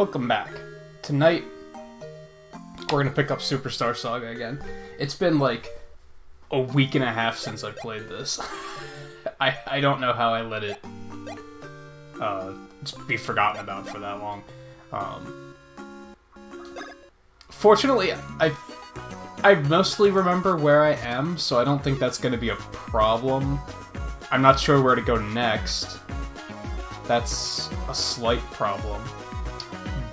Welcome back. Tonight, we're gonna pick up Superstar Saga again. It's been like a week and a half since I played this. I don't know how I let it just be forgotten about for that long. Fortunately, I mostly remember where I am, so I don't think that's gonna be a problem. I'm not sure where to go next. That's a slight problem.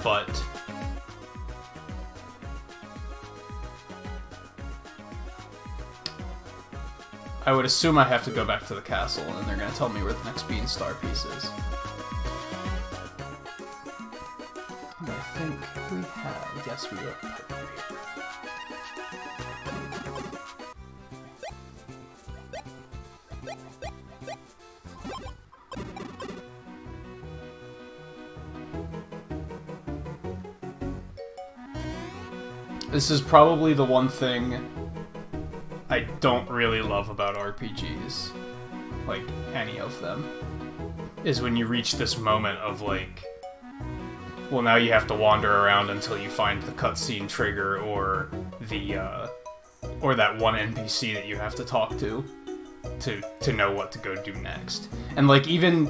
But I would assume I have to go back to the castle, and they're going to tell me where the next Beanstar piece is. And I think we have... Yes, we have. This is probably the one thing I don't really love about RPGs, like any of them, is when you reach this moment of like, well, now you have to wander around until you find the cutscene trigger or the or that one NPC that you have to talk to know what to go do next. And like even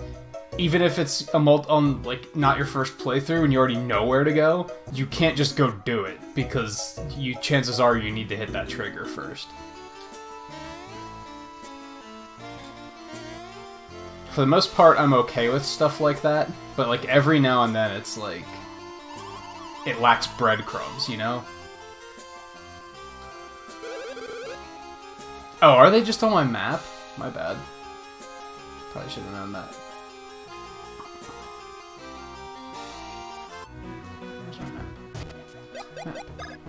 if it's a like not your first playthrough and you already know where to go, you can't just go do it because chances are you need to hit that trigger first. For the most part, I'm okay with stuff like that, but like every now and then it's like it lacks breadcrumbs, you know? Oh, are they just on my map? My bad. Probably should have known that.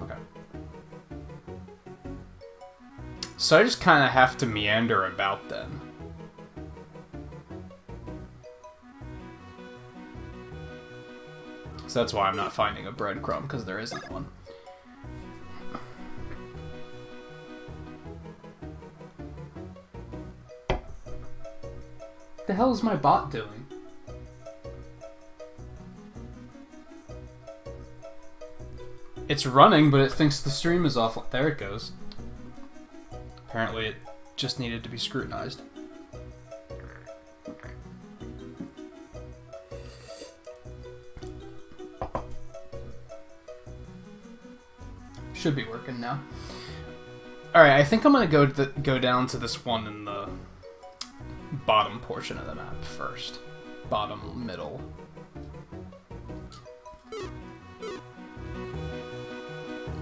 Okay. So I just kind of have to meander about them. So that's why I'm not finding a breadcrumb, because there isn't one. What the hell is my bot doing? It's running, but it thinks the stream is off. There it goes. Apparently it just needed to be scrutinized. Should be working now. Alright, I think I'm gonna go down to this one in the bottom portion of the map first. Bottom, middle.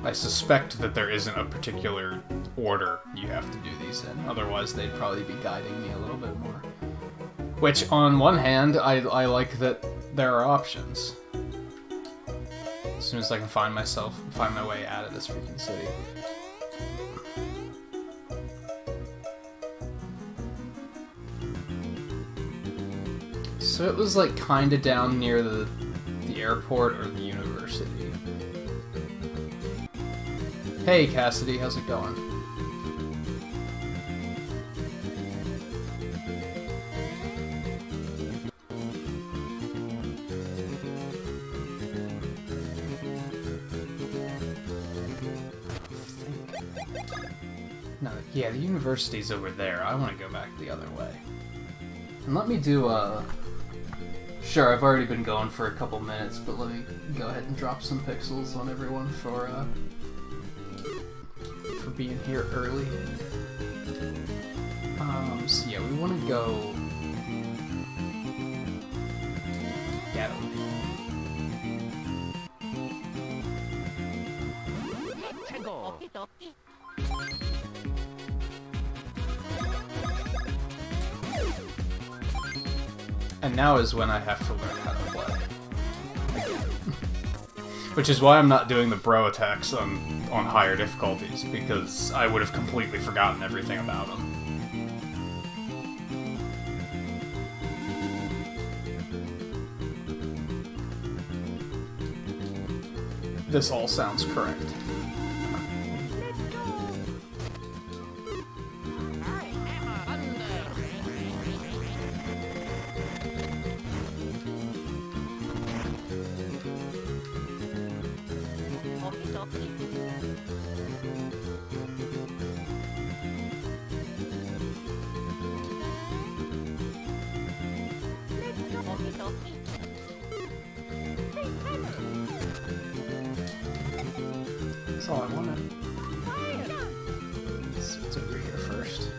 I suspect that there isn't a particular order you have to do these in, otherwise they'd probably be guiding me a little bit more. Which, on one hand, I like that there are options. As soon as I can find my way out of this freaking city. So it was like kinda down near the airport or the university. Hey Cassidy, how's it going? No, yeah, the university's over there. I want to go back the other way. And let me do, Sure, I've already been going for a couple minutes, but let me go ahead and drop some pixels on everyone for being here early. So yeah, we want to go... Gather. And now is when I have to learn how to play. Again. Which is why I'm not doing the bro attacks on higher difficulties, because I would have completely forgotten everything about them. This all sounds correct. That's all I wanted. It's over here first.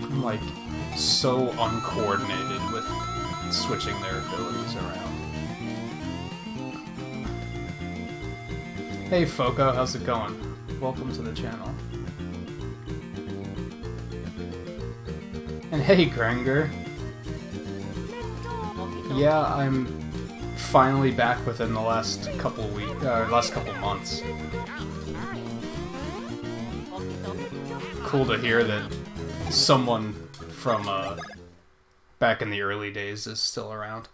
I'm like so uncoordinated with switching their abilities around. Hey Foco, how's it going? Welcome to the channel. And hey Grenger. Yeah, I'm finally back within the last couple months. Cool to hear that someone from back in the early days is still around.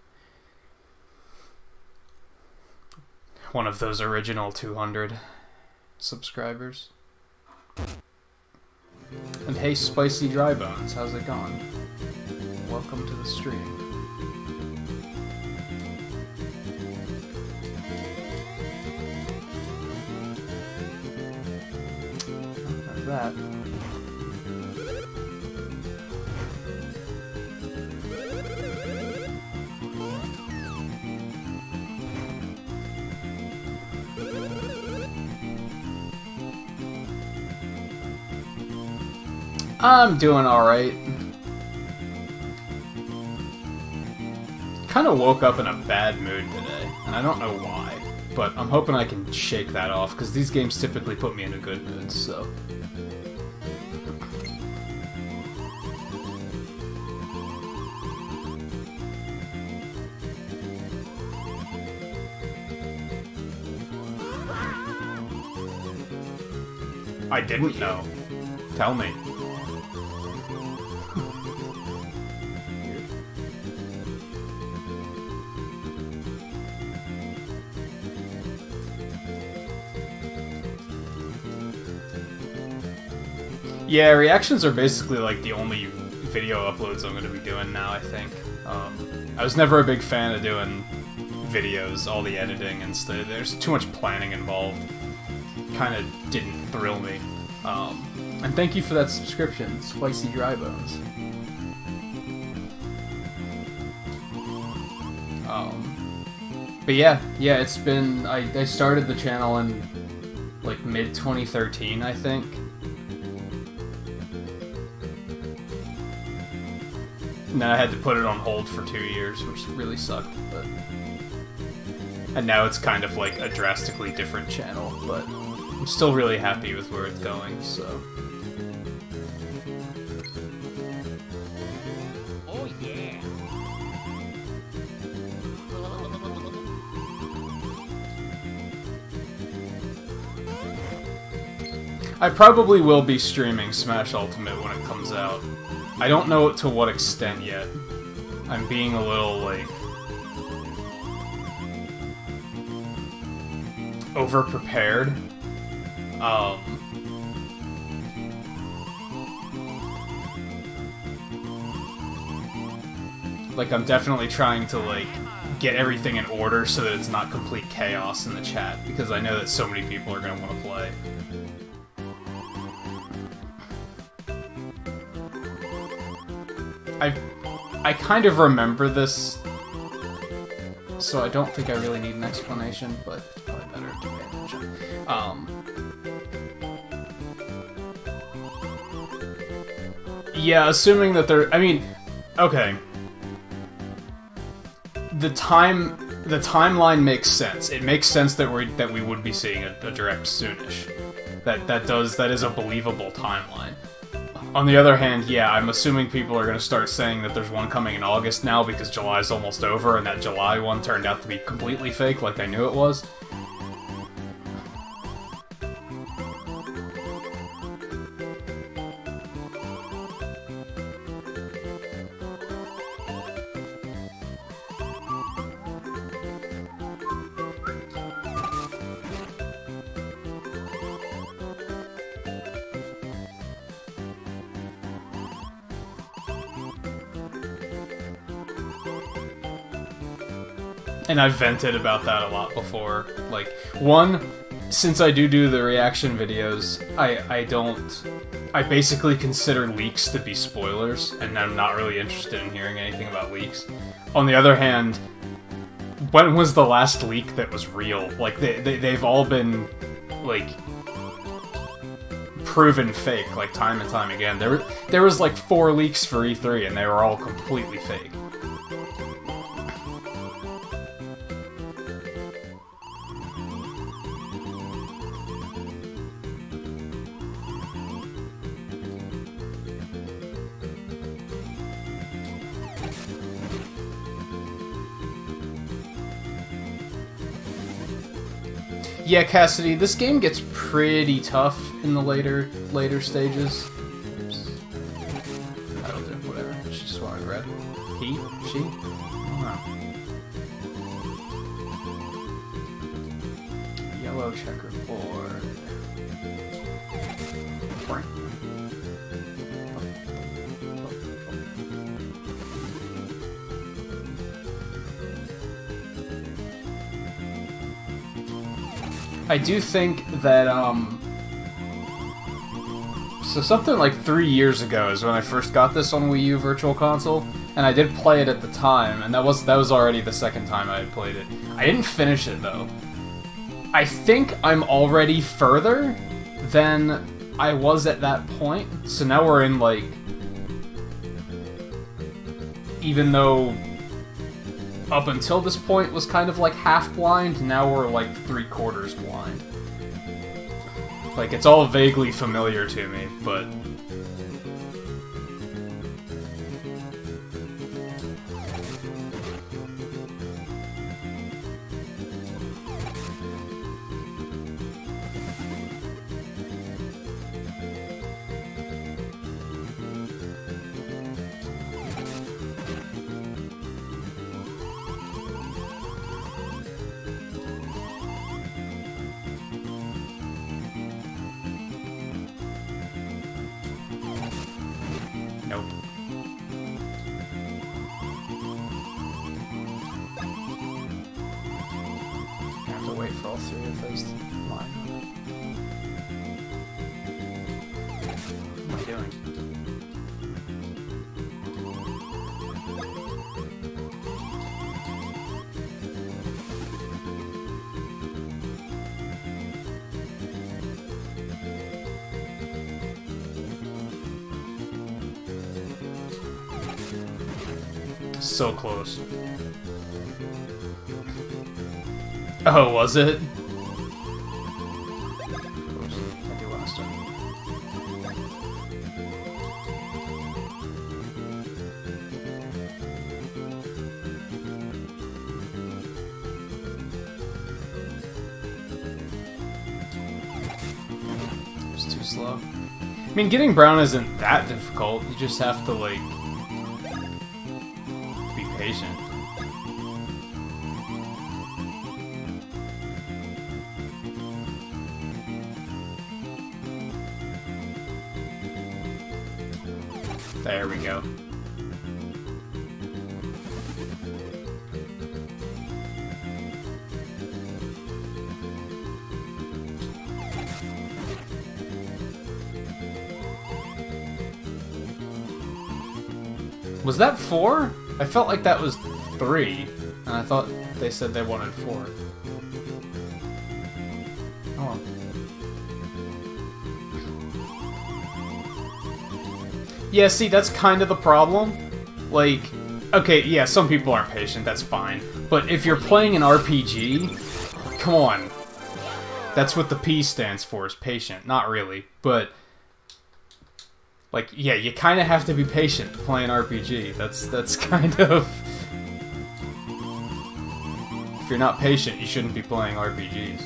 One of those original 200 subscribers. And hey Spicy Dry Bones, how's it going? Welcome to the stream. How's that? I'm doing alright. Kinda woke up in a bad mood today, and I don't know why, but I'm hoping I can shake that off, because these games typically put me in a good mood, so... I didn't know. Tell me. Yeah, reactions are basically like the only video uploads I'm going to be doing now, I think. I was never a big fan of doing videos, all the editing and stuff. There's too much planning involved. Kind of didn't thrill me. And thank you for that subscription, Spicy Dry Bones. But yeah, it's been... I started the channel in like mid-2013, I think. And then I had to put it on hold for 2 years, which really sucked, but... And now it's kind of like a drastically different channel, but I'm still really happy with where it's going, so... Oh yeah! I probably will be streaming Smash Ultimate when it comes out. I don't know to what extent yet. I'm being a little, like... over-prepared. Like, I'm definitely trying to, like, get everything in order so that it's not complete chaos in the chat, because I know that so many people are going to want to play. I kind of remember this, so I don't think I really need an explanation, but it's probably better to pay attention. Yeah, assuming that I mean, okay. The timeline makes sense. It makes sense that we would be seeing a direct soonish. That is a believable timeline. On the other hand, yeah, I'm assuming people are going to start saying that there's one coming in August now because July's almost over, and that July one turned out to be completely fake, like I knew it was. And I've vented about that a lot before. Like, one, since I do the reaction videos, I basically consider leaks to be spoilers, and I'm not really interested in hearing anything about leaks. On the other hand, when was the last leak that was real? Like, they've all been, like, proven fake, like, time and time again. There was, like, 4 leaks for E3, and they were all completely fake. Yeah, Cassidy, this game gets pretty tough in the later stages. Oops. That'll do, whatever. She just wanted red. He? She? I don't know. Yellow checkerboard. Boring. I do think that, so something like 3 years ago is when I first got this on Wii U Virtual Console, and I did play it at the time, and that was already the second time I had played it. I didn't finish it, though. I think I'm already further than I was at that point, so now we're in, like, even though up until this point was kind of like half blind, now we're like 3/4 blind. Like, it's all vaguely familiar to me, but nope. I have to wait for all 3 of those to line up. What am I doing? So close. Oh, was it? Oops, I do last time. It's too slow. I mean, getting brown isn't that difficult. You just have to, like, patient. There we go. Was that 4? I felt like that was 3, and I thought they said they wanted 4. Oh. Yeah, see, that's kind of the problem. Like, okay, yeah, some people aren't patient, that's fine. But if you're playing an RPG, come on. That's what the P stands for, is patient. Not really, but... like, yeah, you kind of have to be patient to play an RPG. That's kind of... if you're not patient, you shouldn't be playing RPGs.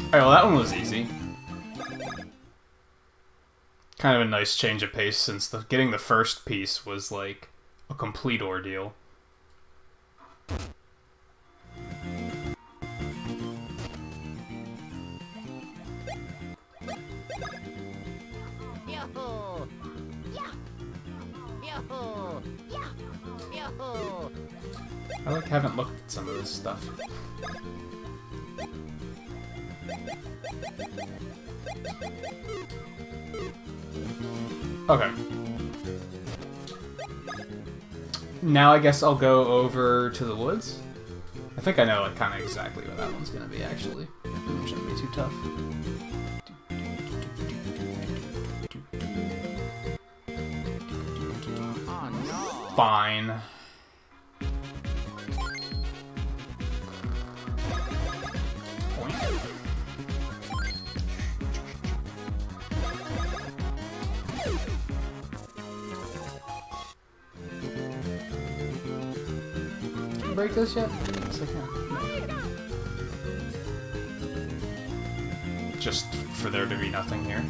Alright, well, that one was easy. Kind of a nice change of pace, since getting the first piece was, like, a complete ordeal. I, like, haven't looked at some of this stuff. Okay. Now I guess I'll go over to the woods. I think I know like kind of exactly what that one's gonna be actually. It shouldn't be too tough. Fine. Can I break this yet? Yes, I can. Just for there to be nothing here.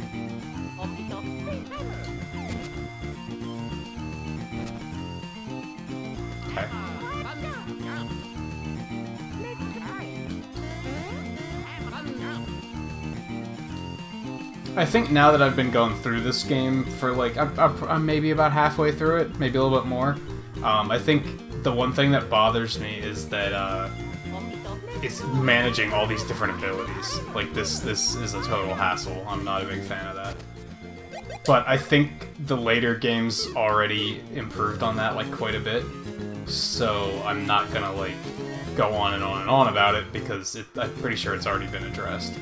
Okay. I think now that I've been going through this game for like, I'm maybe about halfway through it, maybe a little bit more. I think the one thing that bothers me is that it's managing all these different abilities. Like this is a total hassle. I'm not a big fan of that. But I think the later games already improved on that like quite a bit. So I'm not gonna like go on and on and on about it because I'm pretty sure it's already been addressed.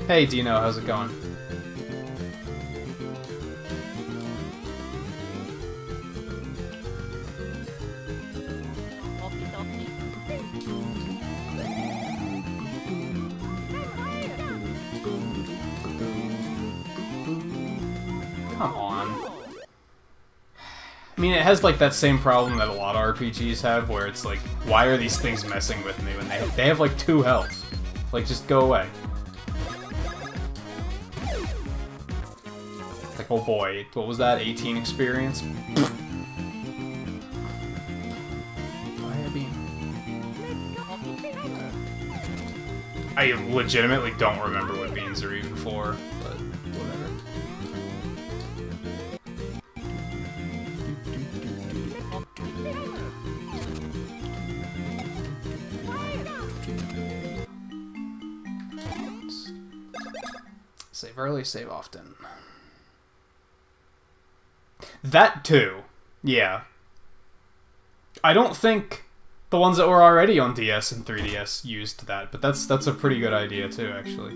Hey Dino, how's it going? Come on. I mean, it has like that same problem that a lot of RPGs have, where it's like, why are these things messing with me when they have like 2 health? Like, just go away. Like, oh boy, what was that? 18 experience? I legitimately don't remember what beans are even for, but whatever. Save early, save often. That too. Yeah. I don't think the ones that were already on DS and 3DS used that, but that's a pretty good idea too, actually.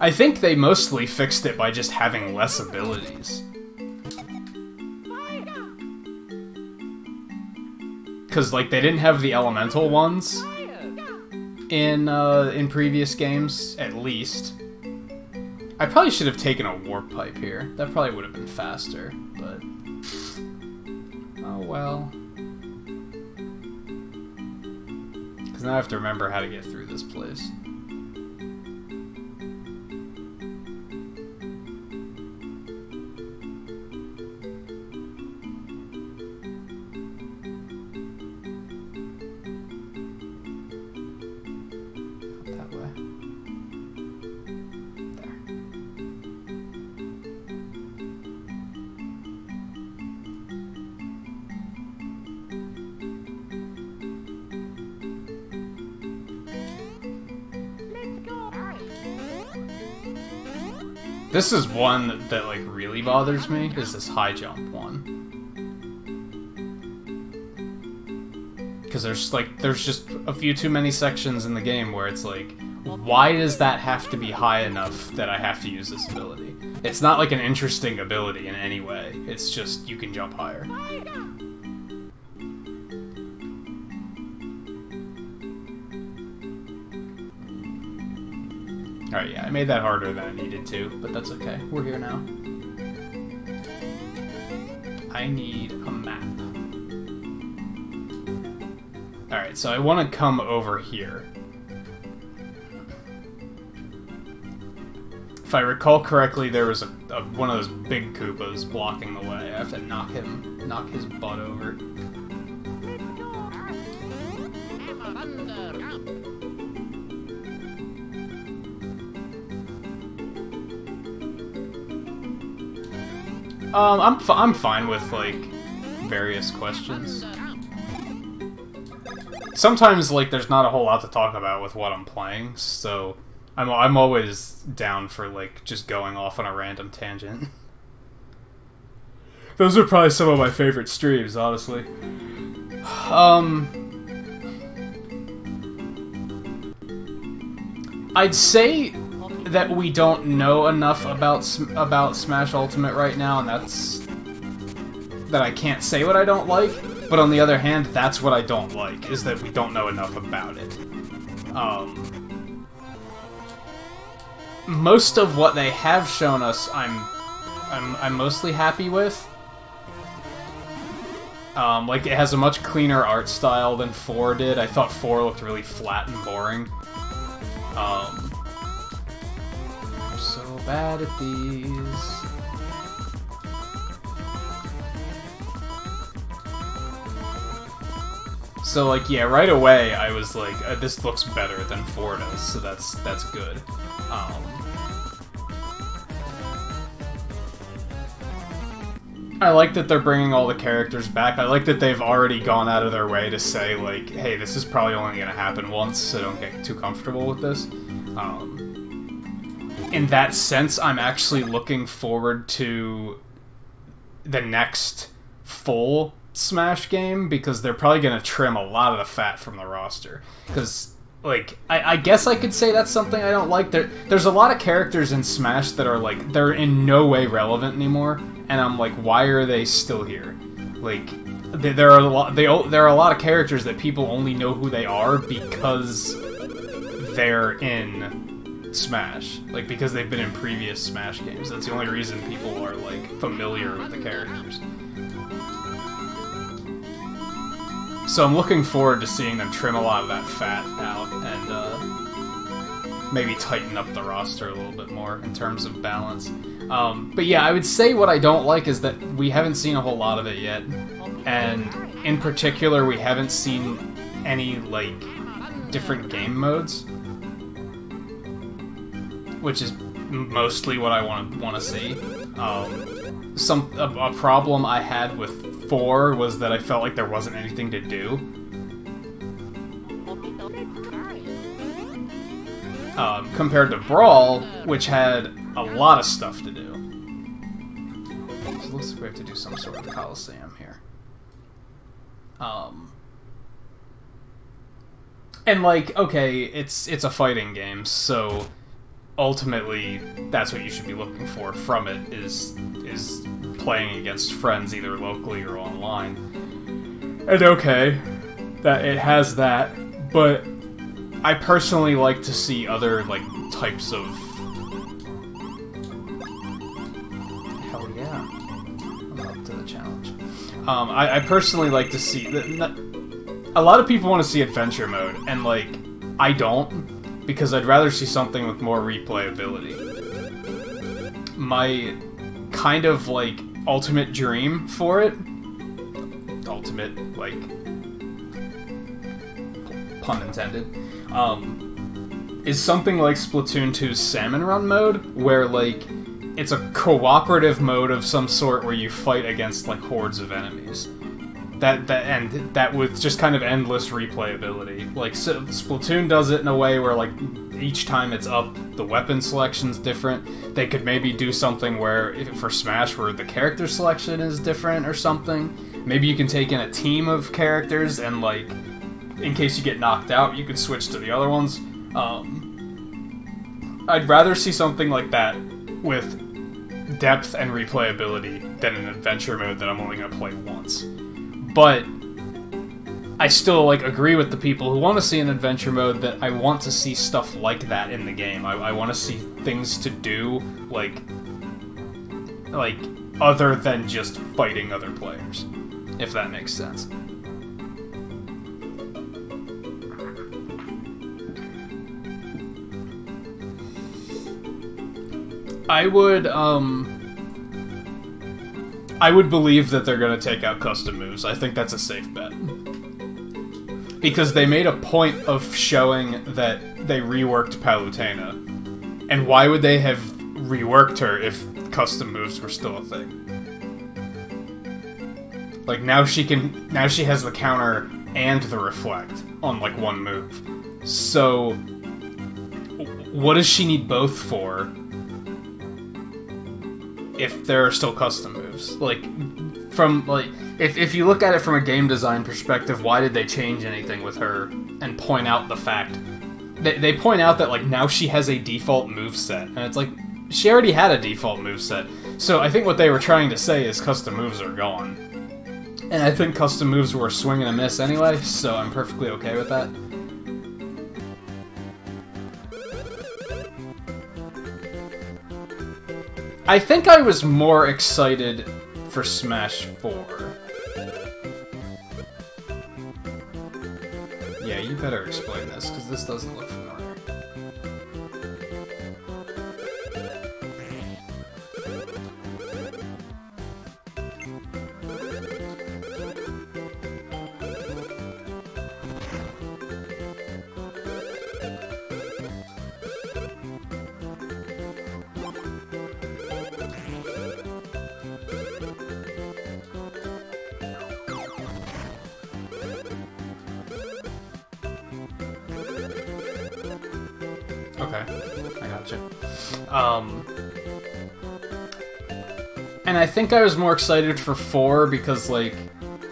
I think they mostly fixed it by just having less abilities. Cause like they didn't have the elemental ones in previous games, at least. I probably should have taken a warp pipe here. That probably would have been faster, but oh well. Because now I have to remember how to get through this place. Not that way. There. This is one that like really bothers me, is this high jump one. Because there's just a few too many sections in the game where it's like, why does that have to be high enough that I have to use this ability? It's not like an interesting ability in any way, it's just you can jump higher. Alright, yeah, I made that harder than I needed to, but that's okay. We're here now. I need a map. Alright, so I want to come over here. If I recall correctly, there was one of those big Koopas blocking the way. I have to knock his butt over. I'm fine with, like, various questions. Sometimes, like, there's not a whole lot to talk about with what I'm playing, so I'm always down for, like, just going off on a random tangent. Those are probably some of my favorite streams, honestly. I'd say that we don't know enough about Smash Ultimate right now, and that I can't say what I don't like. But on the other hand, that's what I don't like, is that we don't know enough about it. Most of what they have shown us, I'm mostly happy with. Like, it has a much cleaner art style than 4 did. I thought 4 looked really flat and boring. I'm so bad at these. So, like, yeah, right away I was like, this looks better than 4 does, so that's good. I like that they're bringing all the characters back. I like that they've already gone out of their way to say, like, hey, this is probably only gonna happen once, so don't get too comfortable with this. In that sense, I'm actually looking forward to the next full Smash game, because they're probably gonna trim a lot of the fat from the roster. Because, like, I guess I could say that's something I don't like. There's a lot of characters in Smash that are, like, they're in no way relevant anymore, and I'm like, why are they still here? Like, there are a lot of characters that people only know who they are because they're in Smash. Like, because they've been in previous Smash games. That's the only reason people are, like, familiar with the characters. So I'm looking forward to seeing them trim a lot of that fat out and maybe tighten up the roster a little bit more in terms of balance. But yeah, I would say what I don't like is that we haven't seen a whole lot of it yet. And in particular, we haven't seen any, like, different game modes. Which is mostly what I want to see. A problem I had with 4 was that I felt like there wasn't anything to do. Compared to Brawl, which had a lot of stuff to do. So it looks like we have to do some sort of Coliseum here. And, like, okay, it's a fighting game, so ultimately that's what you should be looking for from it, is playing against friends either locally or online. And okay, that it has that, but I personally like to see other, like, types of... Hell yeah. I'm up to the challenge. I personally like to see... A lot of people want to see adventure mode, and, like, I don't, because I'd rather see something with more replayability. My kind of, like, ultimate dream for it, ultimate, like, pun intended, is something like Splatoon 2's Salmon Run mode, where, like, it's a cooperative mode of some sort where you fight against, like, hordes of enemies. That with just kind of endless replayability. Like, so Splatoon does it in a way where, like, each time it's up, the weapon selection's different. They could maybe do something where, for Smash, where the character selection is different or something. Maybe you can take in a team of characters and, like, in case you get knocked out, you could switch to the other ones. I'd rather see something like that with depth and replayability than an adventure mode that I'm only going to play once. But I still, like, agree with the people who want to see an adventure mode, that I want to see stuff like that in the game. I want to see things to do, like, other than just fighting other players, if that makes sense. I would believe that they're going to take out custom moves. I think that's a safe bet. Because they made a point of showing that they reworked Palutena. And why would they have reworked her if custom moves were still a thing? Like, now she has the counter and the reflect on, like, one move. So, what does she need both for if there are still custom moves? Like, if you look at it from a game design perspective, why did they change anything with her and point out the fact... They point out that, like, now she has a default moveset, and it's like, she already had a default moveset. So I think what they were trying to say is custom moves are gone. And I think custom moves were a swing and a miss anyway, so I'm perfectly okay with that. I think I was more excited for Smash 4. Yeah, you better explain this, because this doesn't look familiar. Okay, I gotcha. And I think I was more excited for 4 because, like,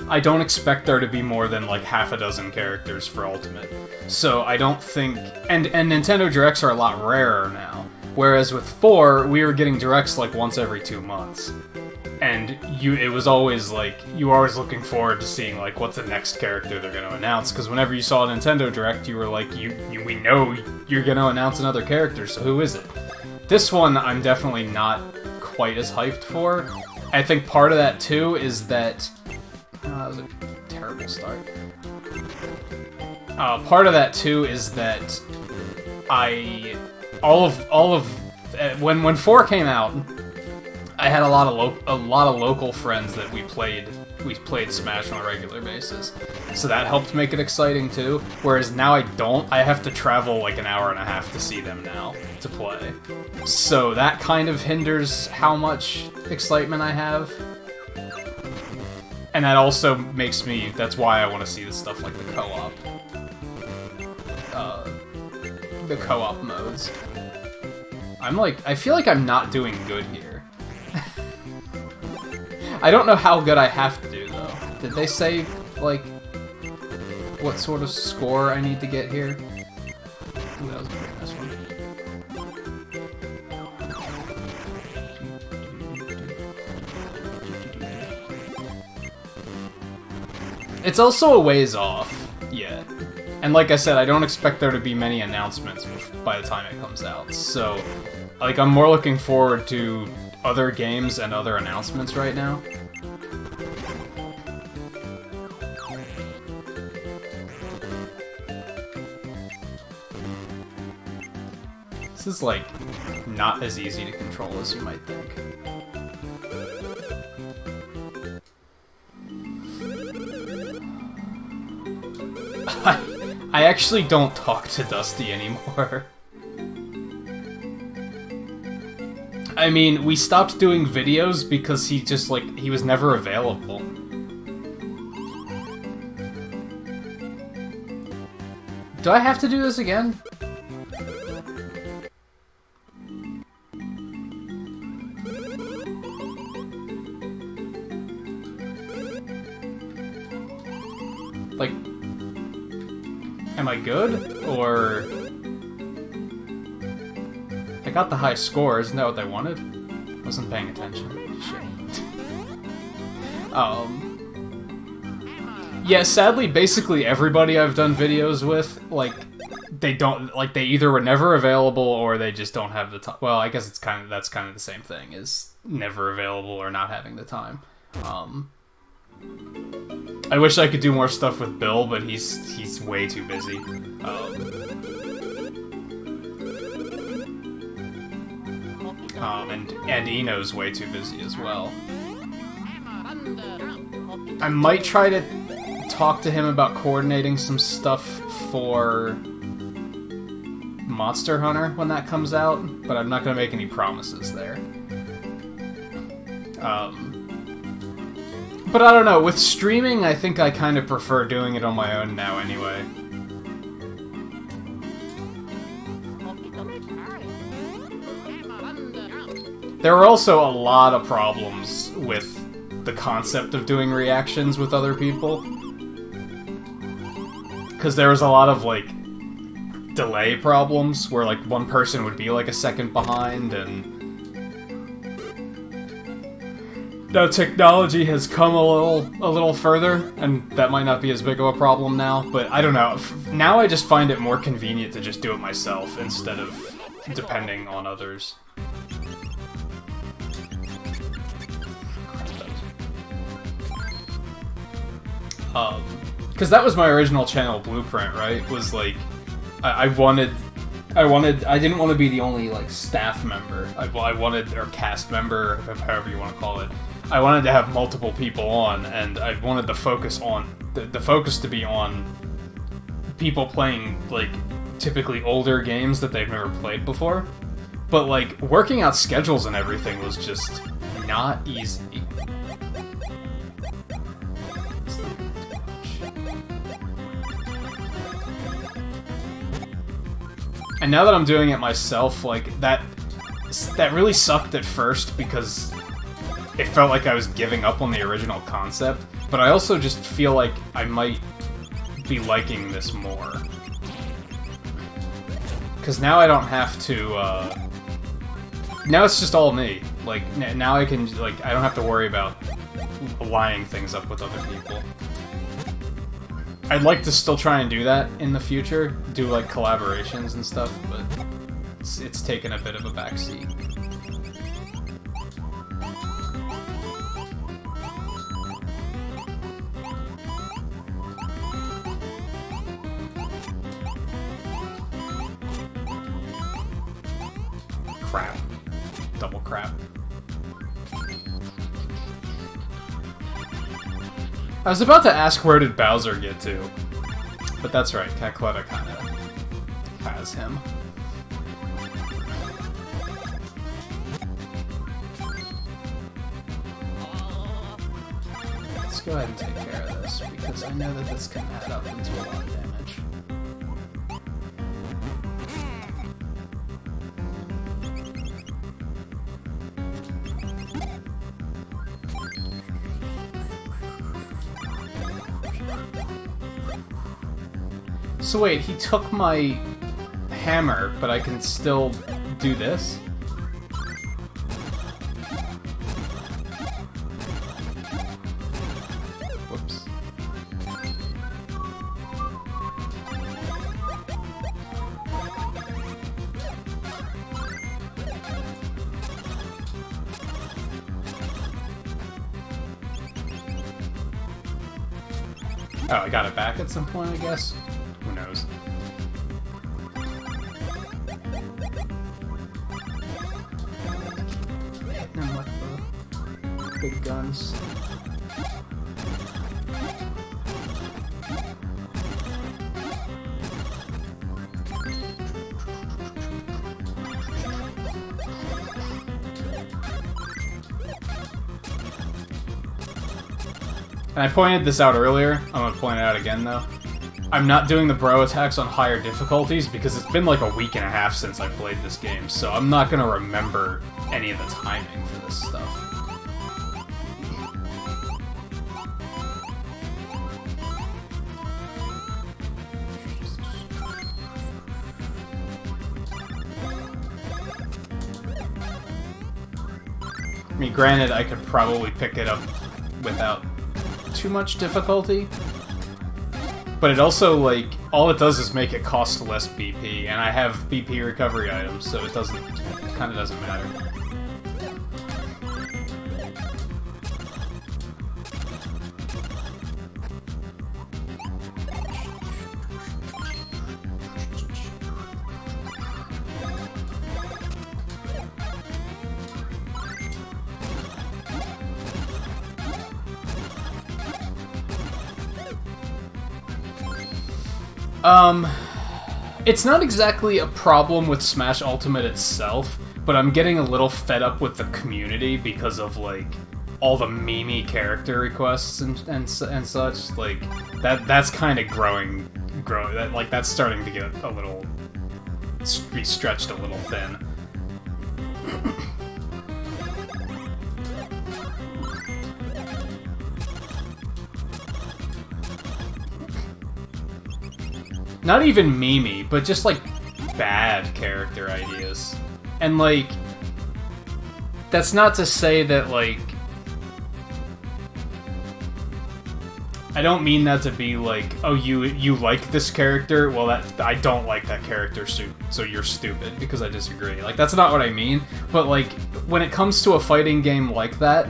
I don't expect there to be more than, like, half a dozen characters for Ultimate. So I don't think... And Nintendo Directs are a lot rarer now. Whereas with 4, we were getting Directs, like, once every 2 months. And it was always, like, you were always looking forward to seeing, like, what's the next character they're going to announce. Because whenever you saw a Nintendo Direct, you were like, we know you're going to announce another character, so who is it? This one, I'm definitely not quite as hyped for. I think part of that, too, is that... Oh, that was a terrible start. Part of that, too, is that when 4 came out, I had a lot of local friends that we played Smash on a regular basis, so that helped make it exciting too. Whereas now I don't. I have to travel like an hour and a half to see them now to play, so that kind of hinders how much excitement I have. And that also makes me. That's why I want to see the stuff like the co-op modes. I feel like I'm not doing good here. I don't know how good I have to do, though. Did they say, like, what sort of score I need to get here? Ooh, that was a pretty nice one. It's also a ways off, yet. And like I said, I don't expect there to be many announcements by the time it comes out. So, like, I'm more looking forward to other games and other announcements right now. This is, like, not as easy to control as you might think. I actually don't talk to Dusty anymore. I mean, we stopped doing videos because he just, like, he was never available. Do I have to do this again? Like, am I good? Or... I got the high score, isn't that what they wanted? Wasn't paying attention. Shit. Yeah, sadly, basically everybody I've done videos with, like, they either were never available or they just don't have the time. Well, I guess that's kind of the same thing, is never available or not having the time. I wish I could do more stuff with Bill, but he's way too busy. And Eno's way too busy as well. I might try to talk to him about coordinating some stuff for Monster Hunter when that comes out, but I'm not going to make any promises there. But I don't know, with streaming, I think I kind of prefer doing it on my own now anyway. There are also a lot of problems with the concept of doing reactions with other people. Because there was a lot of, like, delay problems, where, like, one person would be, like, a second behind, and... Now technology has come a little further, and that might not be as big of a problem now, but I don't know. Now I just find it more convenient to just do it myself, instead of depending on others. Because that was my original channel blueprint, right? Was like, I didn't want to be the only, like, staff member. I wanted, or cast member, however you want to call it. I wanted to have multiple people on, and I wanted the focus on, the focus to be on people playing, like, typically older games that they've never played before. But, like, working out schedules and everything was just not easy. And now that I'm doing it myself, like, that really sucked at first because it felt like I was giving up on the original concept, but I also just feel like I might be liking this more. Because now I don't have to, now it's just all me. Like, now I can, like, I don't have to worry about lining things up with other people. I'd like to still try and do that in the future, do, like, collaborations and stuff, but it's taken a bit of a backseat. Crap. Double crap. I was about to ask where did Bowser get to, but that's right, Cacletta kinda has him. Let's go ahead and take care of this, because I know that this can add up into a lot of damage. So wait, he took my hammer, but I can still do this? Whoops. Oh, I got it back at some point, I guess? Who knows? Hitting him with the big guns. And I pointed this out earlier. I'm gonna point it out again, though. I'm not doing the bro attacks on higher difficulties because it's been like a week and a half since I played this game, so I'm not gonna remember any of the timing for this stuff. I mean, granted, I could probably pick it up without too much difficulty, but it also, like, all it does is make it cost less BP, and I have BP recovery items, so it kind of doesn't matter. It's not exactly a problem with Smash Ultimate itself, but I'm getting a little fed up with the community because of, like, all the meme character requests and such, like that's kind of growing. Like that's starting to get a little be stretched a little thin. Not even memey, but just like bad character ideas. And like, that's not to say that like, I don't mean that to be like, oh, you like this character? Well, I don't like that character, so you're stupid because I disagree. Like, that's not what I mean. But like, when it comes to a fighting game like that,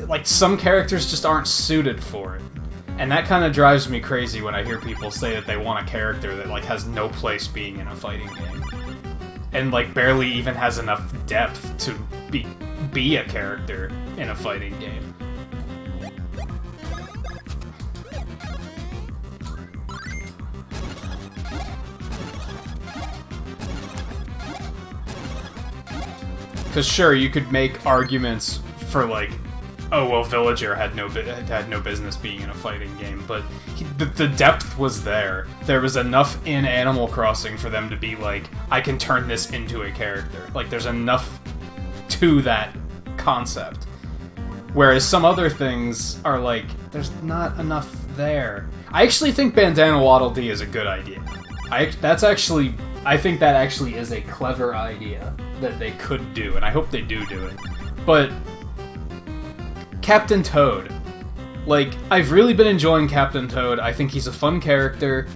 like some characters just aren't suited for it. And that kind of drives me crazy when I hear people say that they want a character that like has no place being in a fighting game. And like barely even has enough depth to be a character in a fighting game. Because sure, you could make arguments for like, oh well, Villager had no business being in a fighting game, but the depth was there. There was enough in Animal Crossing for them to be like, I can turn this into a character. Like, there's enough to that concept. Whereas some other things are like, there's not enough there. I actually think Bandana Waddle Dee is a good idea. I think that actually is a clever idea that they could do, and I hope they do it. But Captain Toad. Like, I've really been enjoying Captain Toad. I think he's a fun character.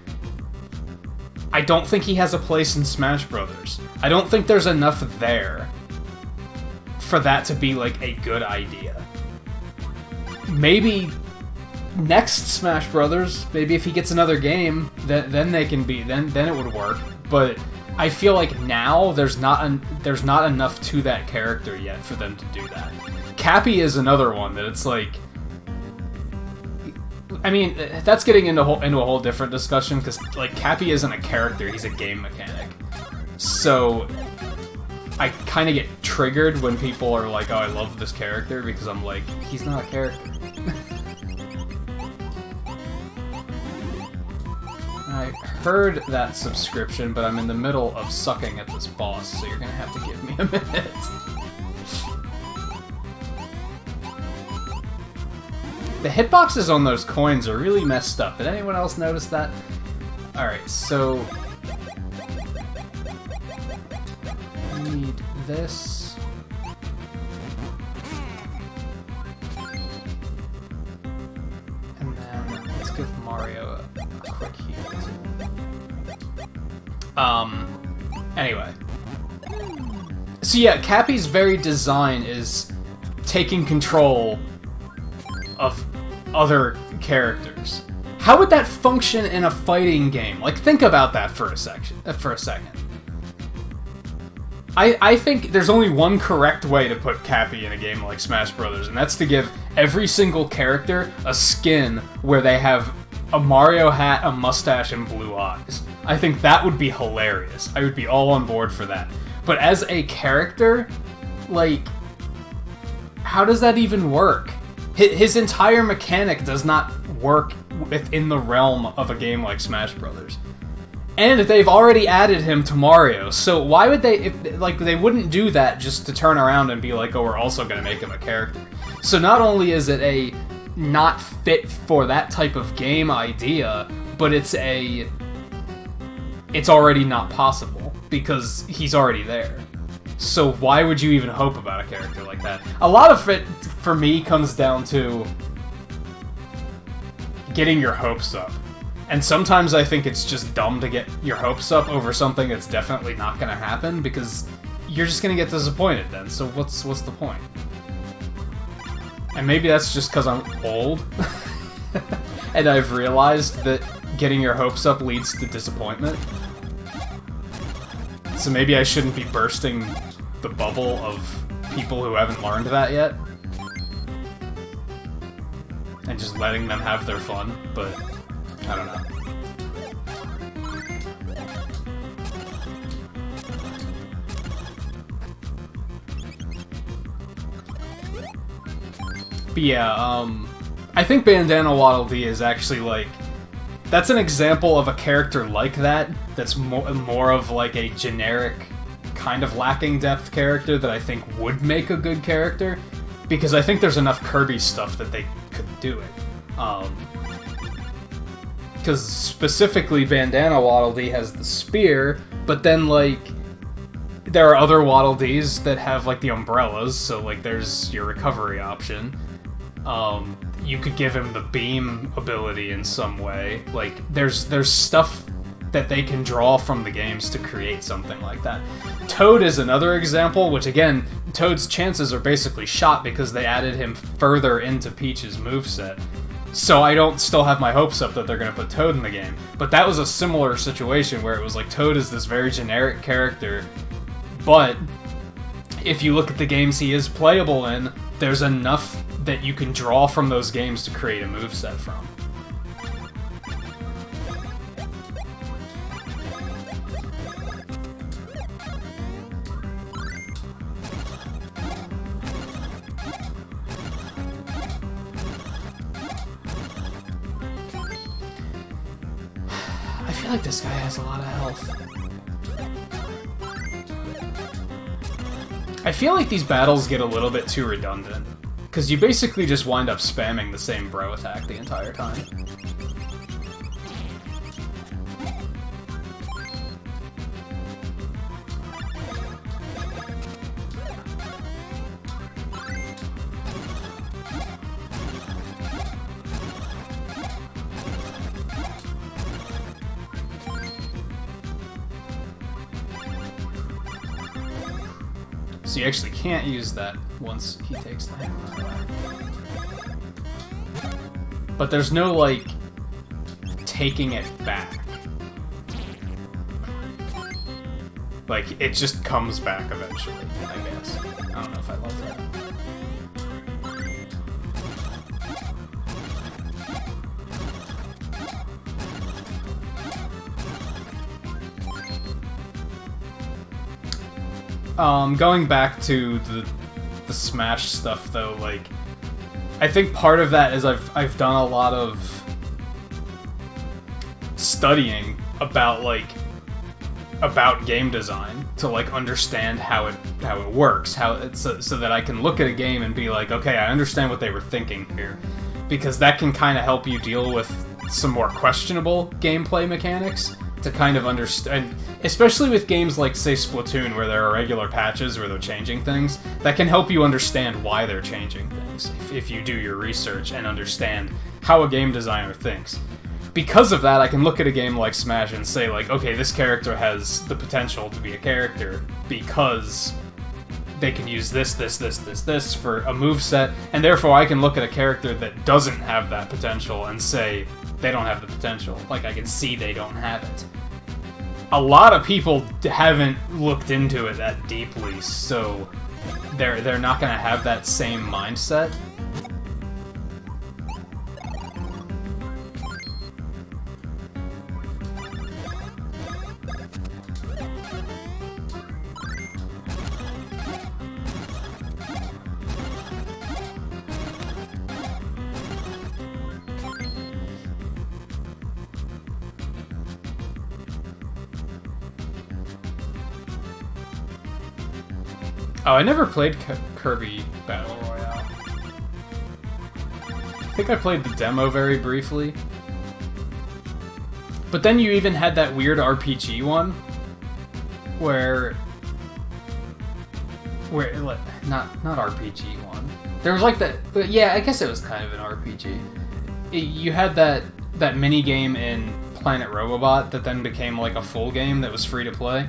I don't think he has a place in Smash Brothers. I don't think there's enough there for that to be, like, a good idea. Maybe next Smash Brothers, maybe if he gets another game, then they can be, then it would work. But I feel like now there's not enough to that character yet for them to do that. Cappy is another one that it's like, I mean, that's getting into a whole different discussion, because like Cappy isn't a character, he's a game mechanic. So I kind of get triggered when people are like, oh, I love this character, because I'm like, he's not a character. I heard that subscription, but I'm in the middle of sucking at this boss, so you're gonna have to give me a minute. The hitboxes on those coins are really messed up. Did anyone else notice that? Alright, so I need this. And then let's give Mario a quick heal too. Anyway. So yeah, Cappy's very design is taking control of other characters. How would that function in a fighting game? Like, think about that for a second. I think there's only one correct way to put Cappy in a game like Smash Brothers, and that's to give every single character a skin where they have a Mario hat, a mustache, and blue eyes. I think that would be hilarious. I would be all on board for that. But as a character, like, how does that even work? His entire mechanic does not work within the realm of a game like Smash Brothers. And they've already added him to Mario, so why would they, they wouldn't do that just to turn around and be like, oh, we're also gonna make him a character. So not only is it a not fit for that type of game idea, but it's already not possible, because he's already there. So why would you even hope about a character like that? A lot of it, for me, comes down to getting your hopes up. And sometimes I think it's just dumb to get your hopes up over something that's definitely not going to happen, because you're just going to get disappointed then, so what's the point? And maybe that's just because I'm old, and I've realized that getting your hopes up leads to disappointment. So maybe I shouldn't be bursting the bubble of people who haven't learned that yet. And just letting them have their fun, but I don't know. But yeah, I think Bandana Waddle Dee is actually, like, that's an example of a character like that, that's more of, like, a generic, kind of lacking depth character that I think would make a good character, because I think there's enough Kirby stuff that they could do it. Because specifically Bandana Waddle Dee has the spear, but then, like, there are other Waddle Dees that have, like, the umbrellas, so, like, there's your recovery option. You could give him the beam ability in some way. Like, there's stuff that they can draw from the games to create something like that. Toad is another example, which, again, Toad's chances are basically shot because they added him further into Peach's moveset. So I don't still have my hopes up that they're going to put Toad in the game. But that was a similar situation where it was like Toad is this very generic character, but if you look at the games he is playable in, there's enough that you can draw from those games to create a moveset from. I feel like this guy has a lot of health. I feel like these battles get a little bit too redundant, because you basically just wind up spamming the same bro attack the entire time. So you actually can't use that once he takes the hammer away. But there's no, like, taking it back. Like, it just comes back eventually, I guess. I don't know if I love that. Going back to the Smash stuff, though, like, I think part of that is I've done a lot of studying about game design to, like, understand how it works, so that I can look at a game and be like, okay, I understand what they were thinking here, because that can kind of help you deal with some more questionable gameplay mechanics to kind of understand, especially with games like, say, Splatoon, where there are regular patches where they're changing things, that can help you understand why they're changing things, if you do your research and understand how a game designer thinks. Because of that, I can look at a game like Smash and say, like, okay, this character has the potential to be a character, because they can use this for a moveset, and therefore I can look at a character that doesn't have that potential and say, they don't have the potential. Like, I can see they don't have it. A lot of people haven't looked into it that deeply, so they're not going to have that same mindset. Oh, I never played Kirby Battle Royale. I think I played the demo very briefly. But then you even had that weird RPG one, where not RPG one. There was like that, but yeah, I guess it was kind of an RPG. You had that mini game in Planet Robobot that then became like a full game that was free to play.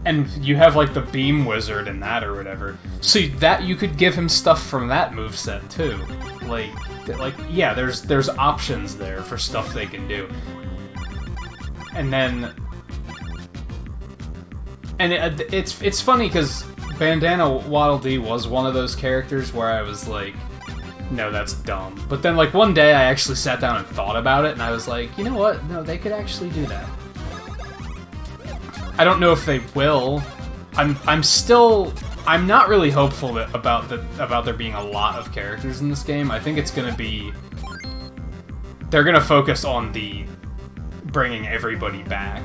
And you have, like, the Beam Wizard in that or whatever. So that you could give him stuff from that moveset, too. Like, yeah, there's options there for stuff they can do. And then... And it's funny, because Bandana Waddle Dee was one of those characters where I was like, no, that's dumb. But then, like, one day I actually sat down and thought about it, and I was like, you know what? No, they could actually do that. I don't know if they will. I'm still I'm not really hopeful that about there being a lot of characters in this game. I think it's gonna be... They're gonna focus on the bringing everybody back,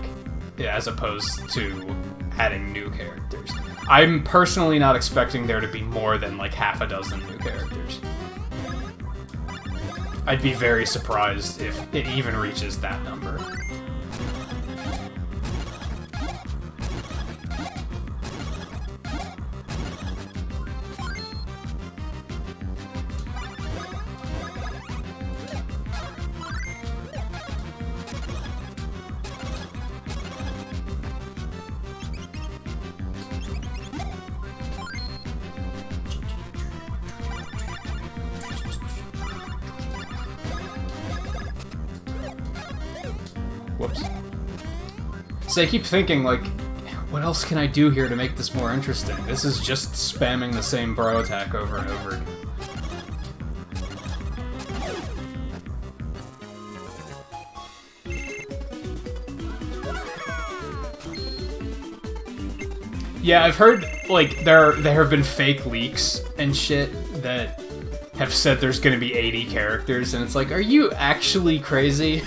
as opposed to adding new characters. I'm personally not expecting there to be more than like half a dozen new characters. I'd be very surprised if it even reaches that number. Whoops. So I keep thinking, like, what else can I do here to make this more interesting? This is just spamming the same bro attack over and over again. Yeah, I've heard, like, there have been fake leaks and shit that have said there's gonna be 80 characters, and it's like, are you actually crazy?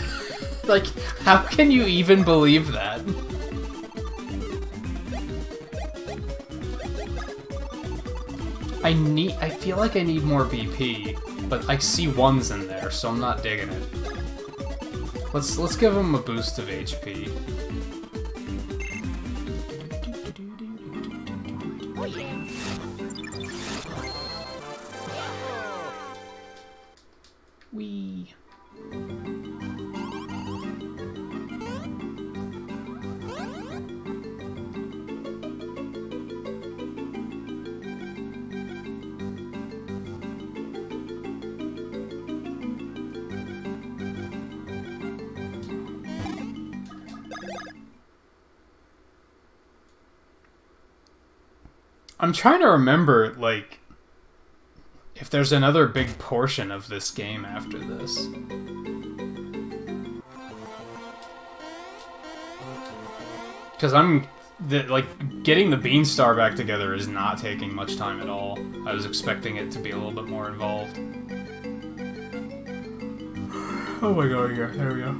Like, how can you even believe that? I feel like I need more BP, but I see ones in there, so I'm not digging it. Let's give him a boost of HP. Wee. I'm trying to remember, like, if there's another big portion of this game after this. Because getting the Beanstar back together is not taking much time at all. I was expecting it to be a little bit more involved. Oh my god, yeah, there we go.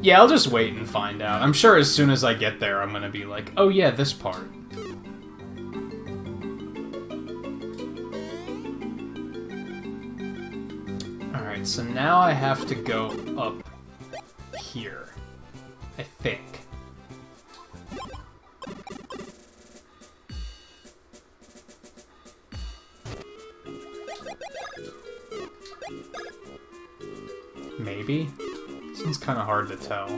Yeah, I'll just wait and find out. I'm sure as soon as I get there, I'm gonna be like, oh yeah, this part. Alright, so now I have to go up here. I think. Maybe? Seems kind of hard to tell.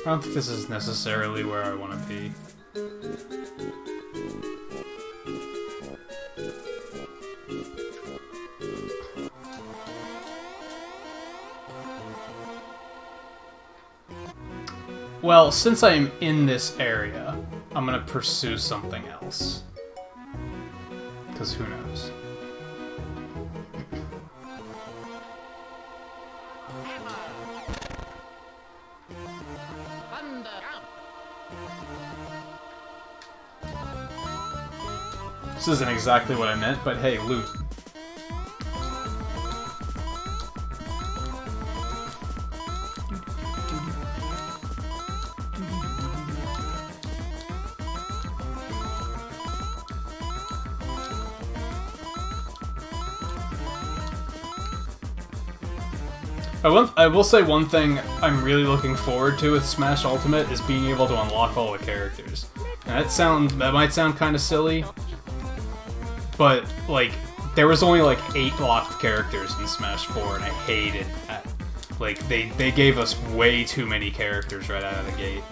I don't think this is necessarily where I want to be. Well, since I'm in this area, I'm gonna pursue something else. Because who knows? This isn't exactly what I meant, but hey, loot. I will say one thing I'm really looking forward to with Smash Ultimate is being able to unlock all the characters. And that might sound kind of silly, but like there was only like 8 locked characters in Smash 4, and I hated that. Like they gave us way too many characters right out of the gate.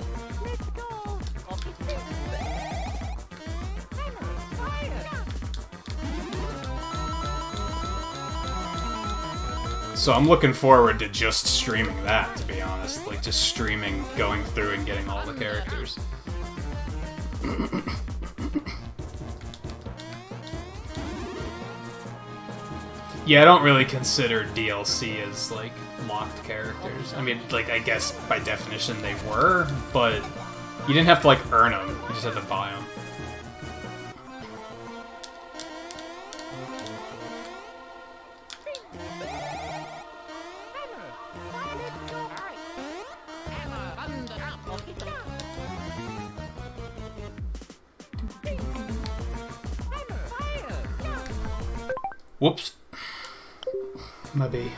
So I'm looking forward to just streaming that, to be honest. Like, just streaming, going through and getting all the characters. Yeah, I don't really consider DLC as, like, locked characters. I mean, like, I guess by definition they were, but you didn't have to, like, earn them. You just had to buy them. Whoops. Maybe.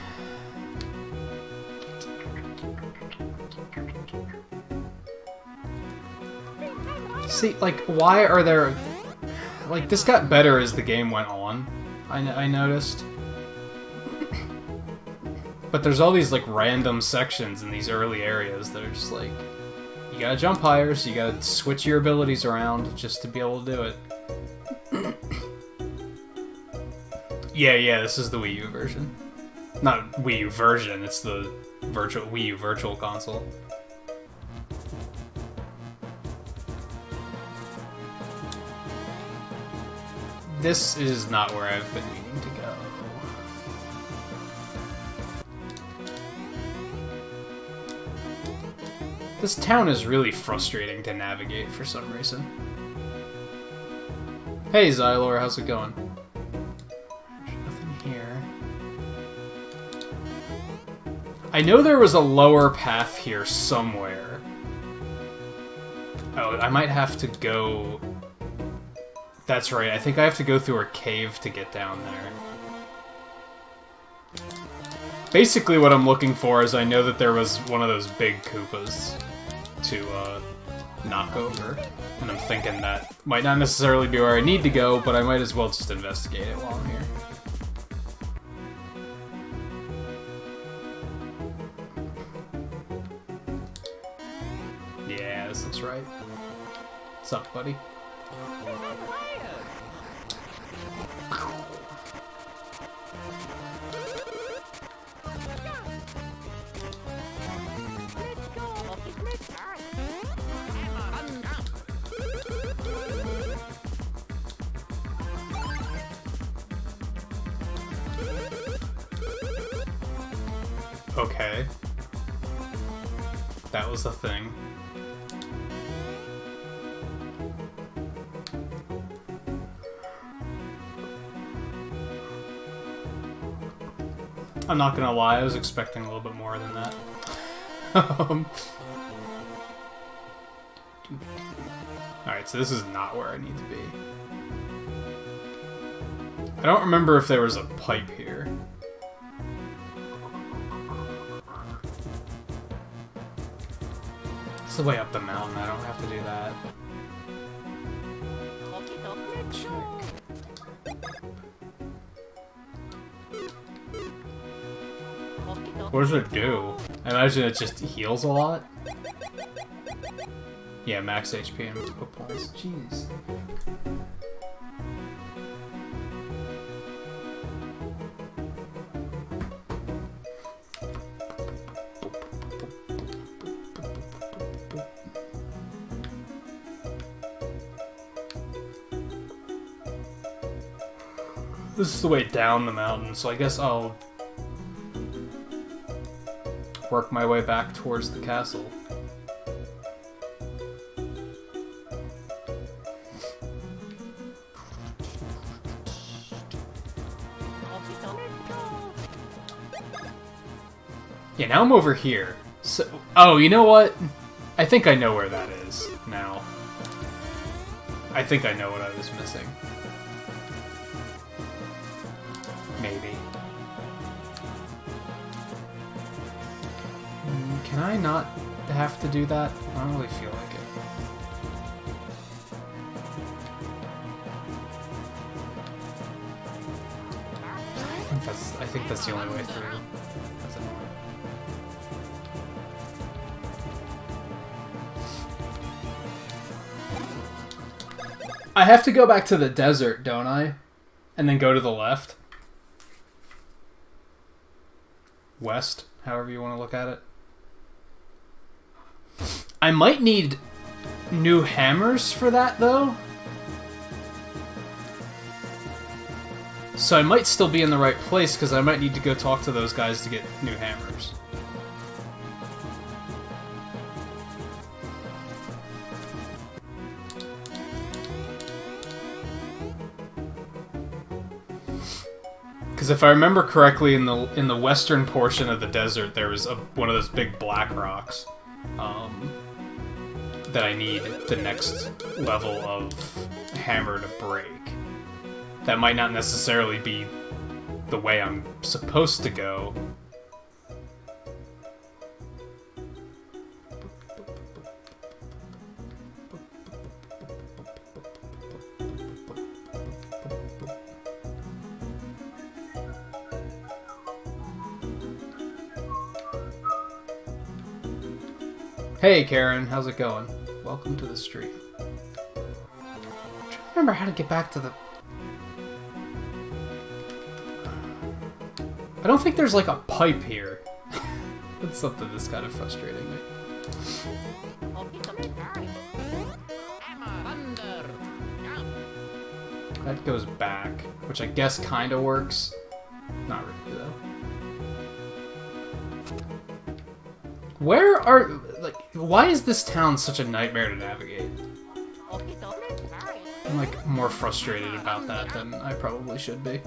See, like, why are there... Like, this got better as the game went on, I noticed. But there's all these, like, random sections in these early areas that are just like... You gotta jump higher, so you gotta switch your abilities around just to be able to do it. Yeah, this is the Wii U version. Not Wii U version, it's the Wii U Virtual Console. This is not where I've been meaning to go. This town is really frustrating to navigate for some reason. Hey Xylor, how's it going? I know there was a lower path here somewhere. Oh, I might have to go... That's right, I think I have to go through a cave to get down there. Basically what I'm looking for is I know that there was one of those big Koopas to knock over. And I'm thinking that might not necessarily be where I need to go, but I might as well just investigate it while I'm here. Right. What's up, buddy? Okay. That was the thing. I'm not gonna lie, I was expecting a little bit more than that. Alright, so this is not where I need to be. I don't remember if there was a pipe here. It's the way up the mountain, I don't have to do that. What does it do? I imagine it just heals a lot. Yeah, max HP and put points. Jeez. This is the way down the mountain, so I guess I'll work my way back towards the castle. Yeah, now I'm over here. So, oh, you know what? I think I know where that is now. I think I know what I was missing. Maybe. Can I not have to do that? I don't really feel like it. I think that's the only way through. That's annoying. I have to go back to the desert, don't I? And then go to the left? West, however you want to look at it. I might need new hammers for that, though. So I might still be in the right place, because I might need to go talk to those guys to get new hammers. Because if I remember correctly, in the western portion of the desert, there was one of those big black rocks that I need the next level of hammer to break. That might not necessarily be the way I'm supposed to go. Hey Karen, how's it going? Welcome to the stream. I'm trying to remember how to get back to the... I don't think there's like a pipe here. That's something that's kind of frustrating me. That goes back, which I guess kind of works. Not really though. Where are... like, why is this town such a nightmare to navigate? I'm like more frustrated about that than I probably should be.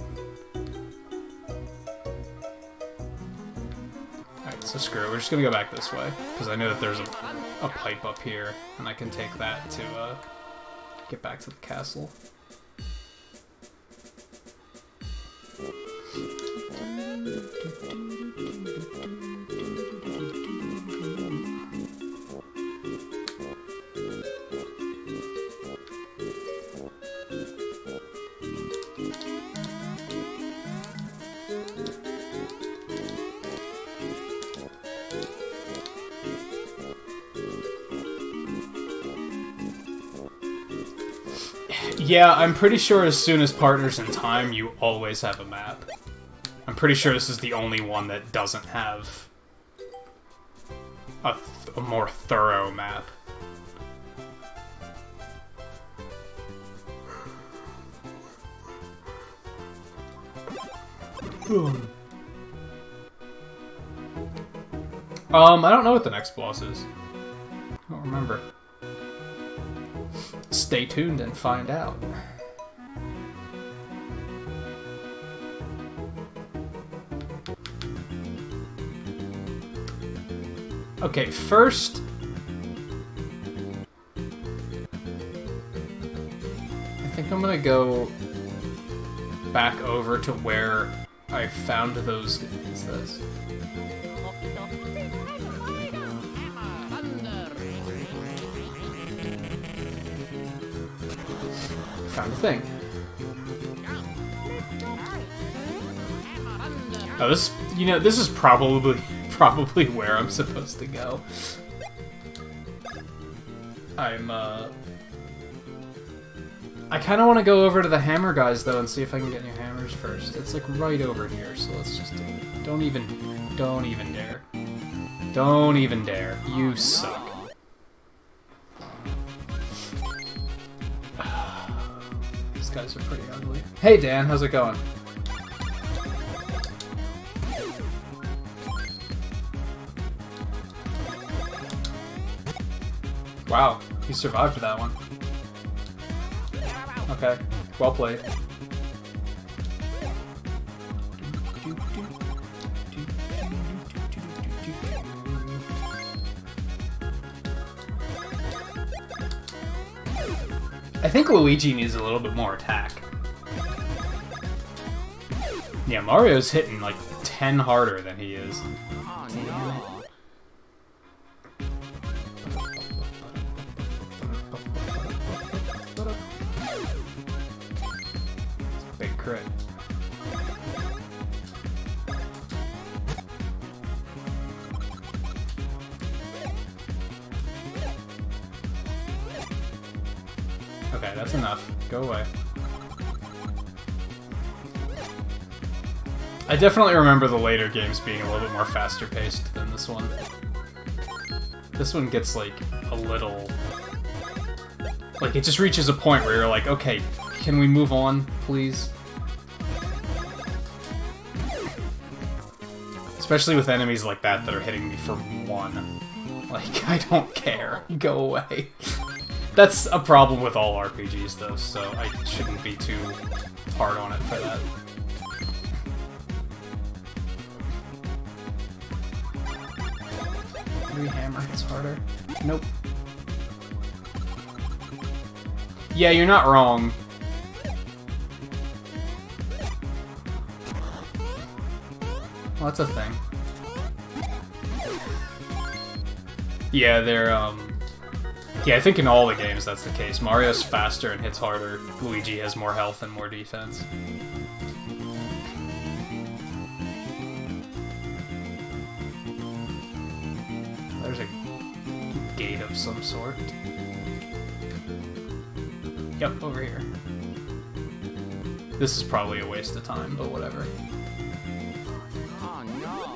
Alright, so screw it. We're just gonna go back this way, because I know that there's a pipe up here, and I can take that to get back to the castle. Yeah, I'm pretty sure as soon as Partners in Time, you always have a map. I'm pretty sure this is the only one that doesn't have a more thorough map. I don't know what the next boss is. I don't remember. Stay tuned and find out. Okay, first... I think I'm gonna go back over to where I found those... What's this? Found a thing. Oh, this, you know, this is probably where I'm supposed to go. I kind of want to go over to the hammer guys though and see if I can get new hammers first. It's like right over here, so let's just do it. Don't even dare. Don't even dare. You suck. These guys are pretty ugly. Hey Dan, how's it going? Wow, he survived that one. Okay, well played. I think Luigi needs a little bit more attack. Yeah, Mario's hitting like 10 harder than he is. Okay, that's enough. Go away. I definitely remember the later games being a little bit more faster paced than this one. This one gets, like, a little... Like, it just reaches a point where you're like, okay, can we move on, please? Especially with enemies like that are hitting me for 1. Like, I don't care. Go away. That's a problem with all RPGs, though, so I shouldn't be too hard on it for that. Maybe hammer hits harder. Nope. Yeah, you're not wrong. Well, that's a thing. Yeah, they're, yeah, I think in all the games that's the case. Mario's faster and hits harder. Luigi has more health and more defense. There's a gate of some sort. Yep, over here. This is probably a waste of time, but whatever. Oh no.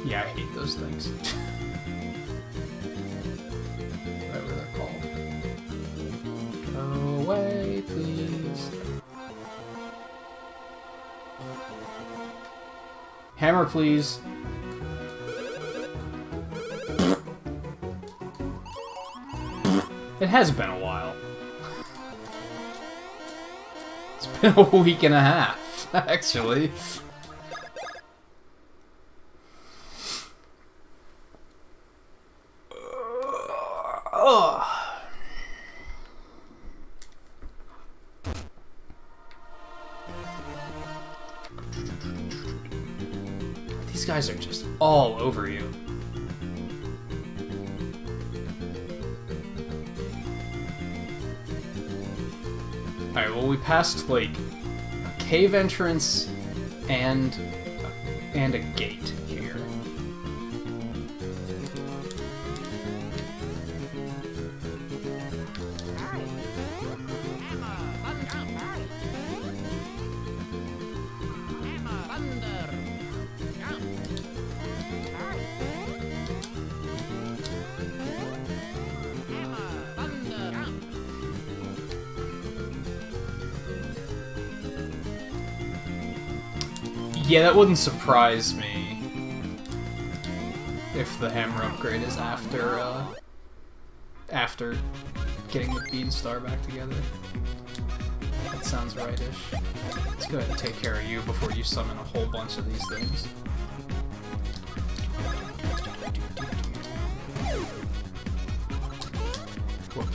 Yeah, I hate those things. Whatever they're called. Go away, please. Hammer, please. It has been a while. It's been a week and a half, actually. These guys are just all over you. Alright, well, we passed, like, a cave entrance and a gate here. Yeah, that wouldn't surprise me if the hammer upgrade is after getting the Beanstar back together. That sounds rightish. Let's go ahead and take care of you before you summon a whole bunch of these things. Whoop.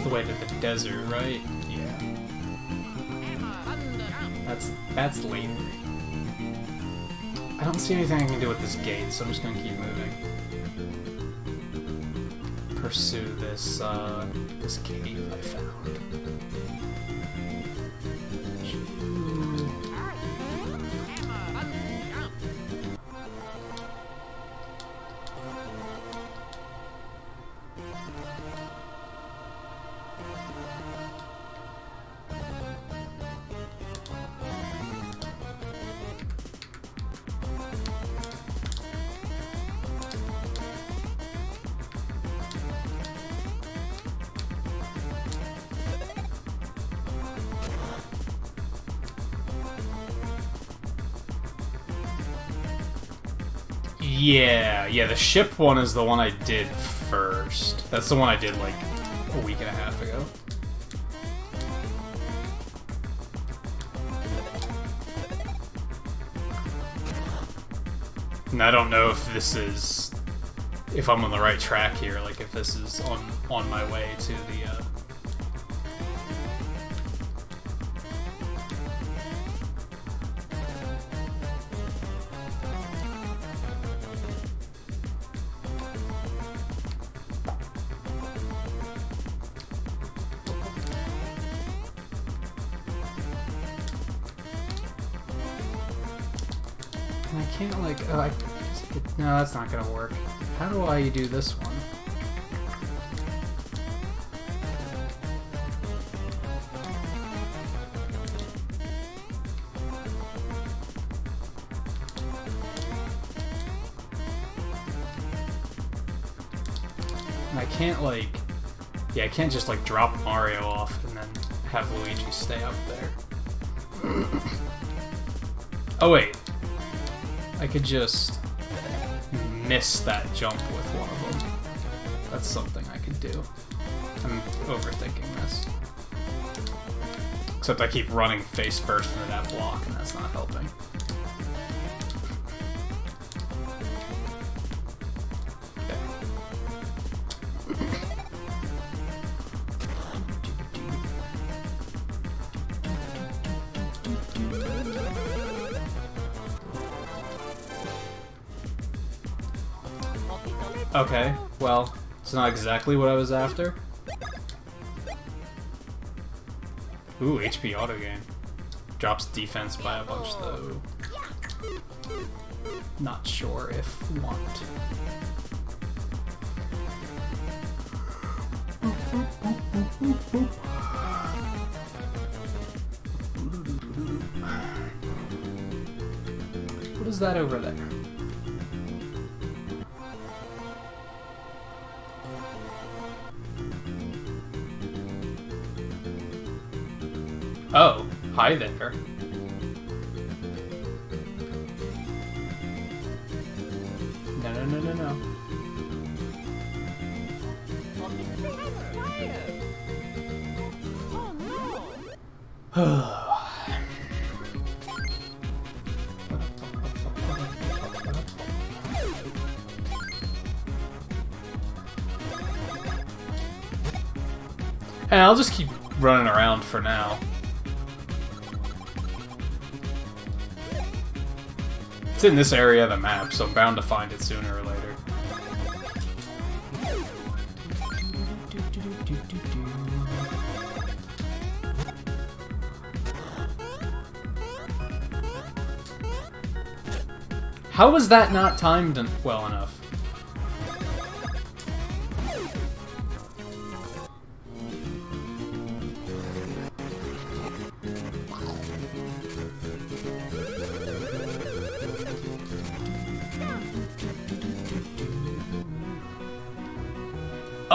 The way to the desert, right? Yeah. That's later. I don't see anything I can do with this gate, so I'm just gonna keep moving. Pursue this this cave I found. Yeah, the ship one is the one I did first. That's the one I did like a week and a half ago. And I don't know if this is if I'm on the right track here, like if this is on my way to the I can't like no, that's not gonna work. How do I do this one? And I can't like, yeah, I can't just like drop Mario off and then have Luigi stay up there. Oh wait. I could just miss that jump with one of them. That's something I could do. I'm overthinking this. Except I keep running face first into that block, and that's not helping. Okay, well, it's not exactly what I was after. Ooh, HP auto gain. Drops defense by a bunch, though. Not sure if want. What is that over there? Oh, hi there. No, no, no, no, no. And I'll just keep running around for now. It's in this area of the map, so I'm bound to find it sooner or later. How was that not timed well enough?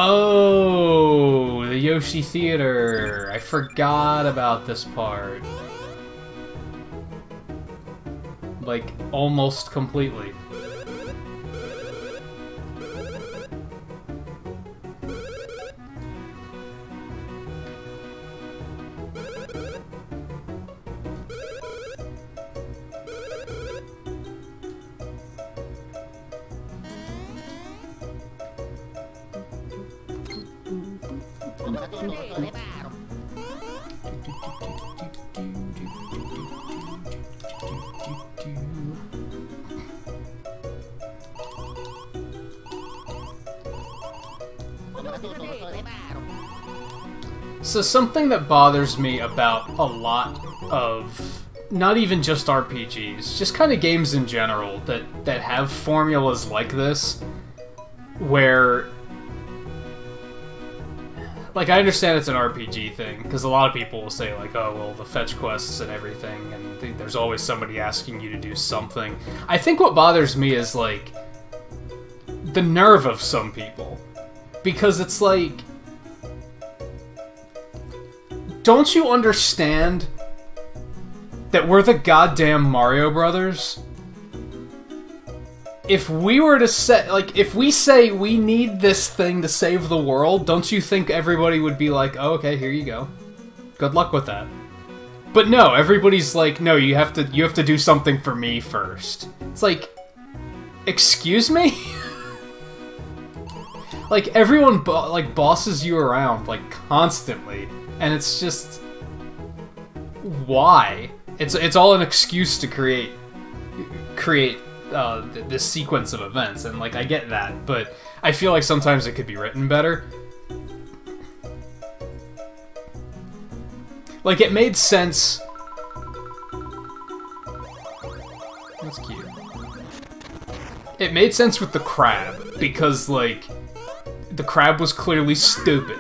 Oh, the Yoshi Theater. I forgot about this part. Like, almost completely. So something that bothers me about a lot of, not even just RPGs, just kind of games in general that have formulas like this, where, like, I understand it's an RPG thing, because a lot of people will say, like, oh, well, the fetch quests and everything, and there's always somebody asking you to do something. I think what bothers me is, like, the nerve of some people. Because it's like, don't you understand that we're the goddamn Mario Brothers? If we were to say, like, if we say we need this thing to save the world, don't you think everybody would be like, oh, okay, here you go. Good luck with that. But no, everybody's like, no, you have to do something for me first. It's like, excuse me? Like, everyone like bosses you around, like, constantly. And it's just... why? It's all an excuse to create this sequence of events, and, like, I get that, but I feel like sometimes it could be written better. Like, it made sense... That's cute. It made sense with the crab, because, like, the crab was clearly stupid.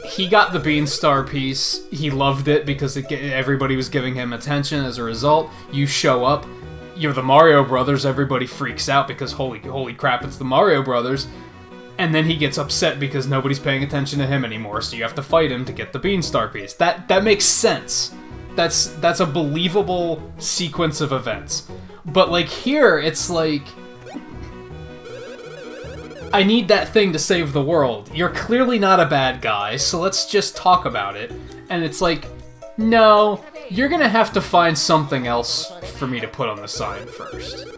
He got the Beanstar piece, he loved it because everybody was giving him attention as a result. You show up, you're the Mario Brothers, everybody freaks out because holy crap, it's the Mario Brothers. And then he gets upset because nobody's paying attention to him anymore, so you have to fight him to get the Beanstar piece. That makes sense. That's a believable sequence of events. But, like, here, it's like... I need that thing to save the world. You're clearly not a bad guy, so let's just talk about it. And it's like, no, you're gonna have to find something else for me to put on the sign first.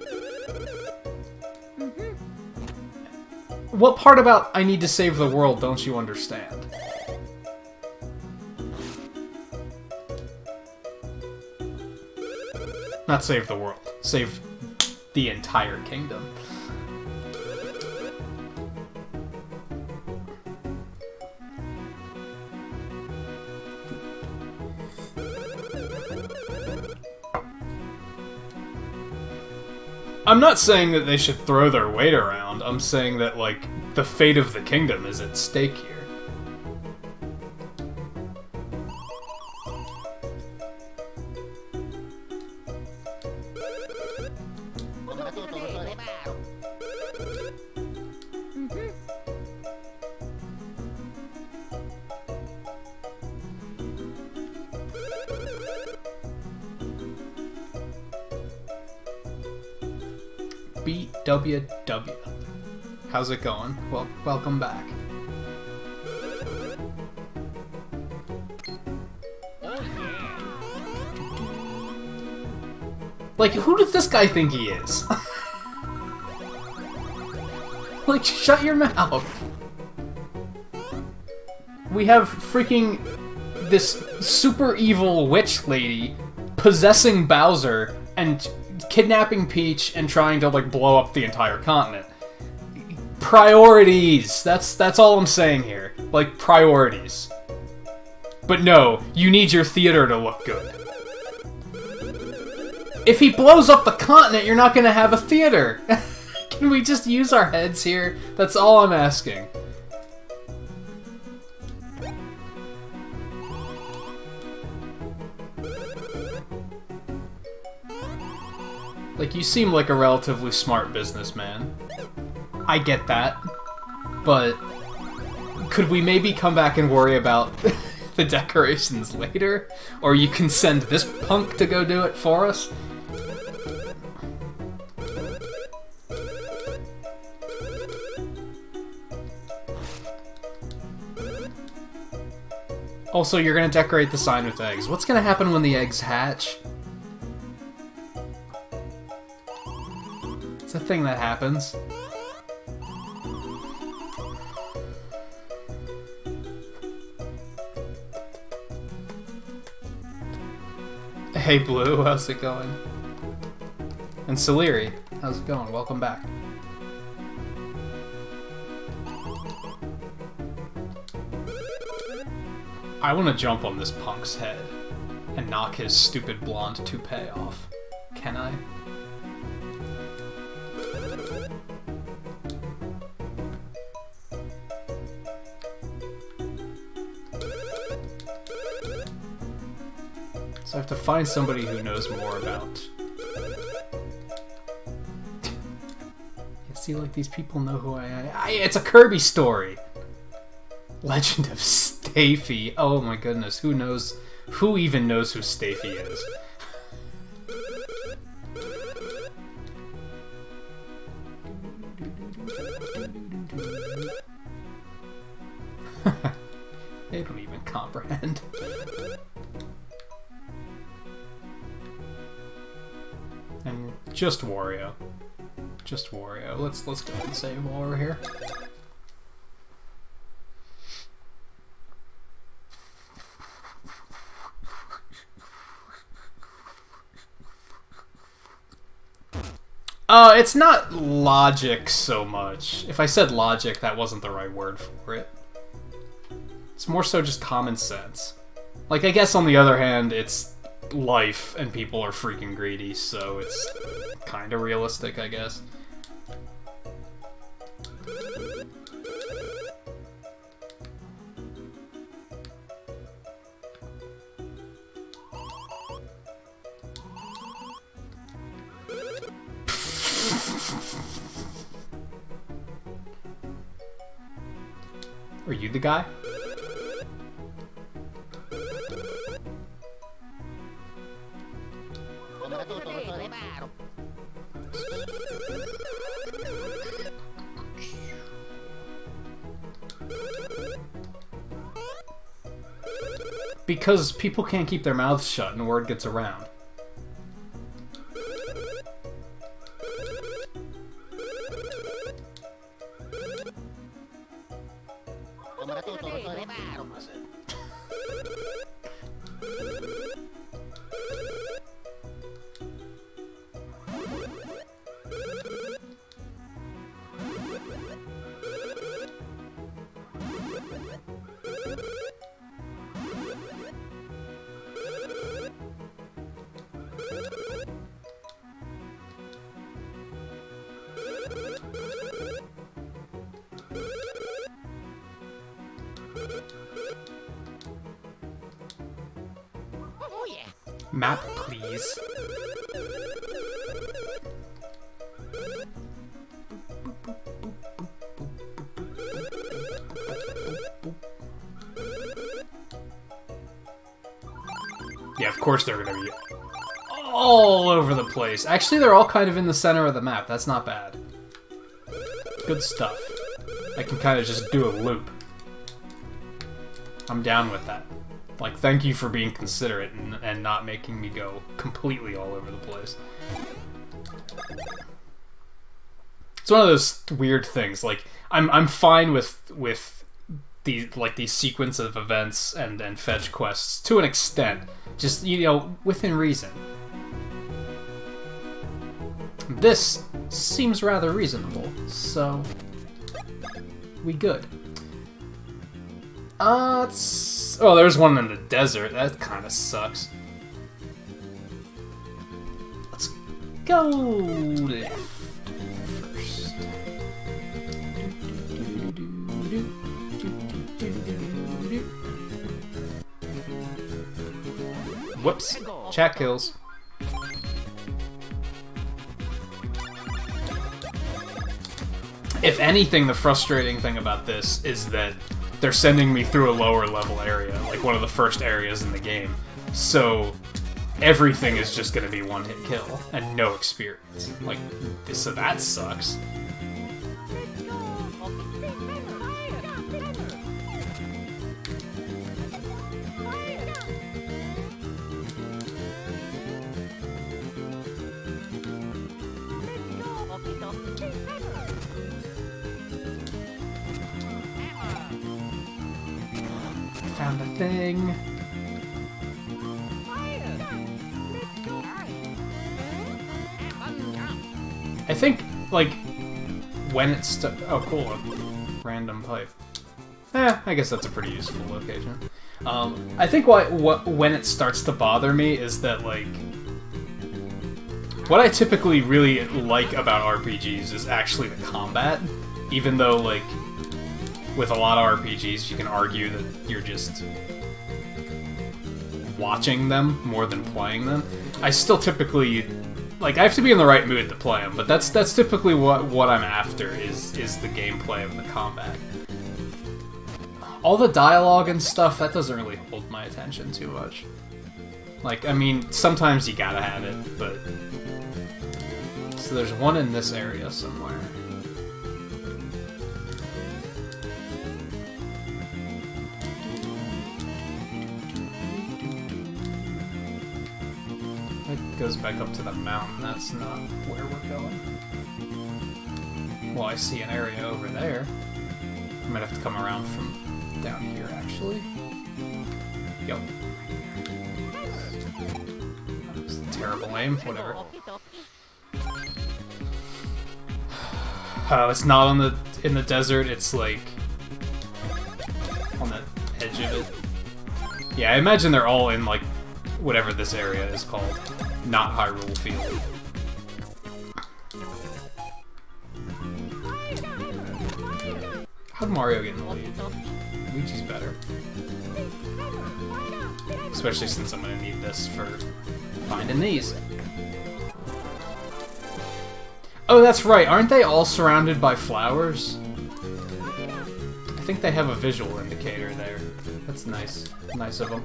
What part about I need to save the world don't you understand? Not save the world. Save the entire kingdom. I'm not saying that they should throw their weight around. I'm saying that, like, the fate of the kingdom is at stake here. BWW. How's it going? Well, welcome back. Like, who does this guy think he is? Like, shut your mouth. We have freaking this super evil witch lady possessing Bowser and kidnapping Peach and trying to, like, blow up the entire continent. Priorities! That's all I'm saying here. Like, priorities. But no, you need your theater to look good. If he blows up the continent, you're not gonna have a theater! Can we just use our heads here? That's all I'm asking. Like, you seem like a relatively smart businessman. I get that. But could we maybe come back and worry about the decorations later? Or you can send this punk to go do it for us? Also, you're gonna decorate the sign with eggs. What's gonna happen when the eggs hatch? It's a thing that happens. Hey Blue, how's it going? And Celeri, how's it going? Welcome back. I want to jump on this punk's head and knock his stupid blonde toupee off. Can I? So I have to find somebody who knows more about... You see, like, these people know who I am. It's a Kirby story! Legend of Stafy. Oh my goodness, who knows? Who even knows who Stafy is? They don't even comprehend. And just Wario. Just Wario. Let's go and save while we're here. It's not logic so much. If I said logic, that wasn't the right word for it. It's more so just common sense. Like, I guess on the other hand, it's life, and people are freaking greedy, so it's kind of realistic, I guess. Are you the guy? Because people can't keep their mouths shut and word gets around. Map, please. Yeah, of course they're gonna be all over the place. Actually, they're all kind of in the center of the map. That's not bad. Good stuff. I can kind of just do a loop. I'm down with that. Like, thank you for being considerate and not making me go completely all over the place. It's one of those weird things. Like, I'm fine with these sequence of events and fetch quests to an extent. Just, you know, within reason. This seems rather reasonable, so we good. Oh, there's one in the desert. That kind of sucks. Let's go left first. Whoops. Chat kills. If anything, the frustrating thing about this is that they're sending me through a lower level area, like one of the first areas in the game. So everything is just going to be one hit kill and no experience. Like, so that sucks. Found a thing. I think, like, when it's oh, cool, a random pipe. I guess that's a pretty useful location. I think when it starts to bother me is that, like, what I typically really like about RPGs is actually the combat, even though, like, with a lot of RPGs, you can argue that you're just watching them more than playing them. I still typically, like, I have to be in the right mood to play them, but that's typically what I'm after is the gameplay of the combat. All the dialogue and stuff, that doesn't really hold my attention too much. Like, I mean, sometimes you gotta have it, but... So there's one in this area somewhere. It goes back up to the mountain. That's not where we're going. Well, I see an area over there. I might have to come around from down here, actually. Yo. That was a terrible aim. Whatever. Oh, it's not on in the desert, it's like on the edge of it. Yeah, I imagine they're all in like whatever this area is called. Not Hyrule Field. How'd Mario get in the lead? Luigi's better. Especially since I'm gonna need this for finding these. Oh, that's right. Aren't they all surrounded by flowers? I think they have a visual indicator there. That's nice. Nice of them.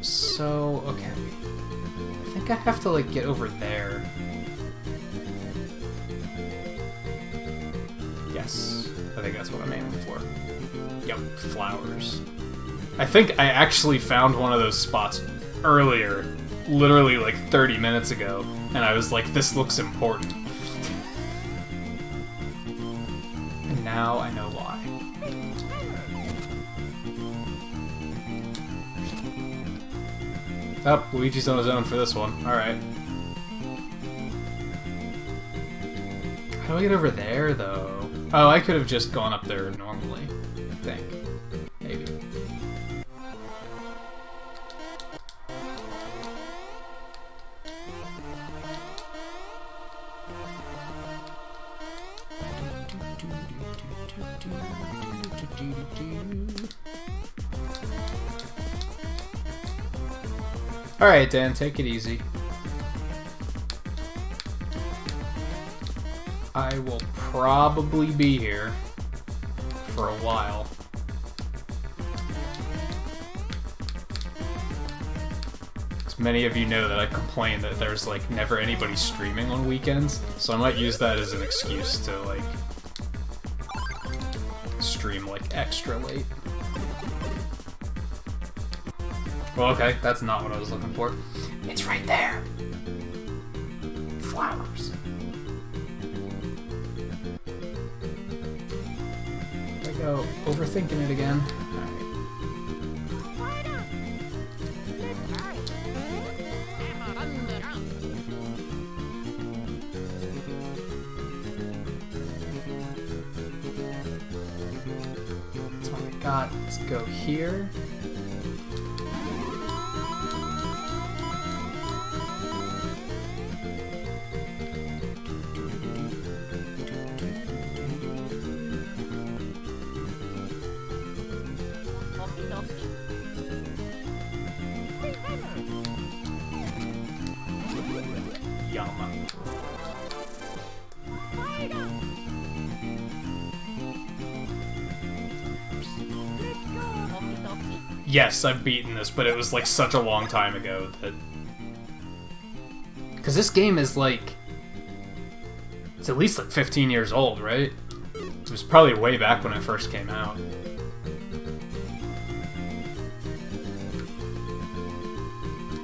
So, okay. I think I have to, like, get over there. Yes. I think that's what I'm aiming for. Yep, flowers. I think I actually found one of those spots earlier, literally like 30 minutes ago, and I was like, this looks important. And now I know why. Oh, Luigi's on his own for this one. Alright. How do I get over there, though? Oh, I could have just gone up there normally, I think. Maybe. Alright, Dan, take it easy. I will probably be here for a while. Because many of you know that I complain that there's like never anybody streaming on weekends, so I might use that as an excuse to like stream like extra late. Well, okay, that's not what I was looking for. It's right there. Flowers. There we go. Overthinking it again. That's what I got. Let's go here. Yes, I've beaten this, but it was like such a long time ago that... Because this game is like... It's at least like 15 years old, right? It was probably way back when it first came out.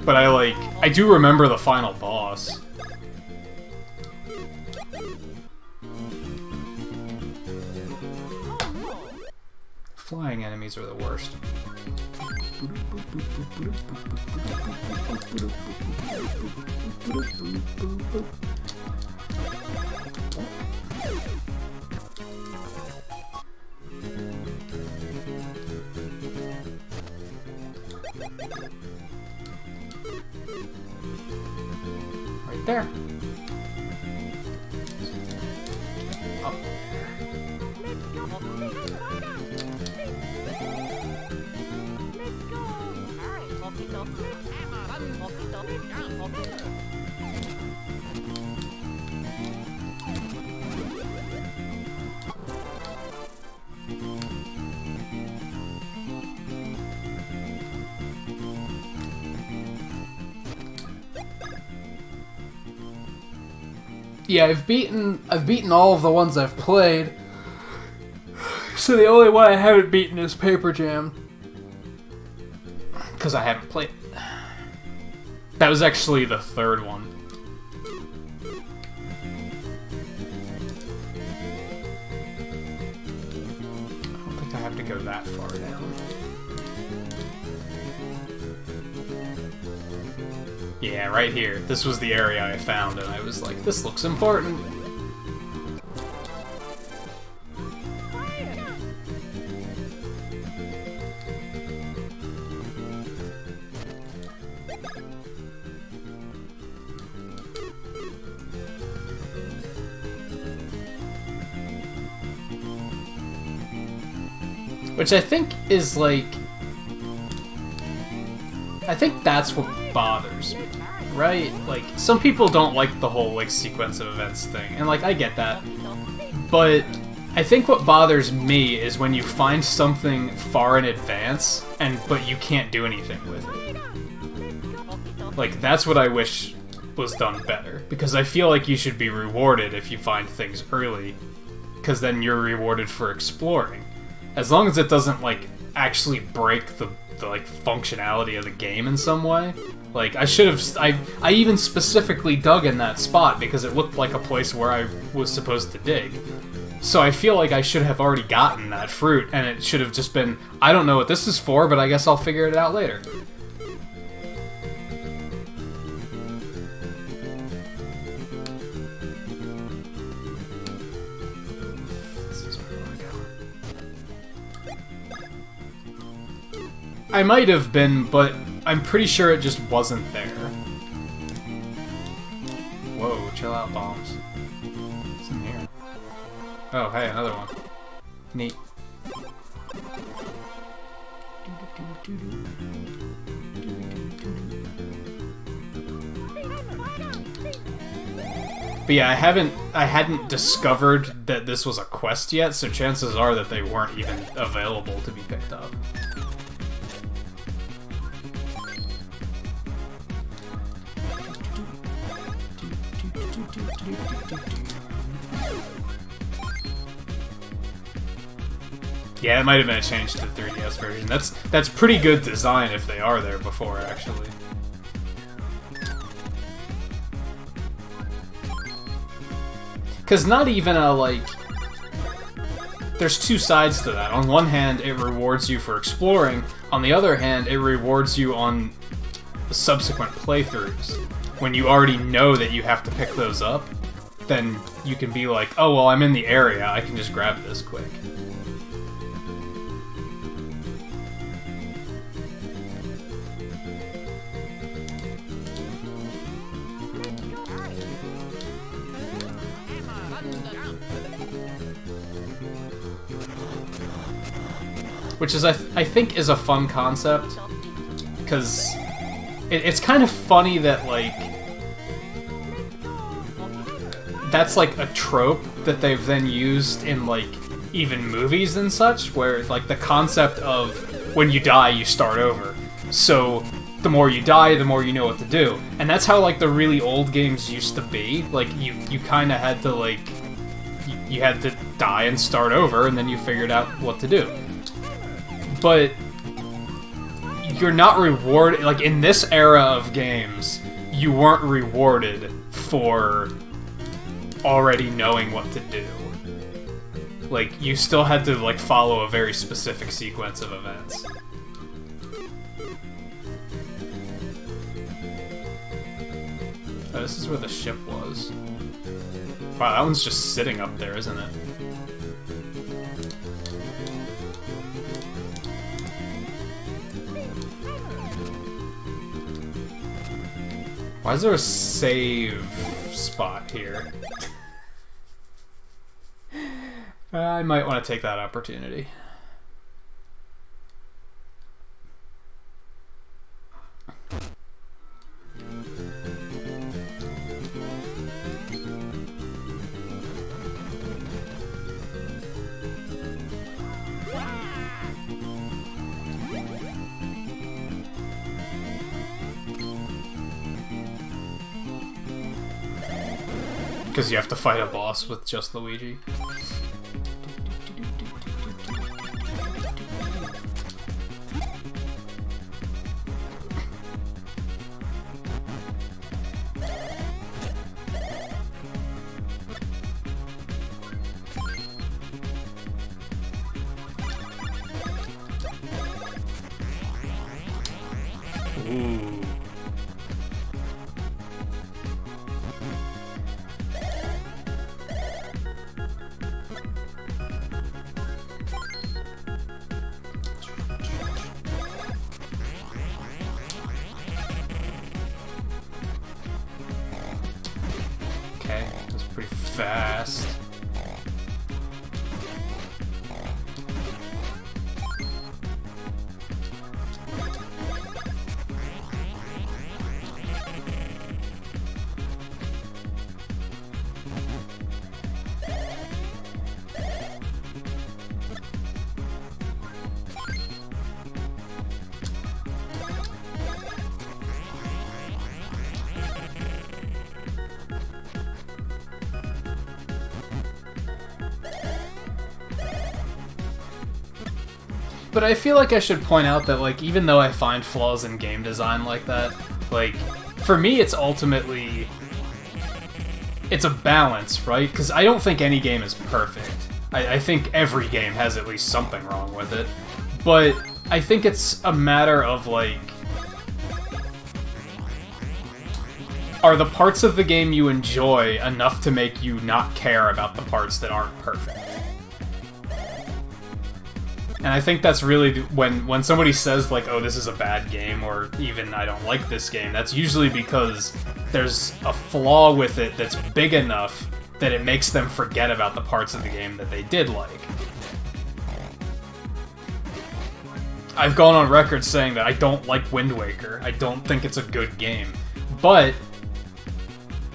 But I do remember the final boss. Flying enemies are the worst. Right there. Up. Yeah, I've beaten all of the ones I've played. So the only one I haven't beaten is Paper Jam. Because I haven't played it. That was actually the third one. I don't think I have to go that far down. Yeah, right here. This was the area I found, and I was like, this looks important. Which I think is like... I think that's what bothers me, right? Like, some people don't like the whole, like, sequence of events thing, and, like, I get that. But I think what bothers me is when you find something far in advance, but you can't do anything with it. Like, that's what I wish was done better, because I feel like you should be rewarded if you find things early, because then you're rewarded for exploring. As long as it doesn't, like, actually break the like functionality of the game in some way. Like, I should have... I even specifically dug in that spot because it looked like a place where I was supposed to dig. So I feel like I should have already gotten that fruit, and it should have just been, I don't know what this is for, but I guess I'll figure it out later. I might have been, but I'm pretty sure it just wasn't there. Whoa, chill out, bombs. What's in here? Oh, hey, another one. Neat. But yeah, I hadn't discovered that this was a quest yet, so chances are that they weren't even available to be picked up. Yeah, it might have been a change to the 3DS version. That's pretty good design if they are there before, actually. Because not even a, like... There's two sides to that. On one hand, it rewards you for exploring. On the other hand, it rewards you on subsequent playthroughs. When you already know that you have to pick those up, then you can be like, oh, well, I'm in the area, I can just grab this quick. Which is, I think, is a fun concept, because it's kind of funny that, like, that's, like, a trope that they've then used in, like, even movies and such, where, like, the concept of when you die, you start over. So, the more you die, the more you know what to do. And that's how, like, the really old games used to be. Like, you kind of had to, like, you had to die and start over, and then you figured out what to do. But you're not rewarded, like, in this era of games, you weren't rewarded for already knowing what to do. Like, you still had to, like, follow a very specific sequence of events. Oh, this is where the ship was. Wow, that one's just sitting up there, isn't it? Why is there a save spot here? I might want to take that opportunity. Because you have to fight a boss with just Luigi. Ooh. Okay, that's pretty fast. But I feel like I should point out that, like, even though I find flaws in game design like that, like, for me it's ultimately... It's a balance, right? Because I don't think any game is perfect. I think every game has at least something wrong with it. But I think it's a matter of, like... Are the parts of the game you enjoy enough to make you not care about the parts that aren't perfect? And I think that's really when somebody says, like, oh, this is a bad game, or even I don't like this game, that's usually because there's a flaw with it that's big enough that it makes them forget about the parts of the game that they did like. I've gone on record saying that I don't like Wind Waker. I don't think it's a good game. But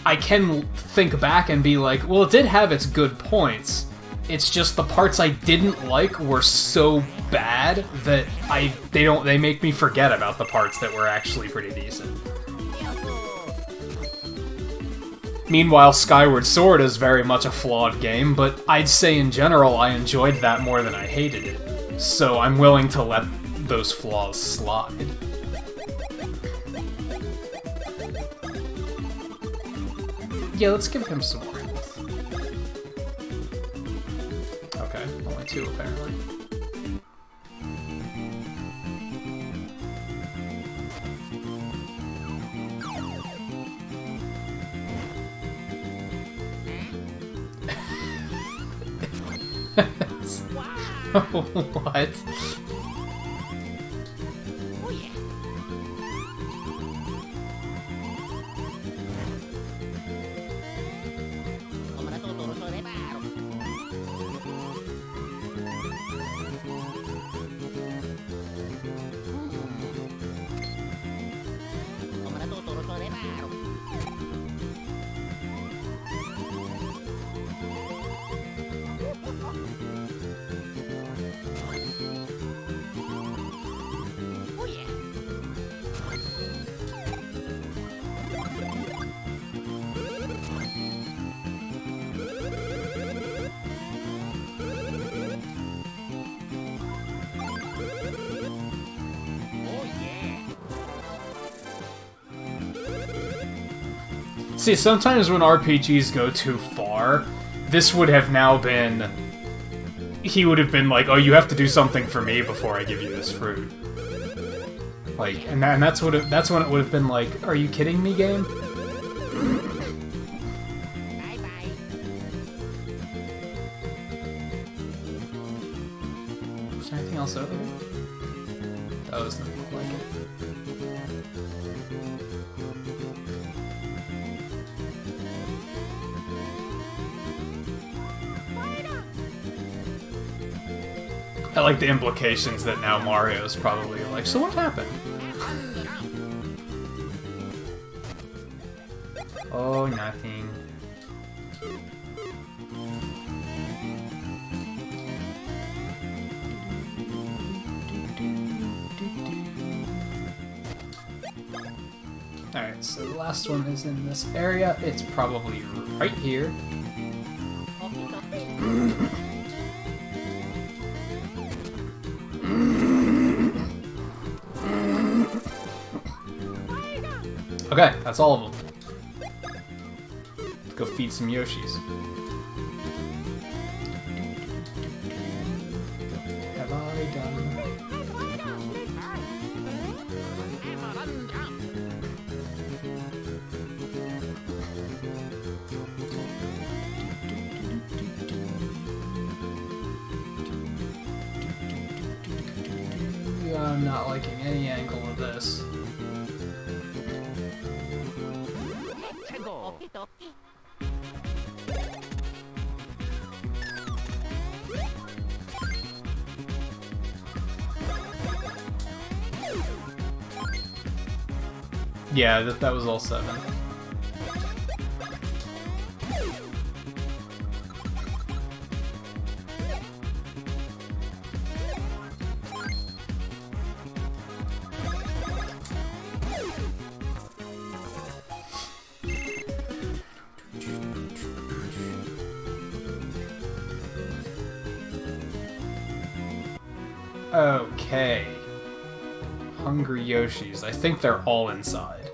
I can think back and be like, well, it did have its good points. It's just the parts I didn't like were so bad that they make me forget about the parts that were actually pretty decent. Meanwhile, Skyward Sword is very much a flawed game, but I'd say in general I enjoyed that more than I hated it. So I'm willing to let those flaws slide. Yeah, let's give him some more health. Okay, only 2 apparently. What? See, sometimes when RPGs go too far, this would have now been... He would have been like, oh, you have to do something for me before I give you this fruit. Like, and that's when it would have been like, are you kidding me, game? Bye-bye. Is there anything else over here? Oh, doesn't look like it. I like the implications that now Mario's probably like, so what happened? Oh, nothing. Alright, so the last one is in this area. It's probably right here. Okay, that's all of them. Let's go feed some Yoshis. Have I done? I'm not liking any angle of this. Yeah, that was all 7. Okay. Hungry Yoshis. I think they're all inside.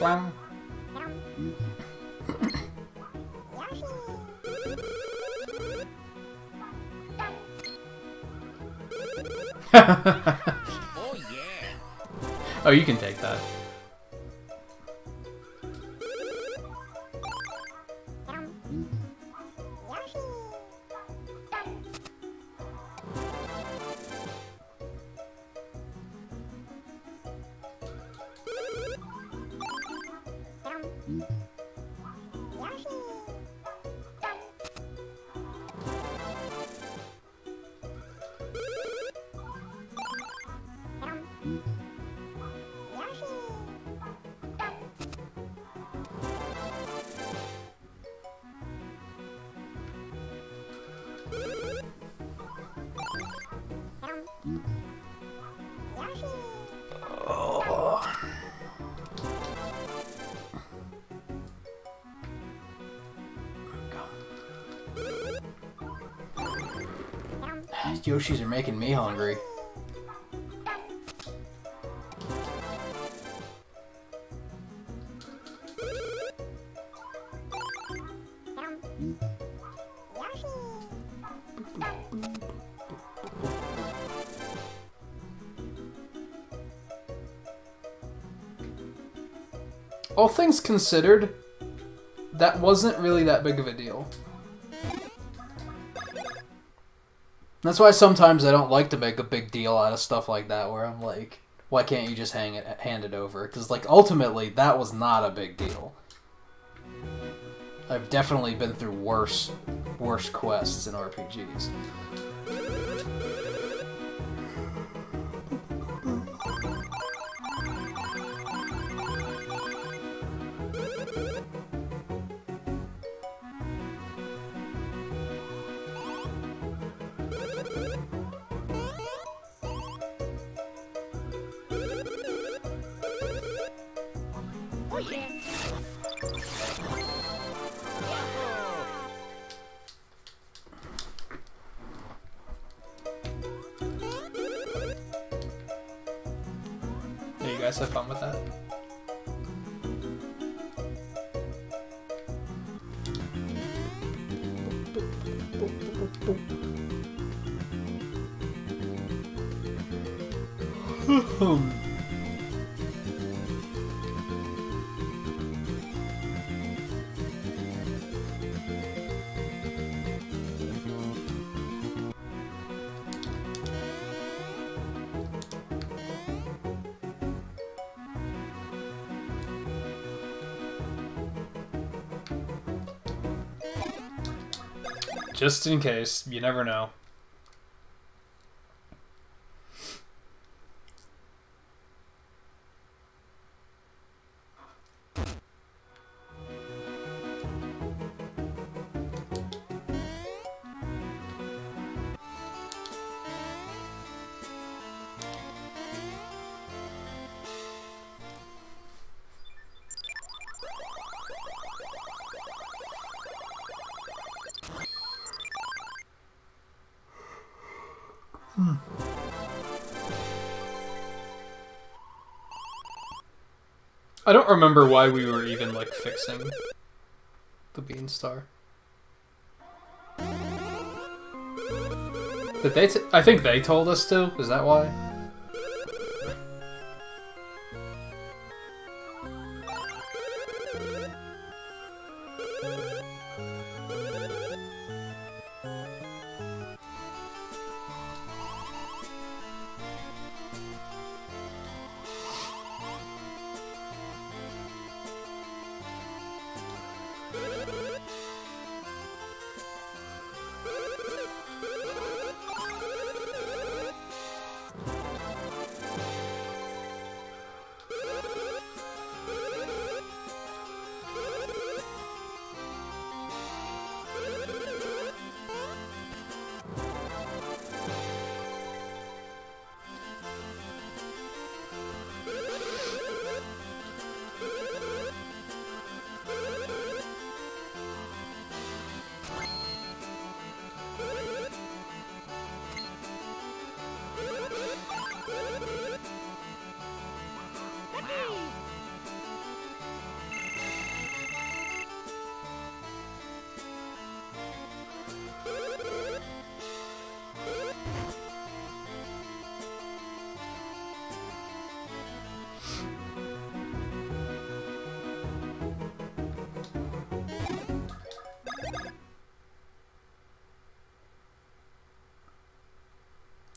Wow. Oh yeah. Oh, you can take that. Yoshis are making me hungry. All things considered, that wasn't really that big of a deal. That's why sometimes I don't like to make a big deal out of stuff like that, where I'm like, why can't you just hand it over? Because, like, ultimately, that was not a big deal. I've definitely been through worse quests in RPGs. Oh yeah. Yeah, you guys have fun with that? Just in case, you never know. I don't remember why we were even, like, fixing the Beanstar. Did they I think they told us to? Is that why?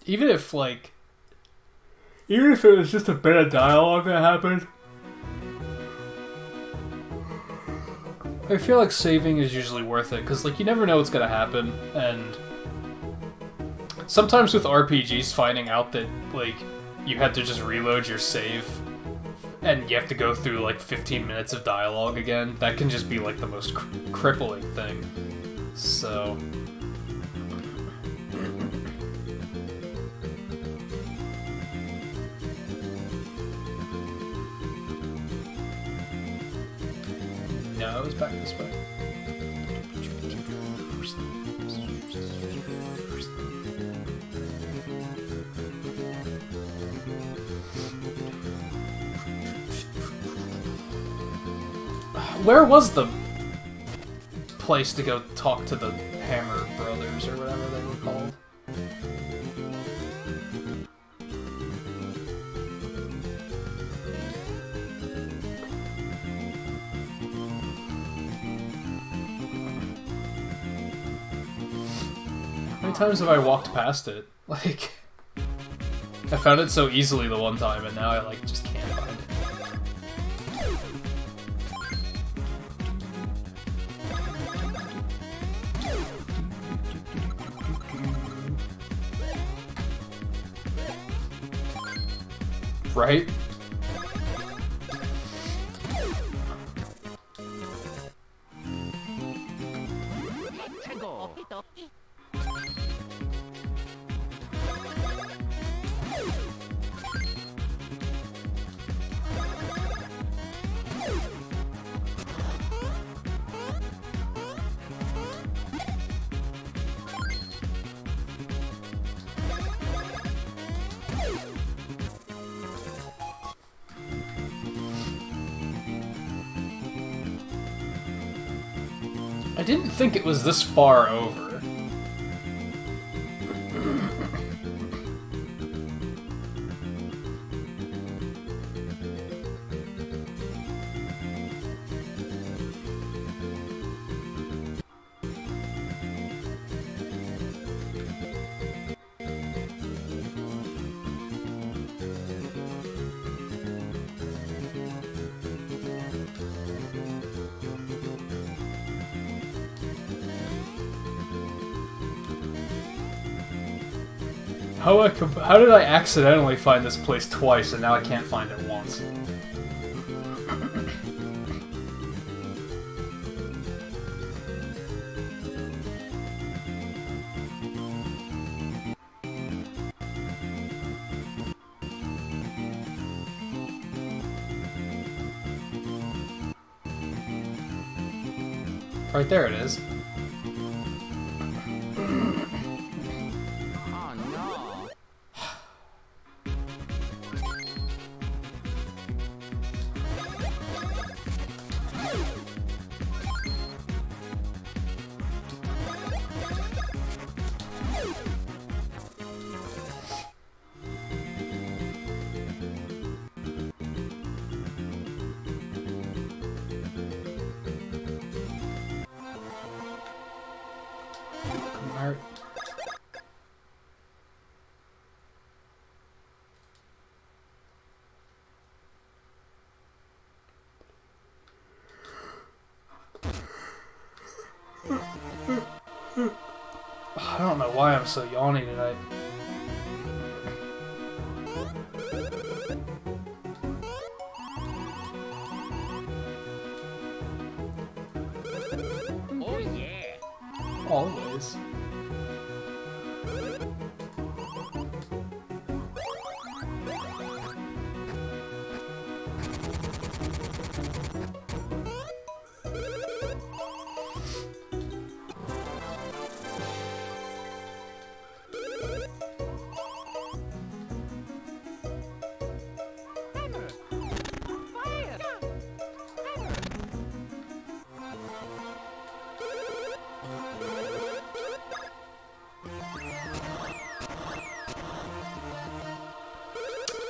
even if like, even if it was just a bit of dialogue that happened, I feel like saving is usually worth it, because like you never know what's gonna happen, and sometimes with RPGs, finding out that like you had to just reload your save and you have to go through like 15 minutes of dialogue again, that can just be like the most crippling thing. So no, it was back this way. Where was the place to go talk to the Hammer Brothers, or whatever they were called? How many times have I walked past it? Like, I found it so easily the one time, and now I like just can't find it. Right? I didn't think it was this far over. How did I accidentally find this place twice and now I can't find it once? Right there it is. I don't know why I'm so yawny tonight. Oh yeah. Always.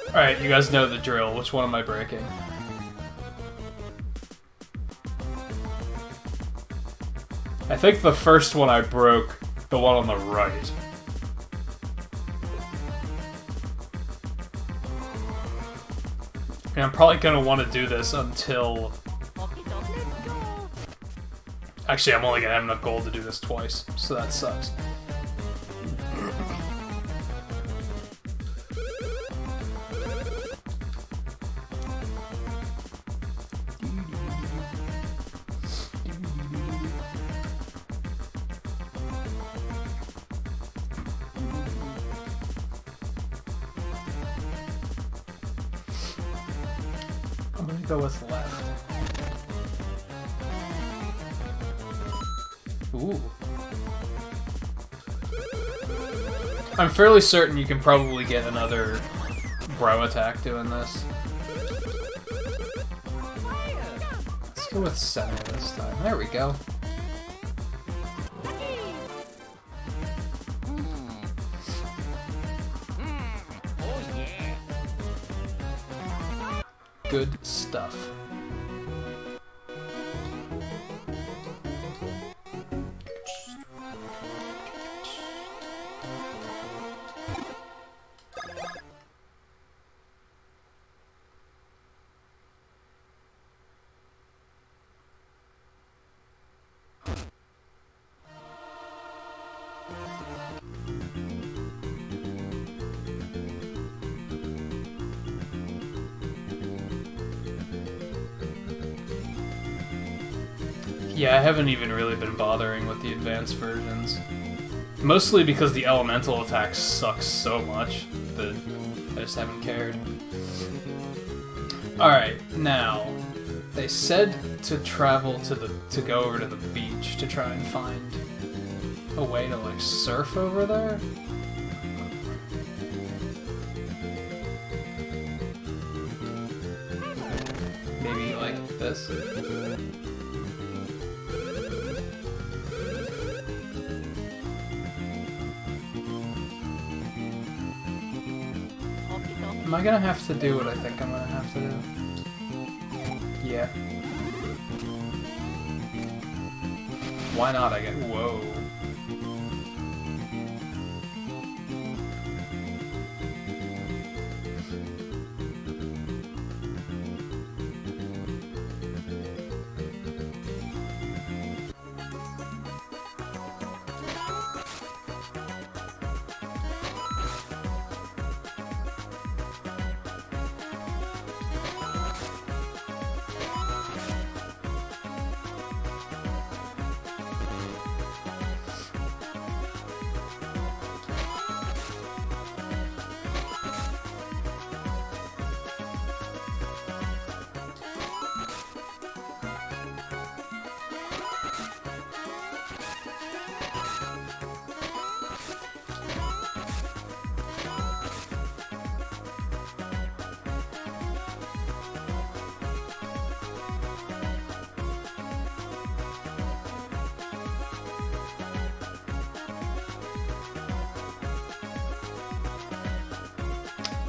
Alright, you guys know the drill. Which one am I breaking? I think the first one I broke, the one on the right. And I'm probably gonna want to do this until... Actually, I'm only gonna have enough gold to do this twice, so that sucks. I'm gonna go with left. Ooh. I'm fairly certain you can probably get another bro attack doing this. Let's go with center this time. There we go. Good stuff. Yeah, I haven't even really been bothering with the advanced versions. Mostly because the elemental attack sucks so much that I just haven't cared. Alright, now, they said to travel to go over to the beach to try and find a way to, like, surf over there? Maybe like this? Am I gonna have to do what I think I'm gonna have to do? Yeah. Why not? I get... Whoa.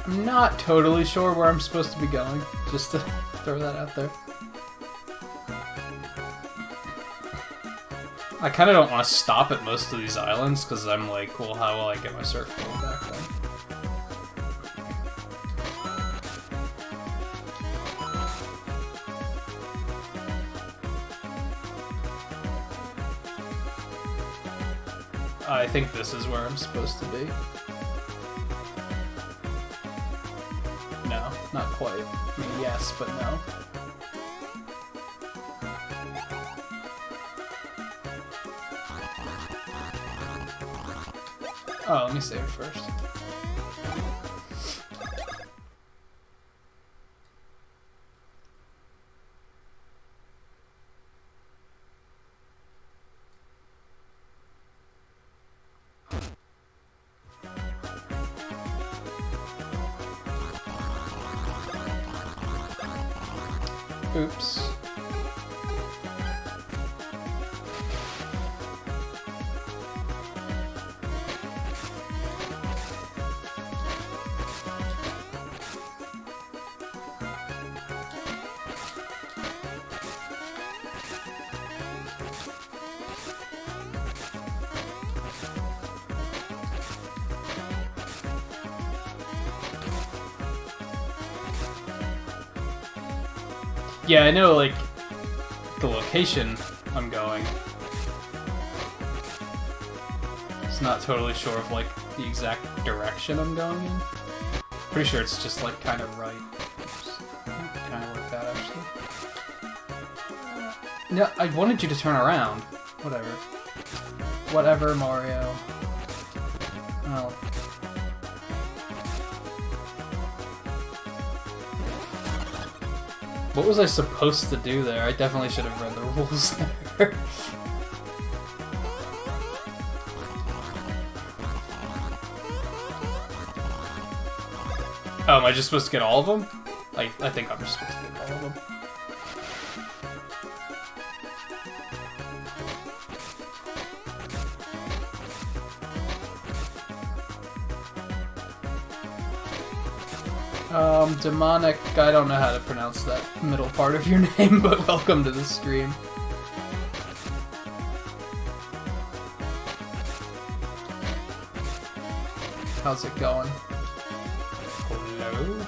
I'm not totally sure where I'm supposed to be going, just to throw that out there. I kind of don't want to stop at most of these islands, because I'm like, well, how will I get my surfboard back then? I think this is where I'm supposed to be. No, not quite. I mean, yes, but no. Oh, let me save first. Oops. Yeah, I know, like, the location I'm going. Just not totally sure of, like, the exact direction I'm going in. Pretty sure it's just, like, kind of right. Kind of worked out, actually. No, I wanted you to turn around. Whatever. Whatever, Mario. Oh. What was I supposed to do there? I definitely should have read the rules there. Oh, am I just supposed to get all of them? I think I'm just supposed to get all of them. Demonic, I don't know how to pronounce that middle part of your name, but welcome to the stream. How's it going? Hello?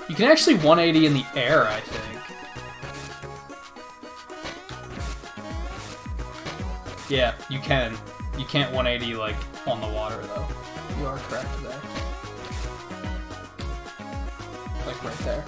You can actually 180 in the air, I think. Yeah, you can. You can't 180, like, on the water, though. You are correct there. Like, right there.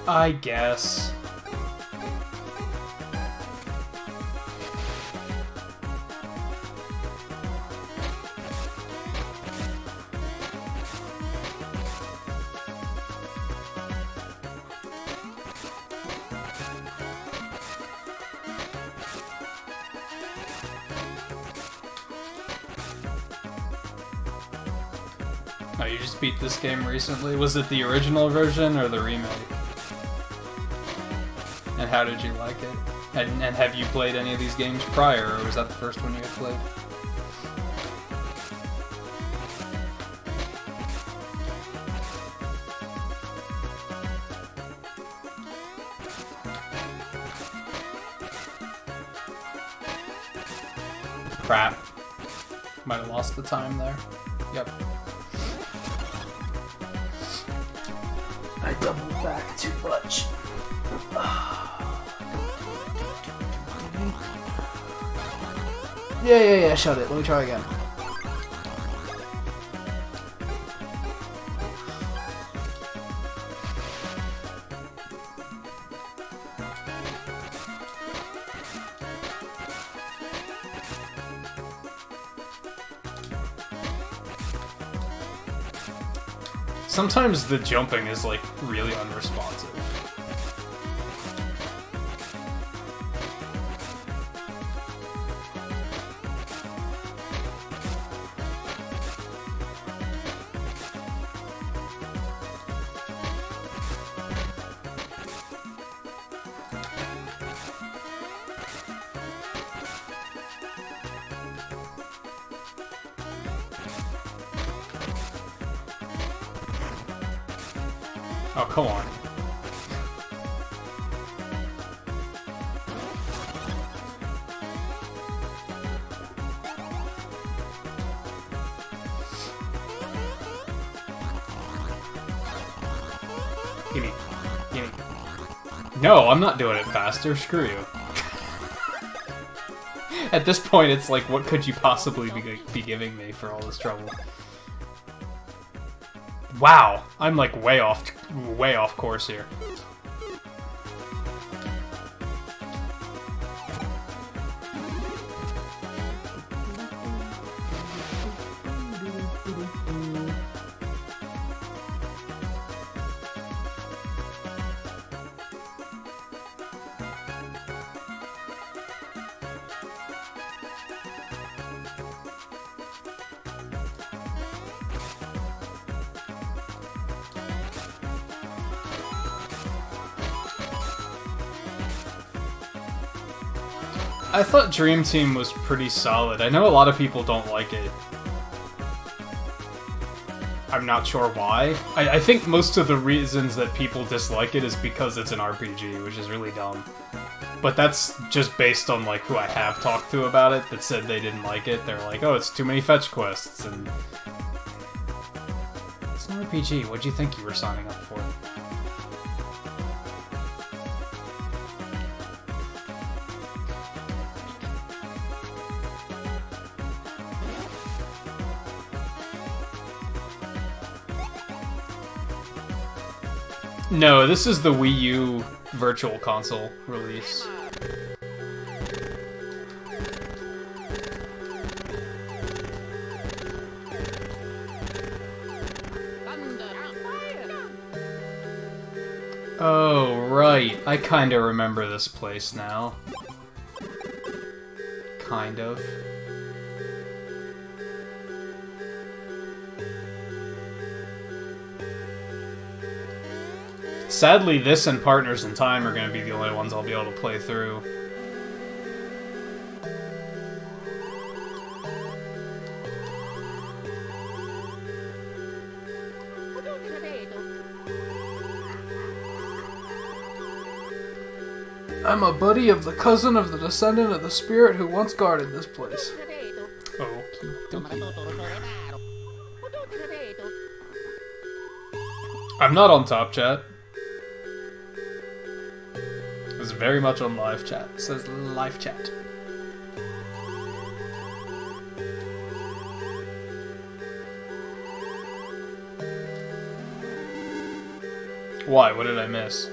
I guess. Oh, you just beat this game recently? Was it the original version or the remake? And how did you like it? And have you played any of these games prior, or was that the first one you had played? Crap. Might have lost the time there. Yep. I doubled back too much. Yeah, shut it. Let me try again. Sometimes the jumping is, like, really unresponsive. Oh, come on. Gimme. Gimme. No, I'm not doing it faster. Screw you. At this point, it's like, what could you possibly be giving me for all this trouble? Wow, I'm like way off course here. I thought Dream Team was pretty solid. I know a lot of people don't like it. I'm not sure why. I think most of the reasons that people dislike it is because it's an RPG, which is really dumb. But that's just based on, like, who I have talked to about it that said they didn't like it. They're like, oh, it's too many fetch quests, and... It's an RPG. What'd you think you were signing up for? No, this is the Wii U Virtual Console release. Oh, right. I kinda remember this place now. Kind of. Sadly, this and Partners in Time are going to be the only ones I'll be able to play through. I'm a buddy of the cousin of the descendant of the spirit who once guarded this place. Okie dokie. I'm not on top chat. It's very much on live chat. It says live chat. Why? What did I miss?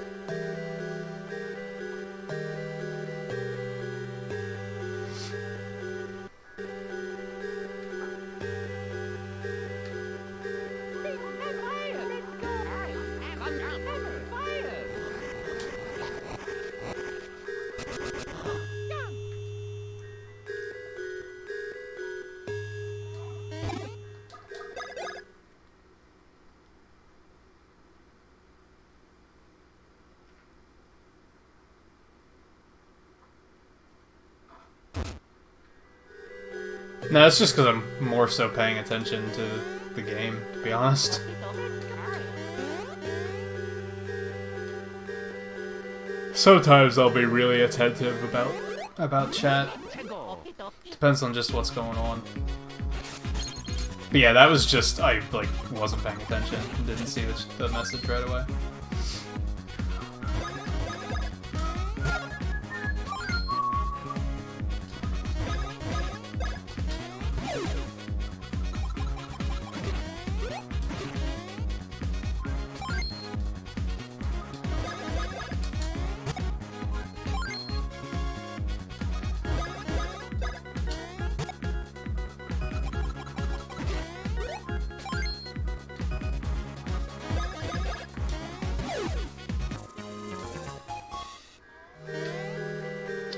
No, it's just because I'm more so paying attention to the game, to be honest. Sometimes I'll be really attentive about chat. Depends on just what's going on. But yeah, that was just, I like wasn't paying attention and didn't see the message right away.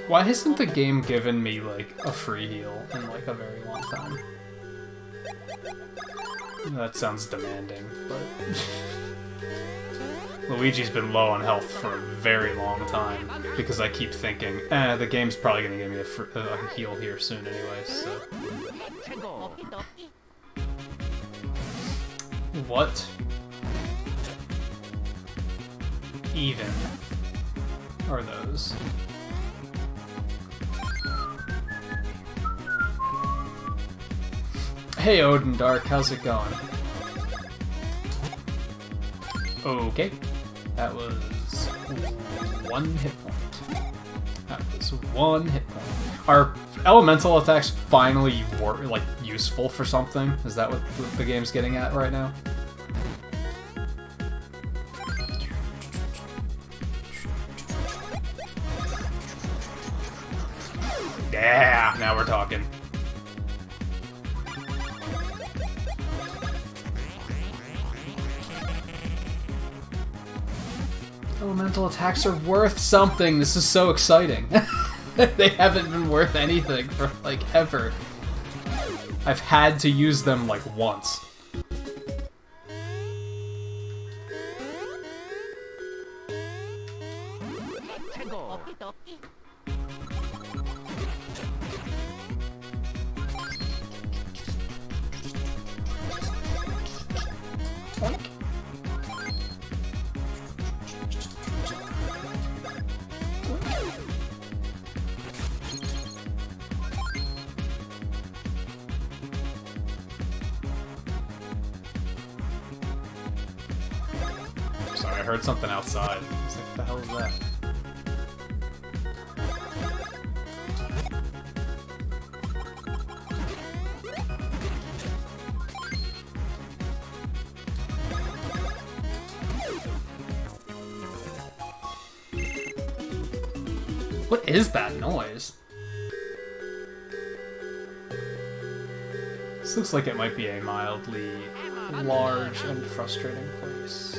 Why hasn't the game given me, like, a free heal in, like, a very long time? That sounds demanding, but... Luigi's been low on health for a very long time, because I keep thinking, the game's probably gonna give me a heal here soon anyway, so... What? Even are those? Hey Odin Dark, how's it going? Okay, that was one hit point. That was one hit point. Are elemental attacks finally like useful for something? Is that what the game's getting at right now? Yeah, now we're talking. Elemental attacks are worth something. This is so exciting. They haven't been worth anything for, like, ever. I've had to use them, like, once. heard something outside. I was like, what the hell is that? What is that noise? This looks like it might be a mildly large and frustrating place.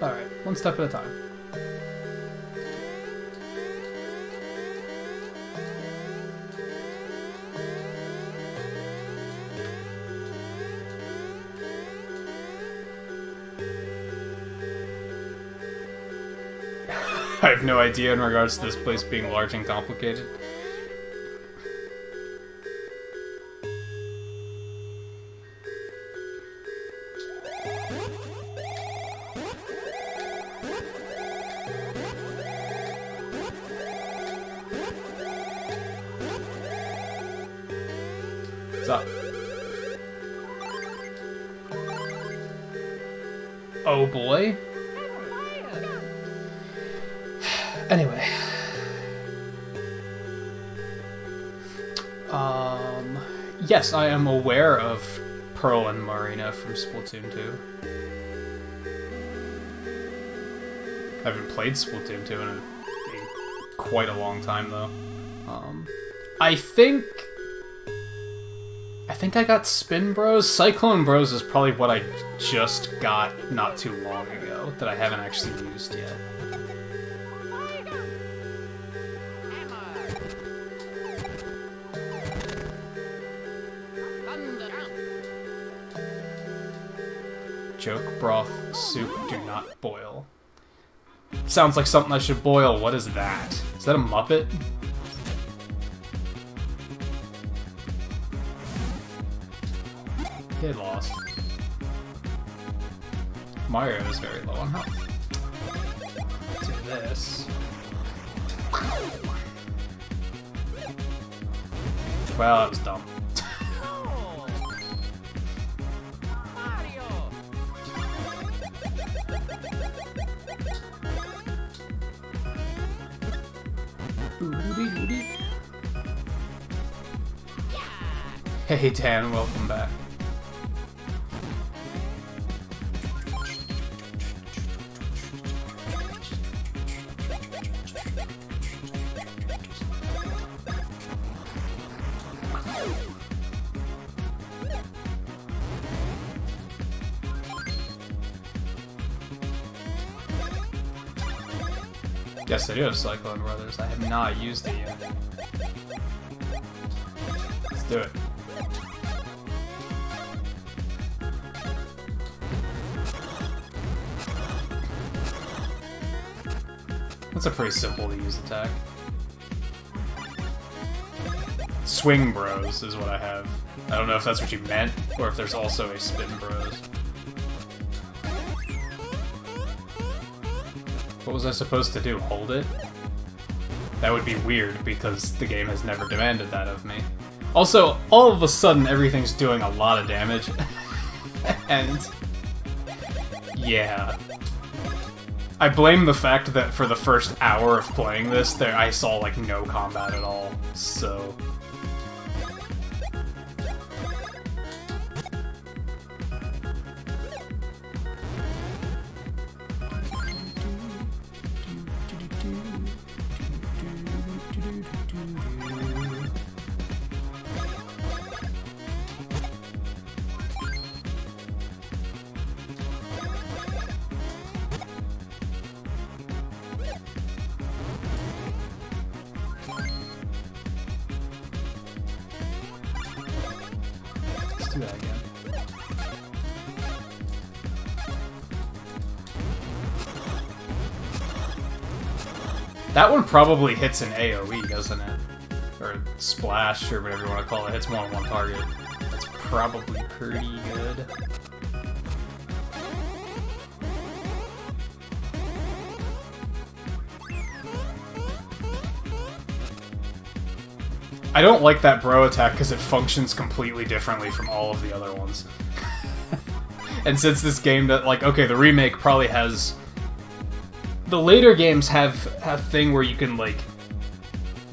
Alright, one step at a time. I have no idea in regards to this place being large and complicated. What's up? Oh boy. Anyway. Yes, I am aware of Pearl and Marina from Splatoon 2. I haven't played Splatoon 2 in quite a long time, though. I think I got Spin Bros. Cyclone Bros is probably what I just got not too long ago, that I haven't actually used yet. Joke, broth, soup, do not boil. Sounds like something I should boil. What is that? Is that a Muppet? Get lost. Mario is very low on health. Let's do this. Well, that was dumb. Hey Dan, welcome back. Yes, I do have Cyclone Brothers. I have not used it yet. Let's do it. That's a pretty simple to use attack. Swing Bros is what I have. I don't know if that's what you meant, or if there's also a Spin Bros. What was I supposed to do? Hold it? That would be weird, because the game has never demanded that of me. Also, all of a sudden, everything's doing a lot of damage. And... yeah. I blame the fact that for the first hour of playing this, I saw, like, no combat at all, so... do that again. That one probably hits an AoE, doesn't it? Or splash, or whatever you want to call it. Hits more than one target. That's probably pretty good. I don't like that bro attack because it functions completely differently from all of the other ones. And since this game that, like, okay, the remake probably has... The later games have thing where you can, like,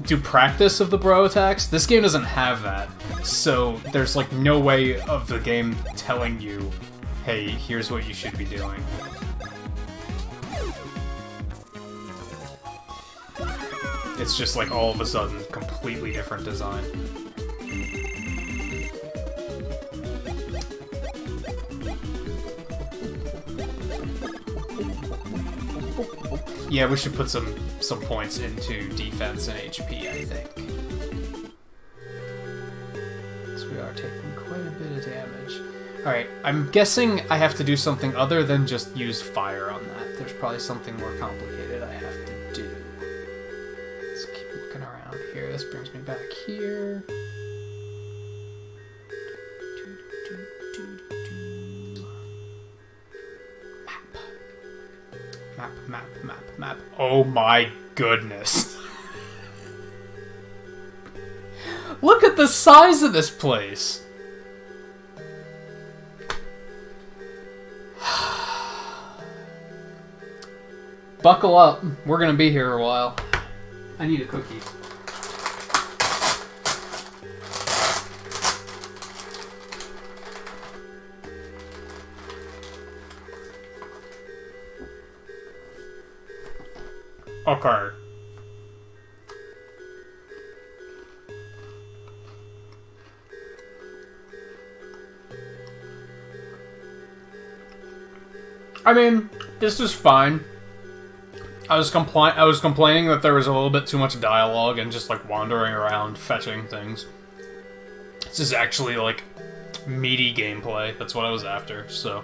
do practice of the bro attacks. This game doesn't have that. So there's, like, no way of the game telling you, hey, here's what you should be doing. It's just, like, all of a sudden, completely different design. Yeah, we should put some points into defense and HP, I think. Because we are taking quite a bit of damage. Alright, I'm guessing I have to do something other than just use fire on that. There's probably something more complicated I have to do. Let's keep looking around here. This brings me back here. Map. Oh my goodness. Look at the size of this place. Buckle up. We're gonna be here a while. I need a cookie. Okay. I mean, this is fine. I was complaining that there was a little bit too much dialogue and just like wandering around fetching things. This is actually like meaty gameplay. That's what I was after, so.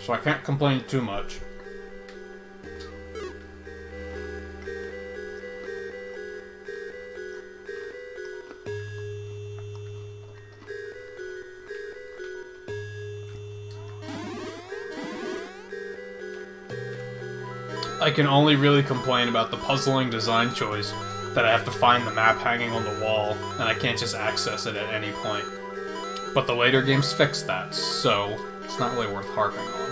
So I can't complain too much. I can only really complain about the puzzling design choice that I have to find the map hanging on the wall, and I can't just access it at any point. But the later games fixed that, so it's not really worth harping on.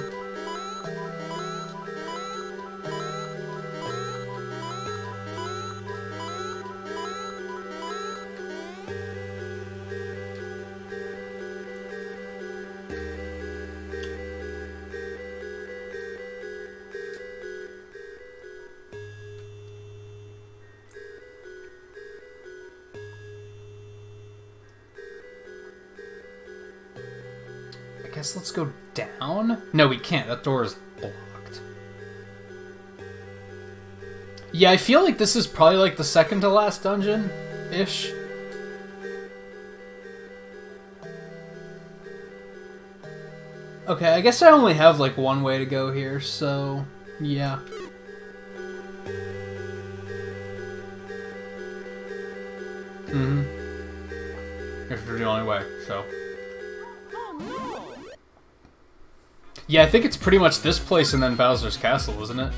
I guess let's go down? No, we can't. That door is blocked. Yeah, I feel like this is probably like the second to last dungeon-ish. Okay, I guess I only have like one way to go here, so yeah. This is the only way, so. Yeah, I think it's pretty much this place and then Bowser's Castle, isn't it?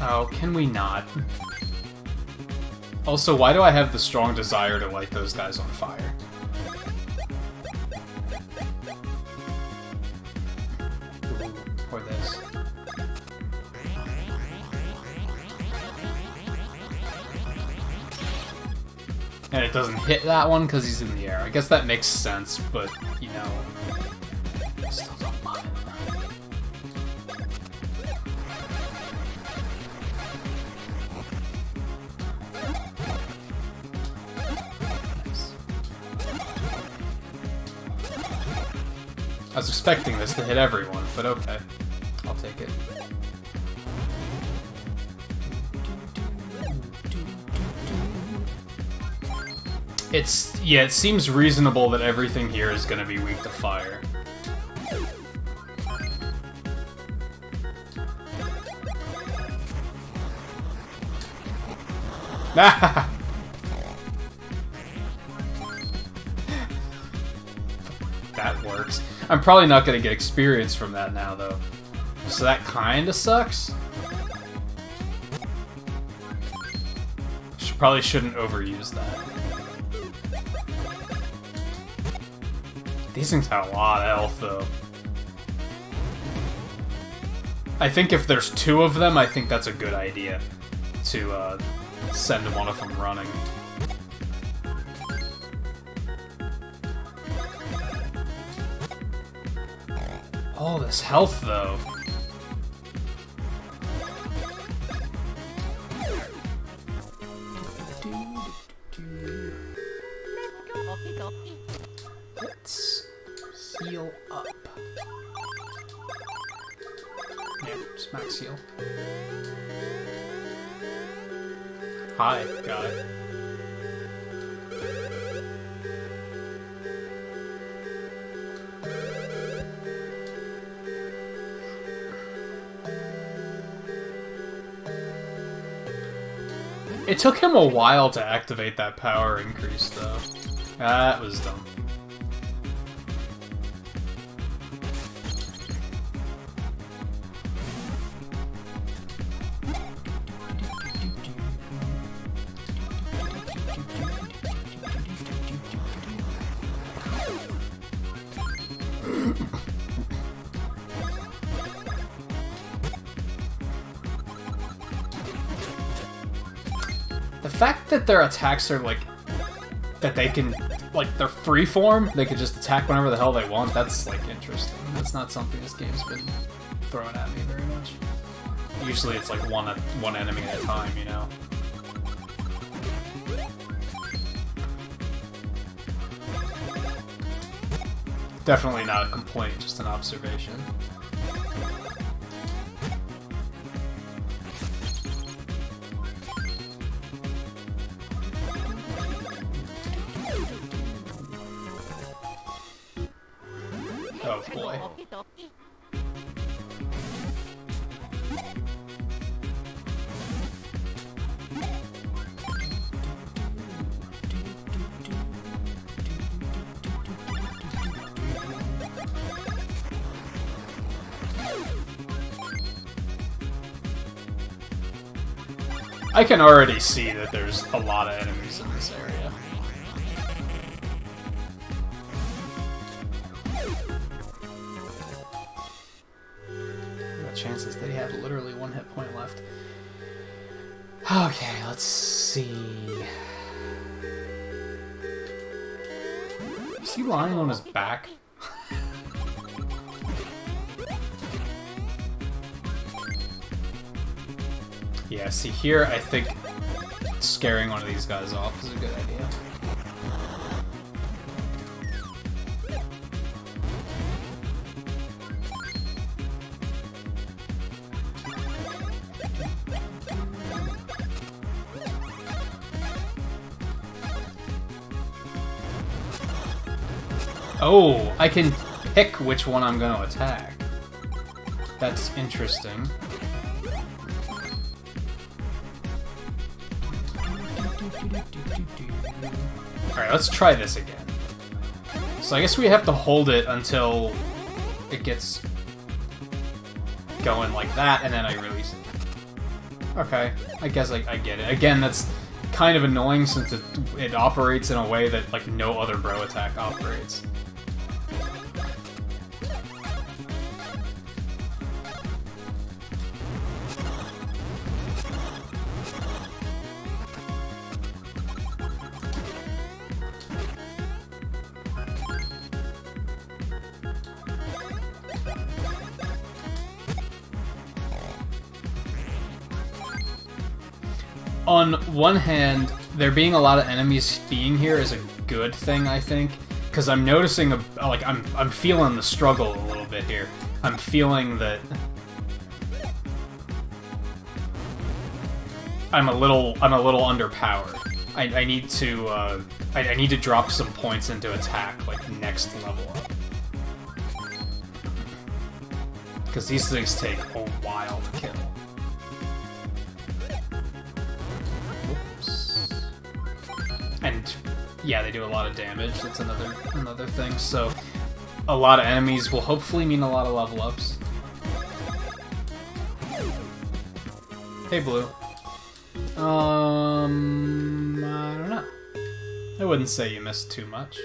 Oh, can we not? Also, why do I have the strong desire to light those guys on fire? Or this. And it doesn't hit that one because he's in the air. I guess that makes sense, but, you know, I still don't love it. I was expecting this to hit everyone, but okay. I'll take it. Yeah, it seems reasonable that everything here is gonna be weak to fire. I'm probably not gonna get experience from that now, though. So that kinda sucks. Probably shouldn't overuse that. These things have a lot of health, though. I think if there's 2 of them, I think that's a good idea to send one of them running. All this health, though. Let's heal up. Yeah, just max heal. Hi, guy. It took him a while to activate that power increase, though. That was dumb. The fact that their attacks are like that they can like they're freeform, they can just attack whenever the hell they want, that's like interesting. That's not something this game's been throwing at me very much. Usually it's like one enemy at a time, you know. Definitely not a complaint, just an observation. Oh boy. I can already see that there's a lot of enemies in this area. The chances that he had literally 1 hit point left. Okay, let's see. Is he lying on his back? Yeah, see here, I think scaring one of these guys off is a good idea. Oh, I can pick which one I'm going to attack. That's interesting. Alright, let's try this again. So I guess we have to hold it until it gets going like that, and then I release it. Okay, I guess I get it. Again, that's kind of annoying since it operates in a way that like no other bro attack operates. On one hand, there being a lot of enemies being here is a good thing, I think, because I'm noticing I'm feeling the struggle a little bit here. I'm feeling that I'm a little underpowered. I need to drop some points into attack, like next level up, because these things take a while to kill. And yeah, they do a lot of damage. That's another thing. So a lot of enemies will hopefully mean a lot of level ups. Hey, Blue. I don't know. I wouldn't say you missed too much.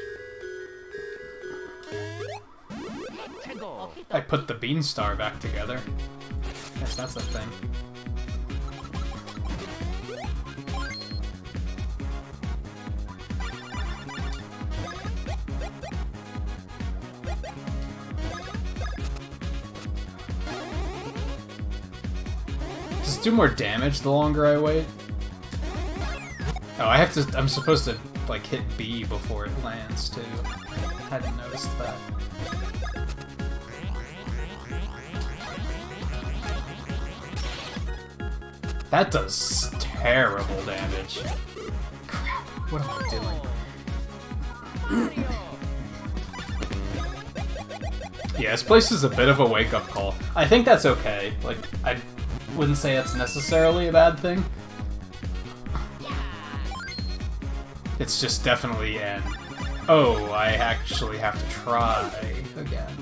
I put the Beanstar back together. Guess that's a thing. Does it do more damage the longer I wait? Oh, I have to. I'm supposed to like hit B before it lands too. Hadn't noticed that. That does terrible damage. Crap, what am I doing? Yeah, this place is a bit of a wake-up call. I think that's okay. Like, I wouldn't say it's necessarily a bad thing. It's just definitely an, oh, I actually have to try again.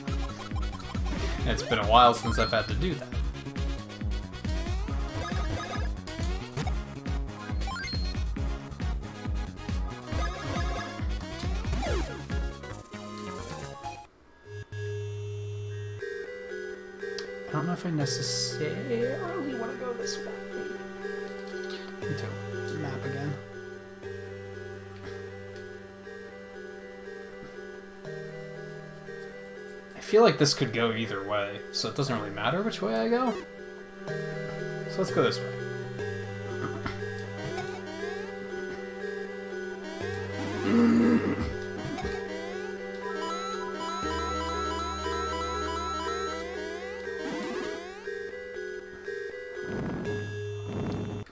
And it's been a while since I've had to do that. I don't know if I necessarily want to go this way. Into the map again. I feel like this could go either way, so it doesn't really matter which way I go. So let's go this way.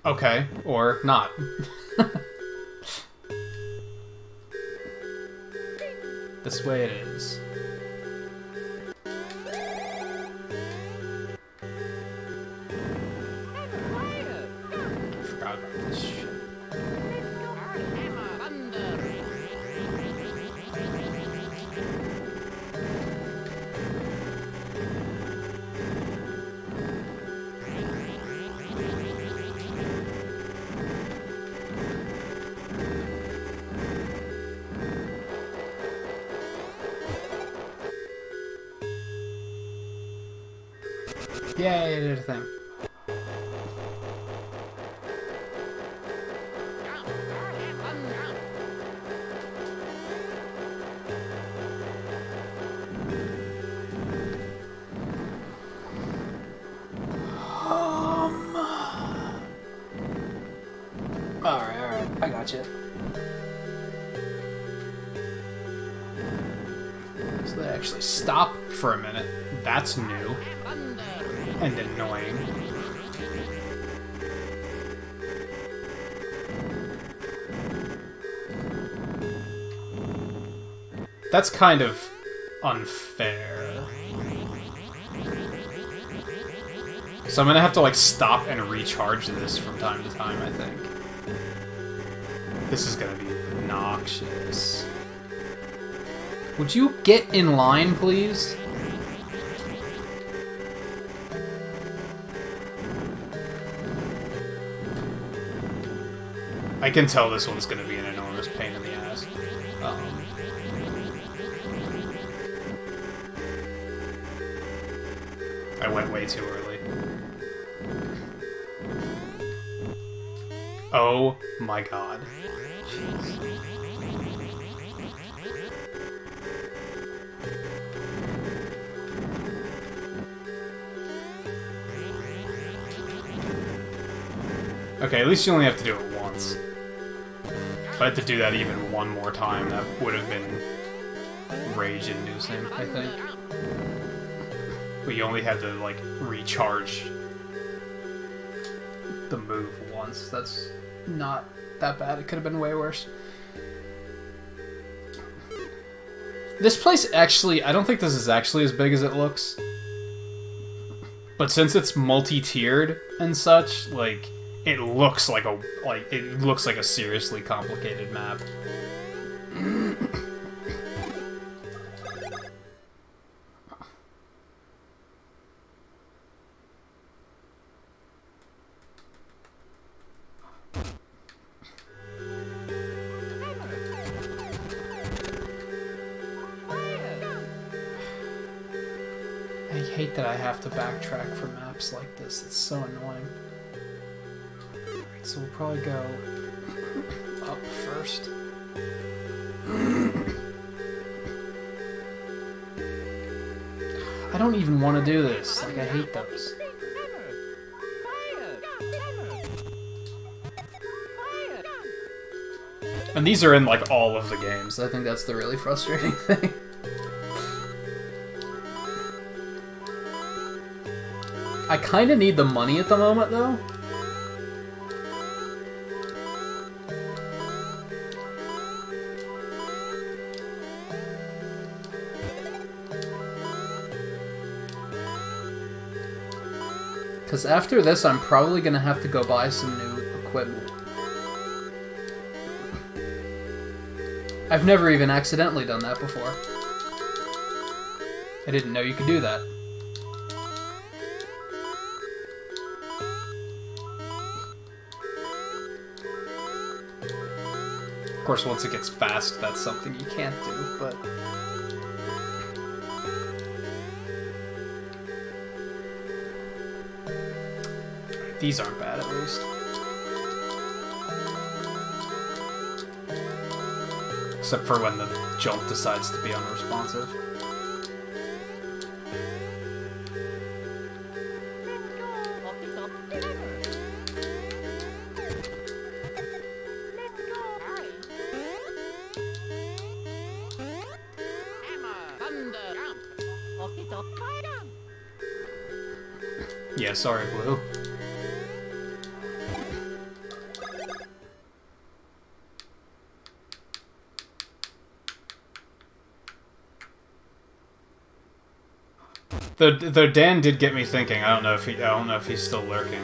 Okay, or not. This way it is. Forgot about this shit. Yay, I did a thing. Alright, I got you. So they actually stop for a minute. That's new. And annoying. That's kind of unfair. So I'm gonna have to like stop and recharge this from time to time, I think. This is gonna be obnoxious. Would you get in line, please? I can tell this one's gonna be an enormous pain in the ass. I went way too early. Oh my god. Jeez. Okay, at least you only have to do it once. If I had to do that even one more time, that would have been rage-inducing, I think. But you only had to, like, recharge the move once. That's not that bad. It could have been way worse. This place actually, I don't think this is actually as big as it looks. But since it's multi-tiered and such, like, it looks like a seriously complicated map. hate that I have to backtrack for maps like this. It's so annoying. Alright, so we'll probably go up first. I don't even want to do this. Like, I hate those. And these are in, like, all of the games. I think that's the really frustrating thing. I kind of need the money at the moment, though. Because after this, I'm probably going to have to go buy some new equipment. I've never even accidentally done that before. I didn't know you could do that. Of course, once it gets fast, that's something you can't do, but... These aren't bad, at least. Except for when the jump decides to be unresponsive. Yeah, sorry, Blue. Though Dan did get me thinking. I don't know if he's still lurking.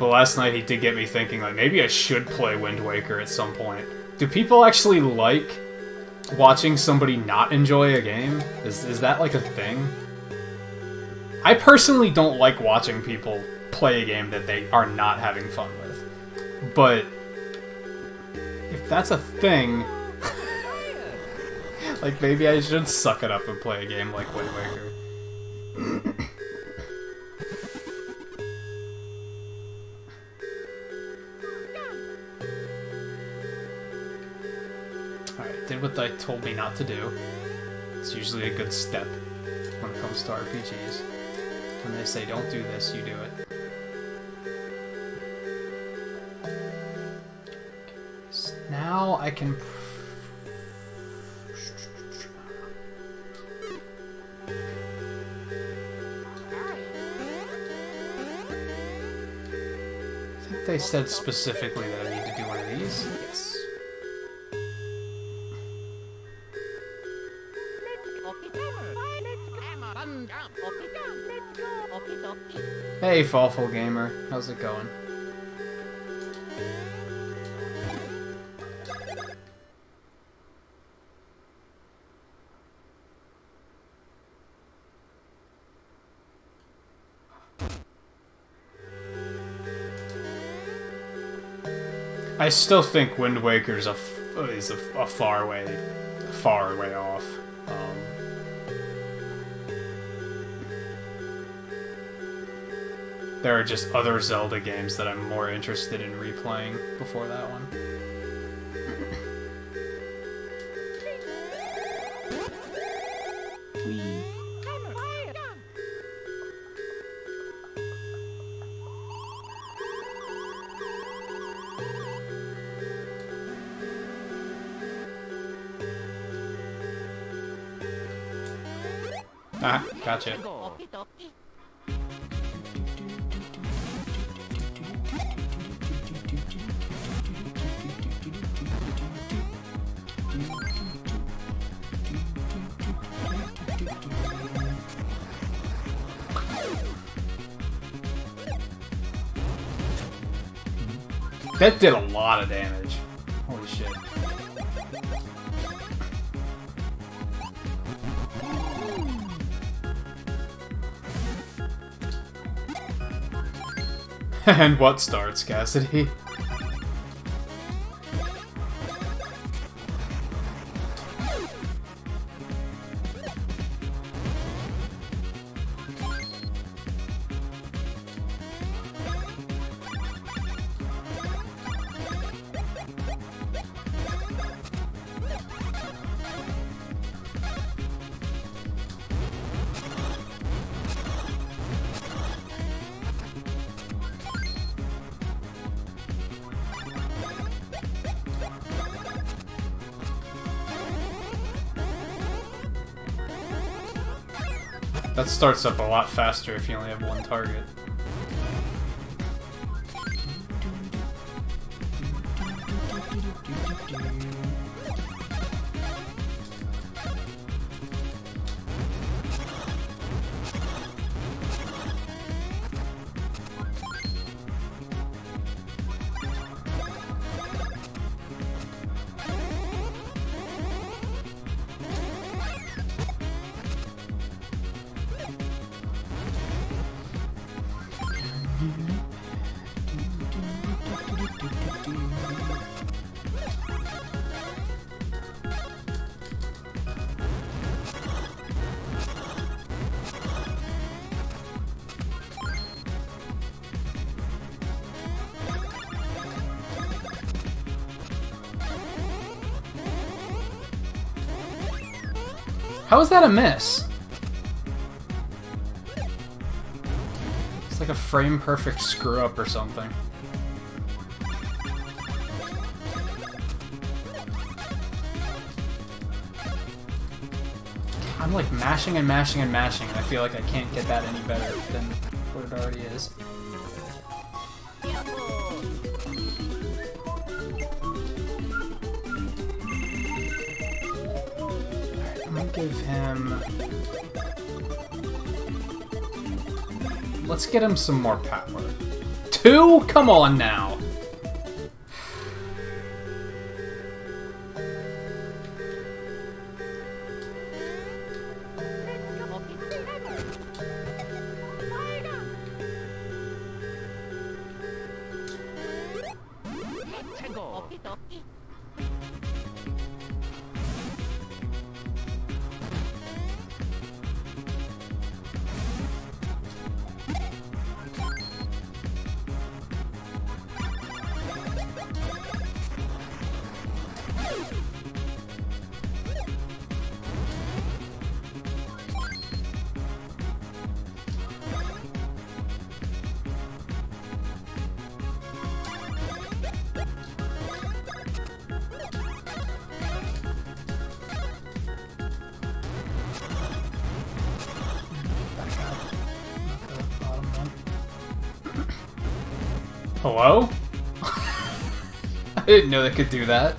But last night he did get me thinking, like, maybe I should play Wind Waker at some point. Do people actually like watching somebody not enjoy a game? Is that like a thing? I personally don't like watching people play a game that they are not having fun with. But if that's a thing, like, maybe I should suck it up and play a game like Wind Waker. Alright, did what they told me not to do. It's usually a good step when it comes to RPGs. When they say don't do this, you do it. So now I can... They said specifically that I need to do one of these. Yes. Hey, Fawful Gamer. How's it going? I still think Wind Waker is a far way off. There are just other Zelda games that I'm more interested in replaying before that one. Ah, gotcha. That did a lot of damage. Holy shit. And what starts, Cassidy? That starts up a lot faster if you only have one target. How is that a miss? It's like a frame-perfect screw-up or something. I'm like mashing and mashing and mashing, and I feel like I can't get that any better than what it already is. Give him... Let's get him some more power. 2? Come on now! Hello? I didn't know they could do that.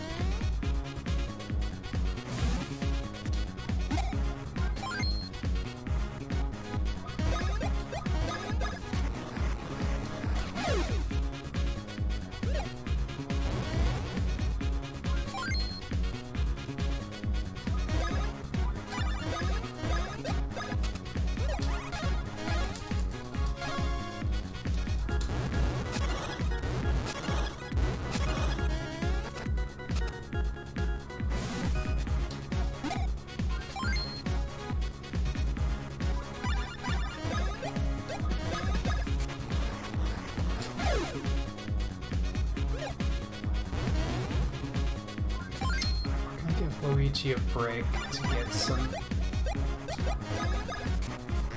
Luigi a break to get some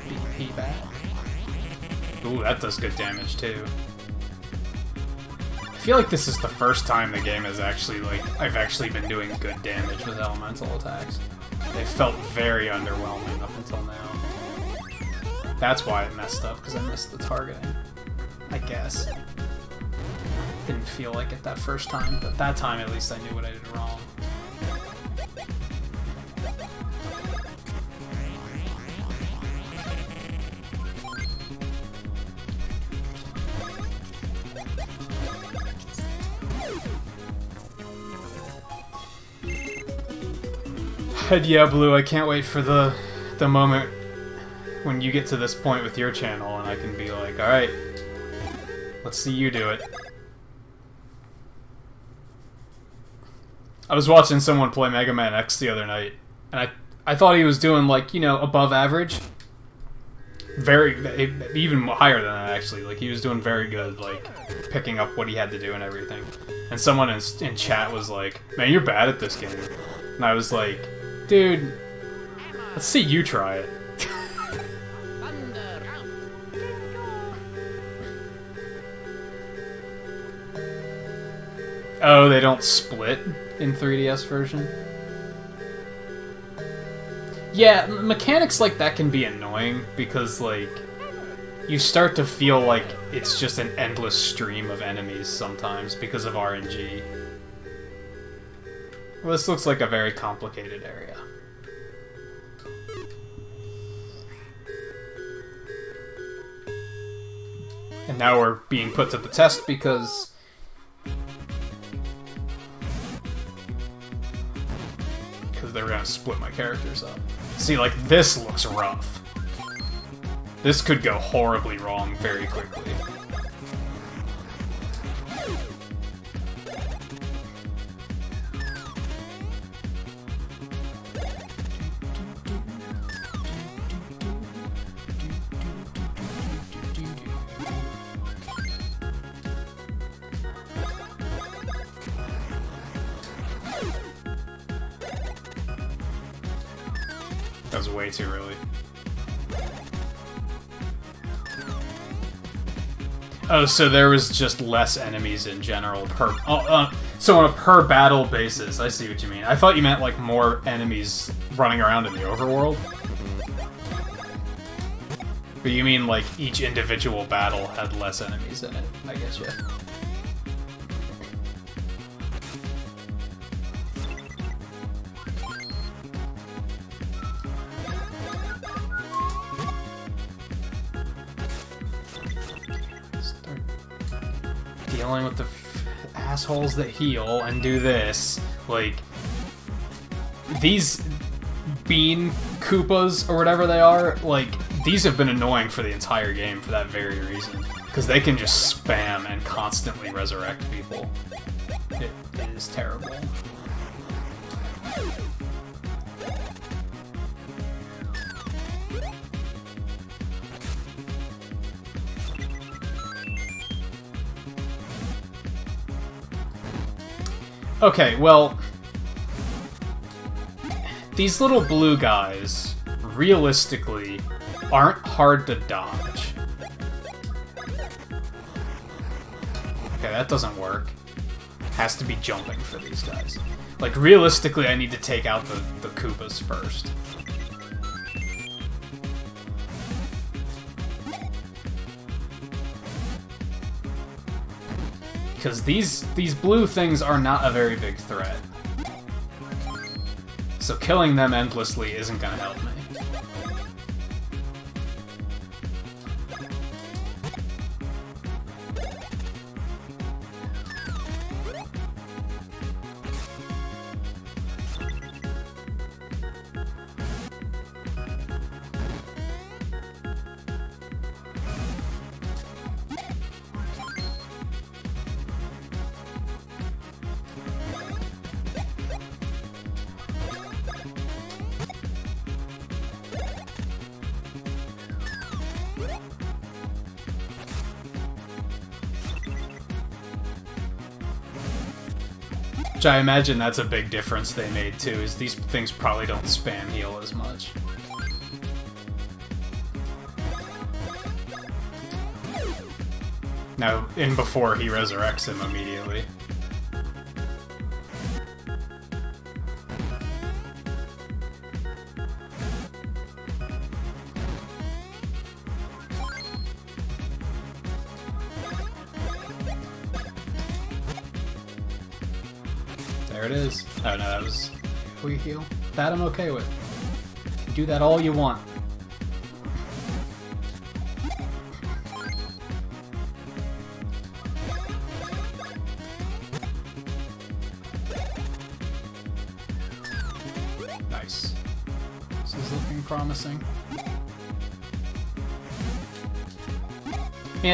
BP back. Ooh, that does good damage too. I feel like this is the first time the game has actually, I've actually been doing good damage with elemental attacks. They felt very underwhelming up until now. That's why it messed up, because I missed the targeting. I guess. Didn't feel like it that first time, but that time at least I knew what I did wrong. And yeah, Blue, I can't wait for the moment when you get to this point with your channel and I can be like, alright, let's see you do it. I was watching someone play Mega Man X the other night, and I thought he was doing, like, you know, above average. Even higher than that, actually. Like, he was doing very good, like, picking up what he had to do and everything. And someone in chat was like, man, you're bad at this game. And I was like, dude, let's see you try it. Oh, they don't split in 3DS version? Yeah, mechanics like that can be annoying because, like, you start to feel like it's just an endless stream of enemies sometimes because of RNG. Well, this looks like a very complicated area. And now we're being put to the test because... they're gonna split my characters up. See, like, this looks rough. This could go horribly wrong very quickly. That was way too early. Oh, so there was just less enemies in general per... so on a per battle basis, I see what you mean. I thought you meant, like, more enemies running around in the overworld. But you mean, like, each individual battle had less enemies in it, I guess, yeah. Dealing with the assholes that heal and do this. Like, these bean Koopas, or whatever they are, like, these have been annoying for the entire game for that very reason. Because they can just spam and constantly resurrect people. It is terrible. Okay, well, these little blue guys, realistically, aren't hard to dodge. Okay, that doesn't work. Has to be jumping for these guys. Like, realistically, I need to take out the Koopas first. Because these blue things are not a very big threat. So killing them endlessly isn't gonna help me. Which I imagine that's a big difference they made too, is these things probably don't spam heal as much. Now, in before he resurrects him immediately. There it is. Oh no, that was... Will you heal? That I'm okay with. Do that all you want. Nice. This is looking promising. I mean,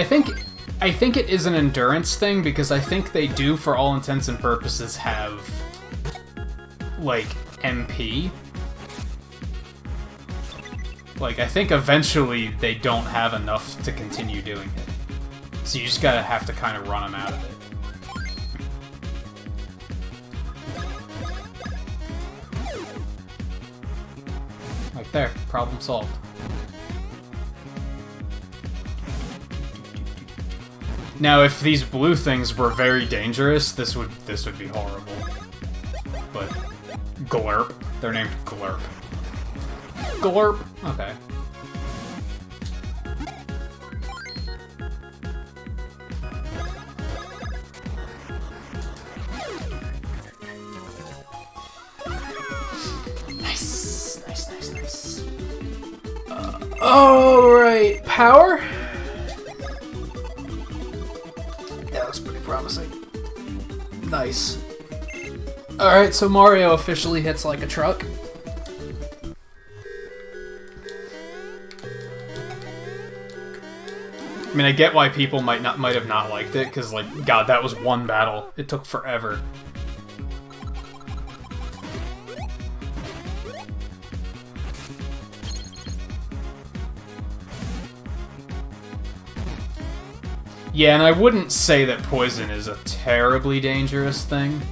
I think it is an endurance thing, because I think they do, for all intents and purposes, have, like, MP. Like, I think eventually they don't have enough to continue doing it. So you just gotta have to kind of run them out of it. Like there, problem solved. Now, if these blue things were very dangerous, this would be horrible. But glurp, they're named glurp. Glorp. Okay. Nice. Nice, nice, nice. Alright, power? That looks pretty promising. Nice. Alright, so Mario officially hits like a truck. I mean, I get why people might have not liked it, because, like, God, that was one battle. It took forever. Yeah, and I wouldn't say that poison is a terribly dangerous thing.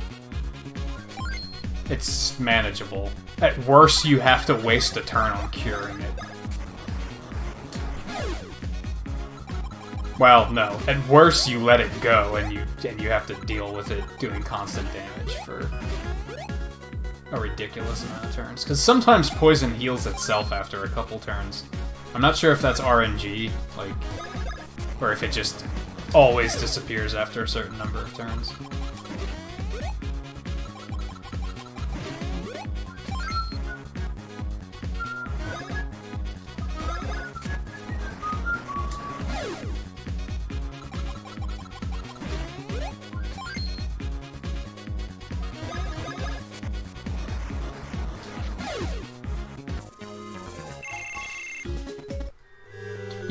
It's manageable. At worst, you have to waste a turn on curing it. Well, no. At worst, you let it go, and you have to deal with it doing constant damage for a ridiculous amount of turns. Because sometimes poison heals itself after a couple turns. I'm not sure if that's RNG, like, or if it just always disappears after a certain number of turns.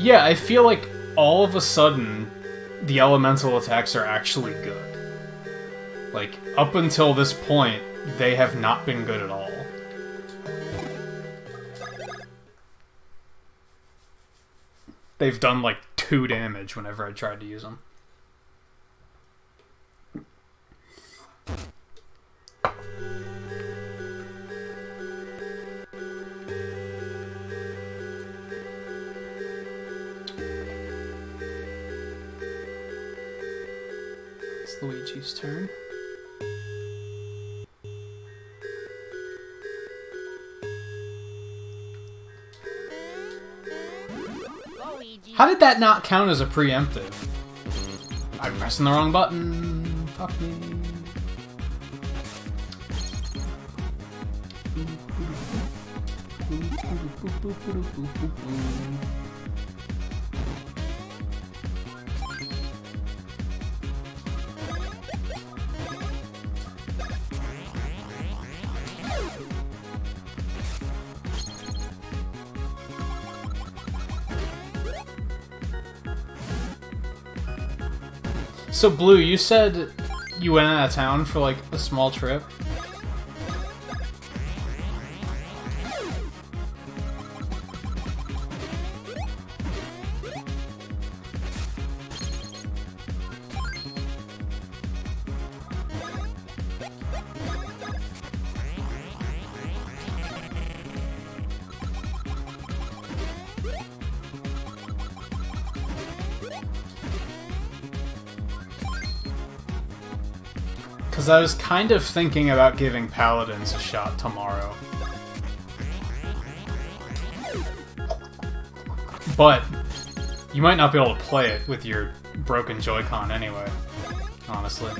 Yeah, I feel like all of a sudden the elemental attacks are actually good. Like, up until this point, they have not been good at all. They've done like 2 damage whenever I tried to use them. Luigi's turn. Luigi. How did that not count as a preemptive? I'm pressing the wrong button. Fuck me. So, Blue, you said you went out of town for, like, a small trip? Because I was kind of thinking about giving Paladins a shot tomorrow. But you might not be able to play it with your broken Joy-Con anyway, honestly.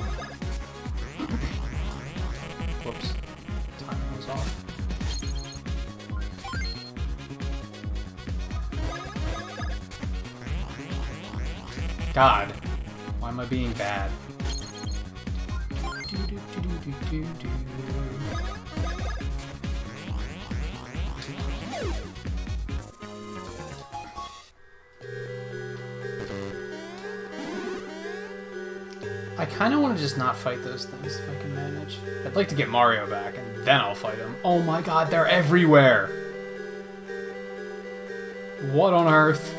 Whoops. Timing was off. God. Why am I being bad? I kind of want to just not fight those things if I can manage. I'd like to get Mario back, and then I'll fight him. Oh my god, they're everywhere! What on earth?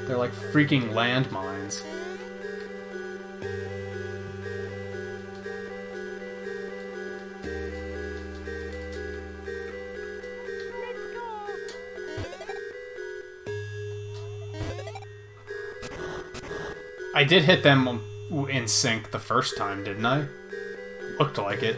They're like freaking landmines. I did hit them in sync the first time, didn't I? Looked like it.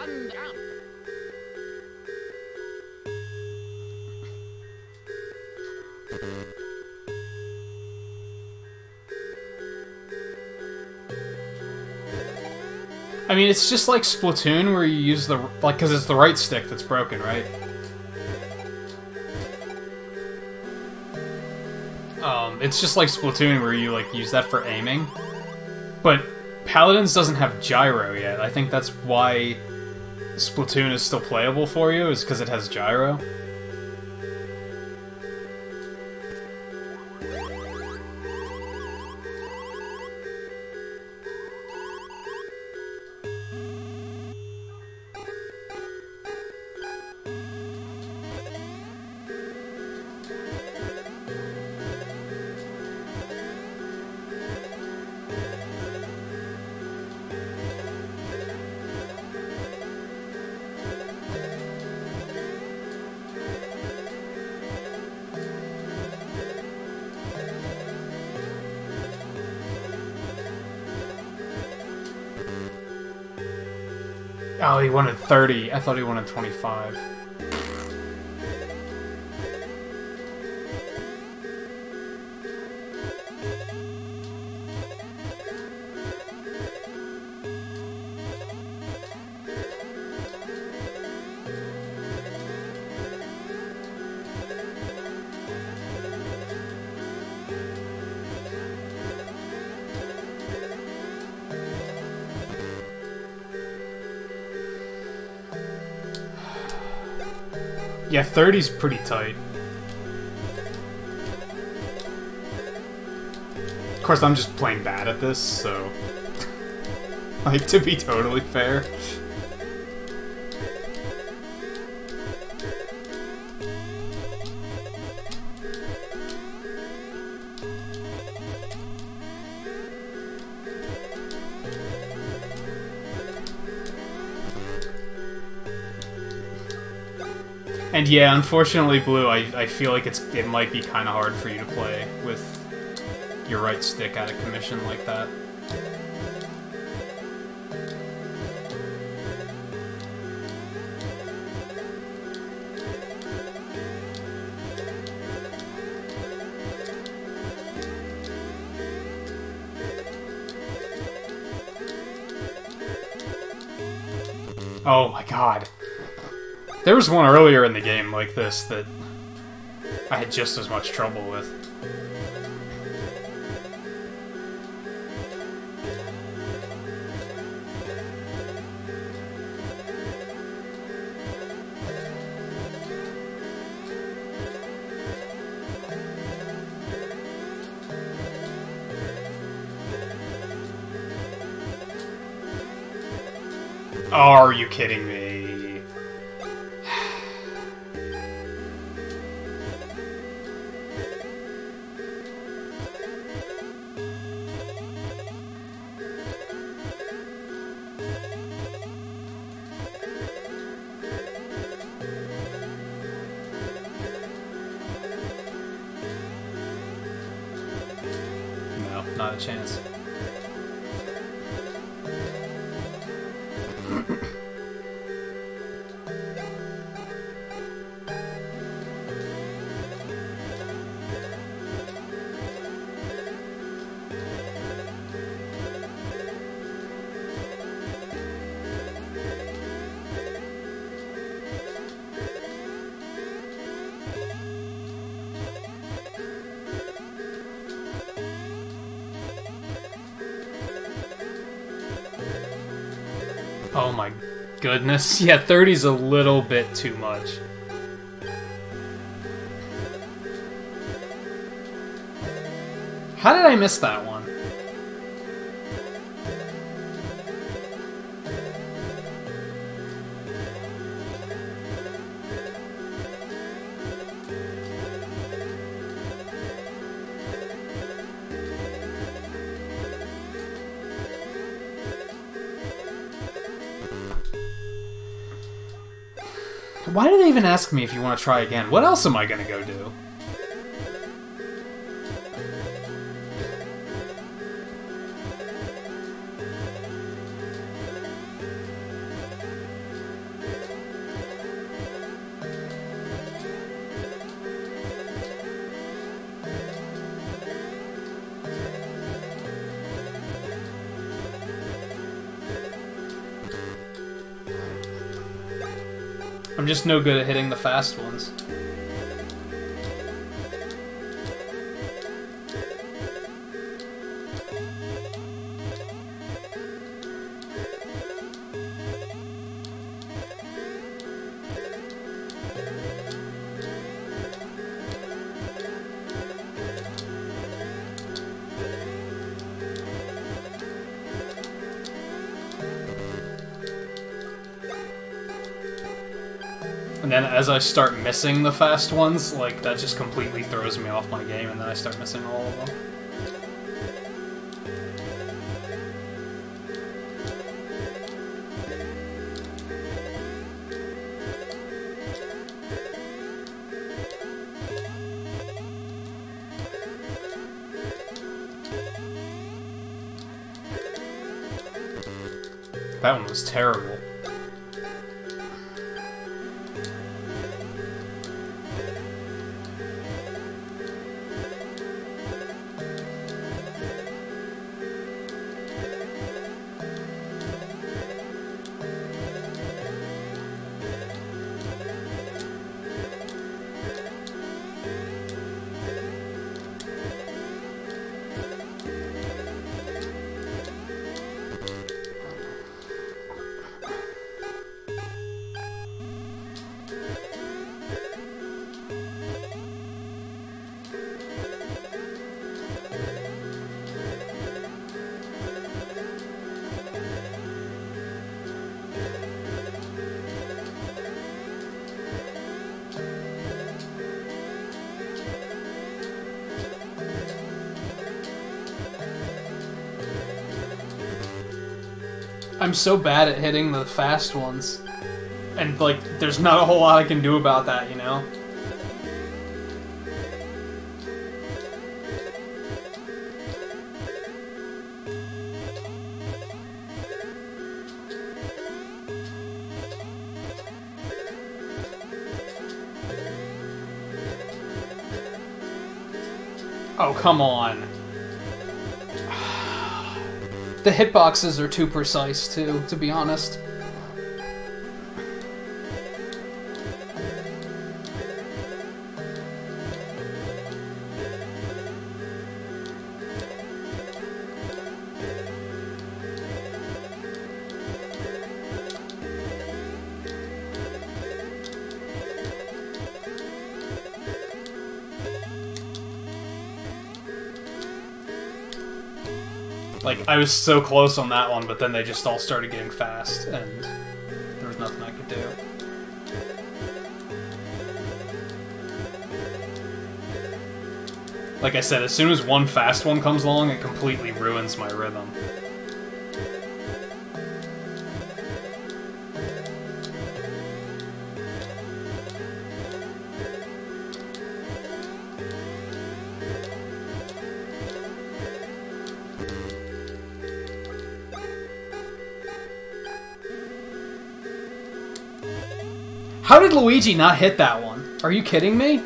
One jump. I mean, it's just like Splatoon where you use the... Like, because it's the right stick that's broken, right? It's just like Splatoon where you, like, use that for aiming. But Paladins doesn't have gyro yet. I think that's why Splatoon is still playable for you, is because it has gyro. Oh, he wanted 30. I thought he wanted 25. Yeah, 30's pretty tight. Of course, I'm just plain bad at this, so... like, to be totally fair. And yeah, unfortunately, Blue, I feel like it might be kind of hard for you to play with your right stick out of commission like that. Oh my god. There was one earlier in the game like this that I had just as much trouble with. Oh, are you kidding me? No, not a chance. Oh my goodness. Yeah, 30's a little bit too much. How did I miss that one? Why do they even ask me if you want to try again? What else am I gonna go do? I'm just no good at hitting the fast ones. And then as I start missing the fast ones, like, that just completely throws me off my game, and then I start missing all of them. That one was terrible. I'm so bad at hitting the fast ones. And, like, there's not a whole lot I can do about that, you know? Oh, come on. The hitboxes are too precise, too, to be honest. Like, I was so close on that one, but then they just all started getting fast, and there was nothing I could do. Like I said, as soon as one fast one comes along, it completely ruins my rhythm. How did Luigi not hit that one? Are you kidding me?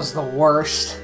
was the worst.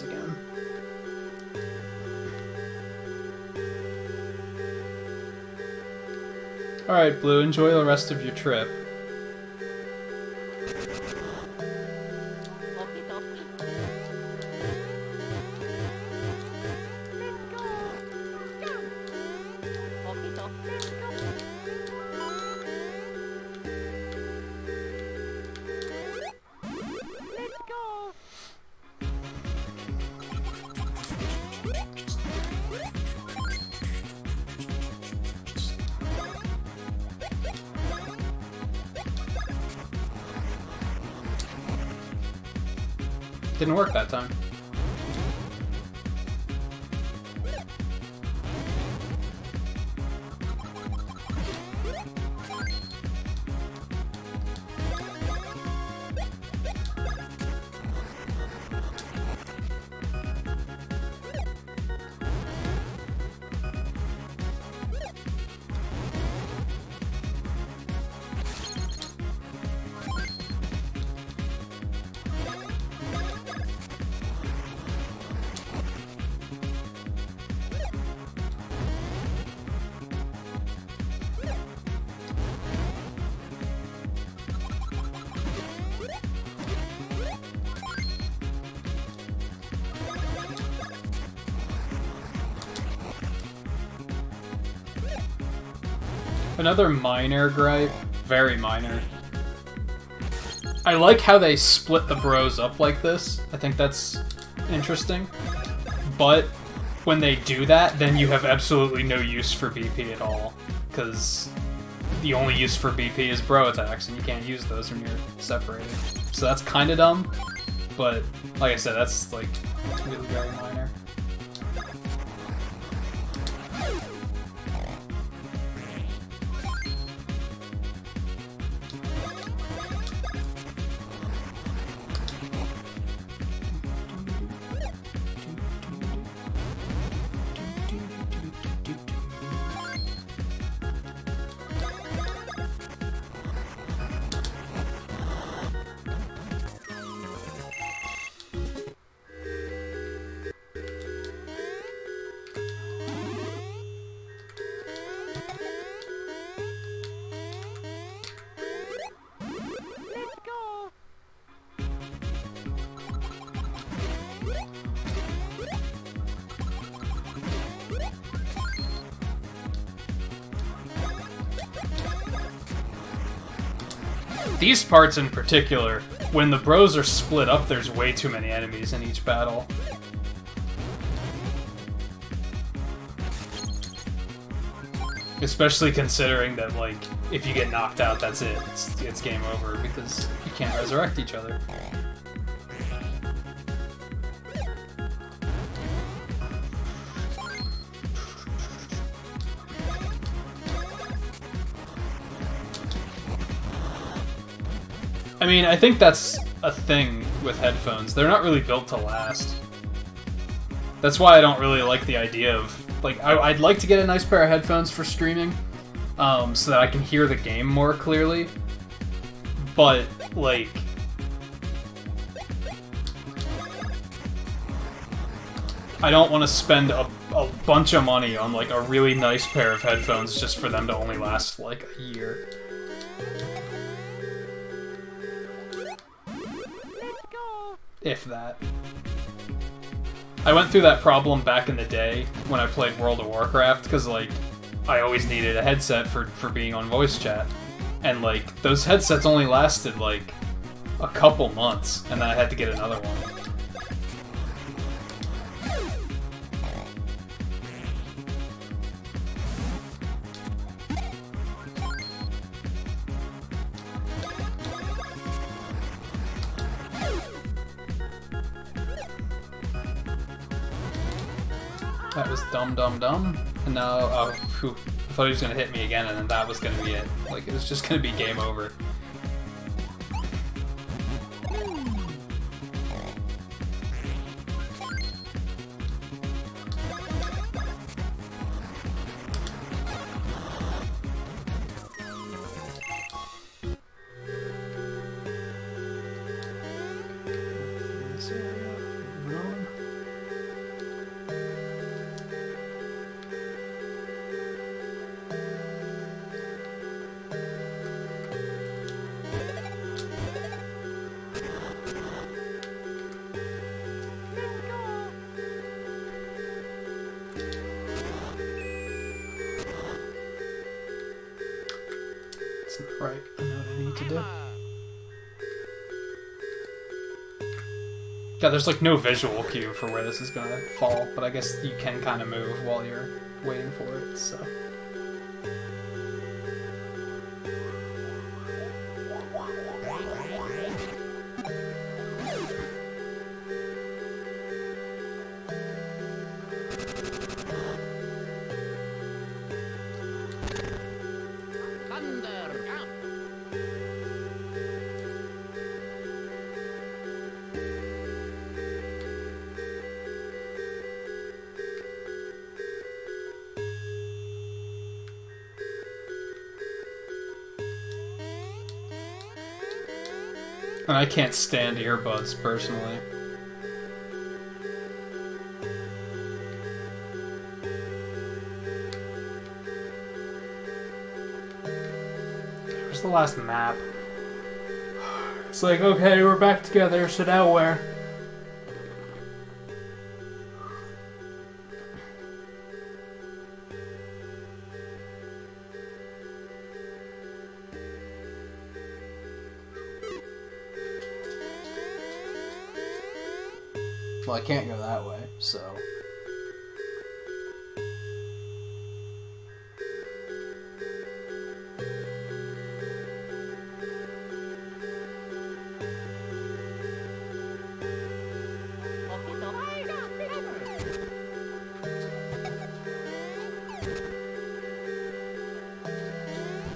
Again. Alright, Blue, enjoy the rest of your trip. Didn't work that time. Another minor gripe, very minor. I like how they split the bros up like this. I think that's interesting. But when they do that, then you have absolutely no use for BP at all. Because the only use for BP is bro attacks, and you can't use those when you're separated. So that's kind of dumb. But, like I said, that's, like, really very minor. These parts in particular, when the bros are split up, there's way too many enemies in each battle. Especially considering that, like, if you get knocked out, that's it. It's game over because you can't resurrect each other. I mean, I think that's a thing with headphones. They're not really built to last. That's why I don't really like the idea of... Like, I'd like to get a nice pair of headphones for streaming, so that I can hear the game more clearly. But, like... I don't want to spend a bunch of money on, like, a really nice pair of headphones just for them to only last, like, a year. If that. I went through that problem back in the day when I played World of Warcraft, because, like, I always needed a headset for being on voice chat. And, like, those headsets only lasted, like, a couple months, and then I had to get another one. That was dumb. And now, oh, phew, I thought he was gonna hit me again, and then that was gonna be it. Like, it was just gonna be game over. Right, I know what I need to do. God, there's like no visual cue for where this is gonna fall, but I guess you can kind of move while you're waiting for it, so... And I can't stand earbuds, personally. Where's the last map? It's like, okay, we're back together, so now where? Well, I can't go that way, so...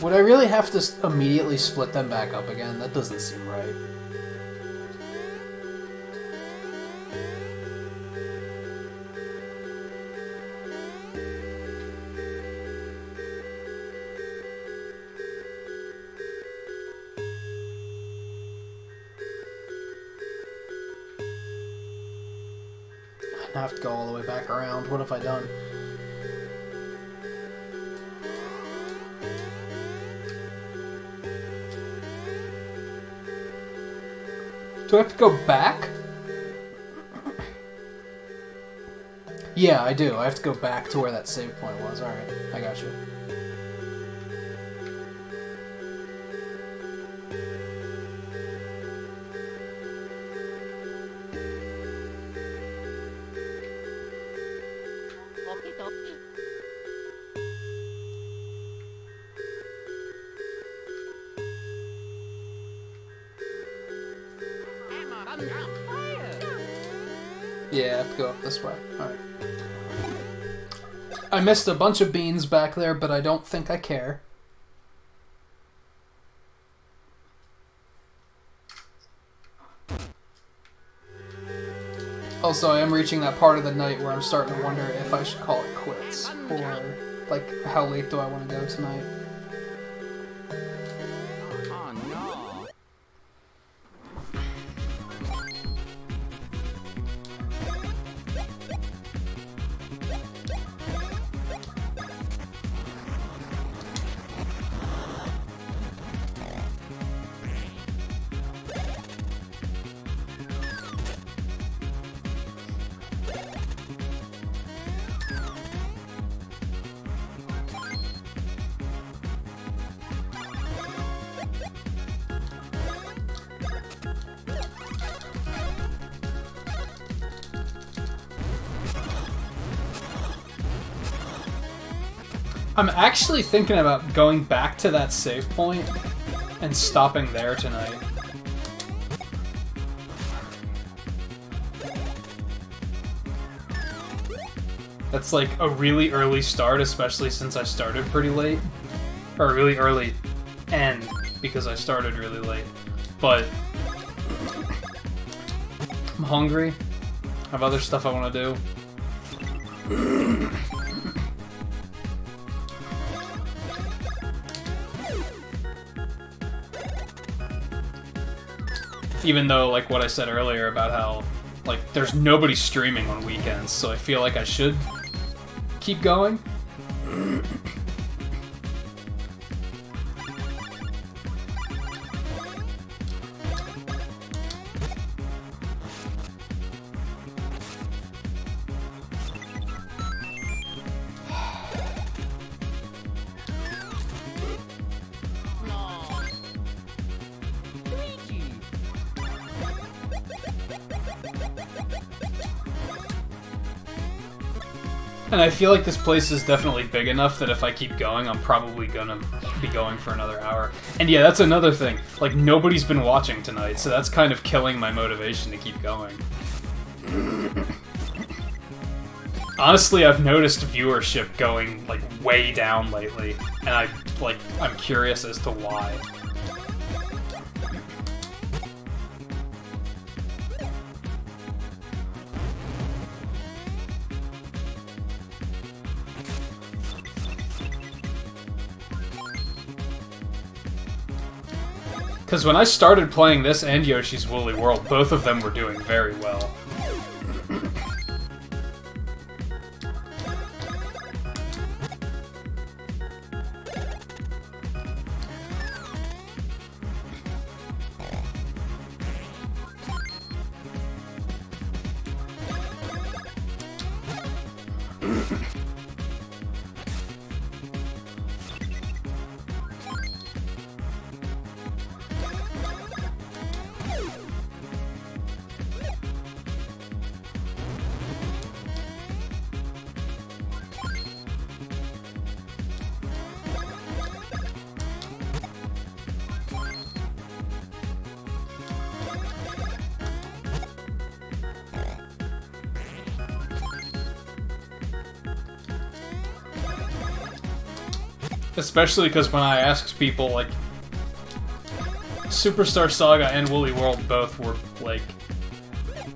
Would I really have to immediately split them back up again? That doesn't seem right. I have to go all the way back around. What have I done? Do I have to go back? Yeah, I do. I have to go back to where that save point was. Alright, I got you. Yeah, I have to go up this way. Alright. I missed a bunch of beans back there, but I don't think I care. Also, I am reaching that part of the night where I'm starting to wonder if I should call it quits. Or, like, how late do I want to go tonight? I'm actually thinking about going back to that save point and stopping there tonight. That's like a really early start, especially since I started pretty late. Or really early end, because I started really late. But I'm hungry. I have other stuff I want to do. Even though, like what I said earlier about how, like, there's nobody streaming on weekends, so I feel like I should keep going. And I feel like this place is definitely big enough that if I keep going, I'm probably gonna be going for another hour. And yeah, that's another thing. Like, nobody's been watching tonight, so that's kind of killing my motivation to keep going. Honestly, I've noticed viewership going, like, way down lately, and I'm curious as to why. Because when I started playing this and Yoshi's Woolly World, both of them were doing very well. Especially because when I asked people, like, Superstar Saga and Woolly World both were, like,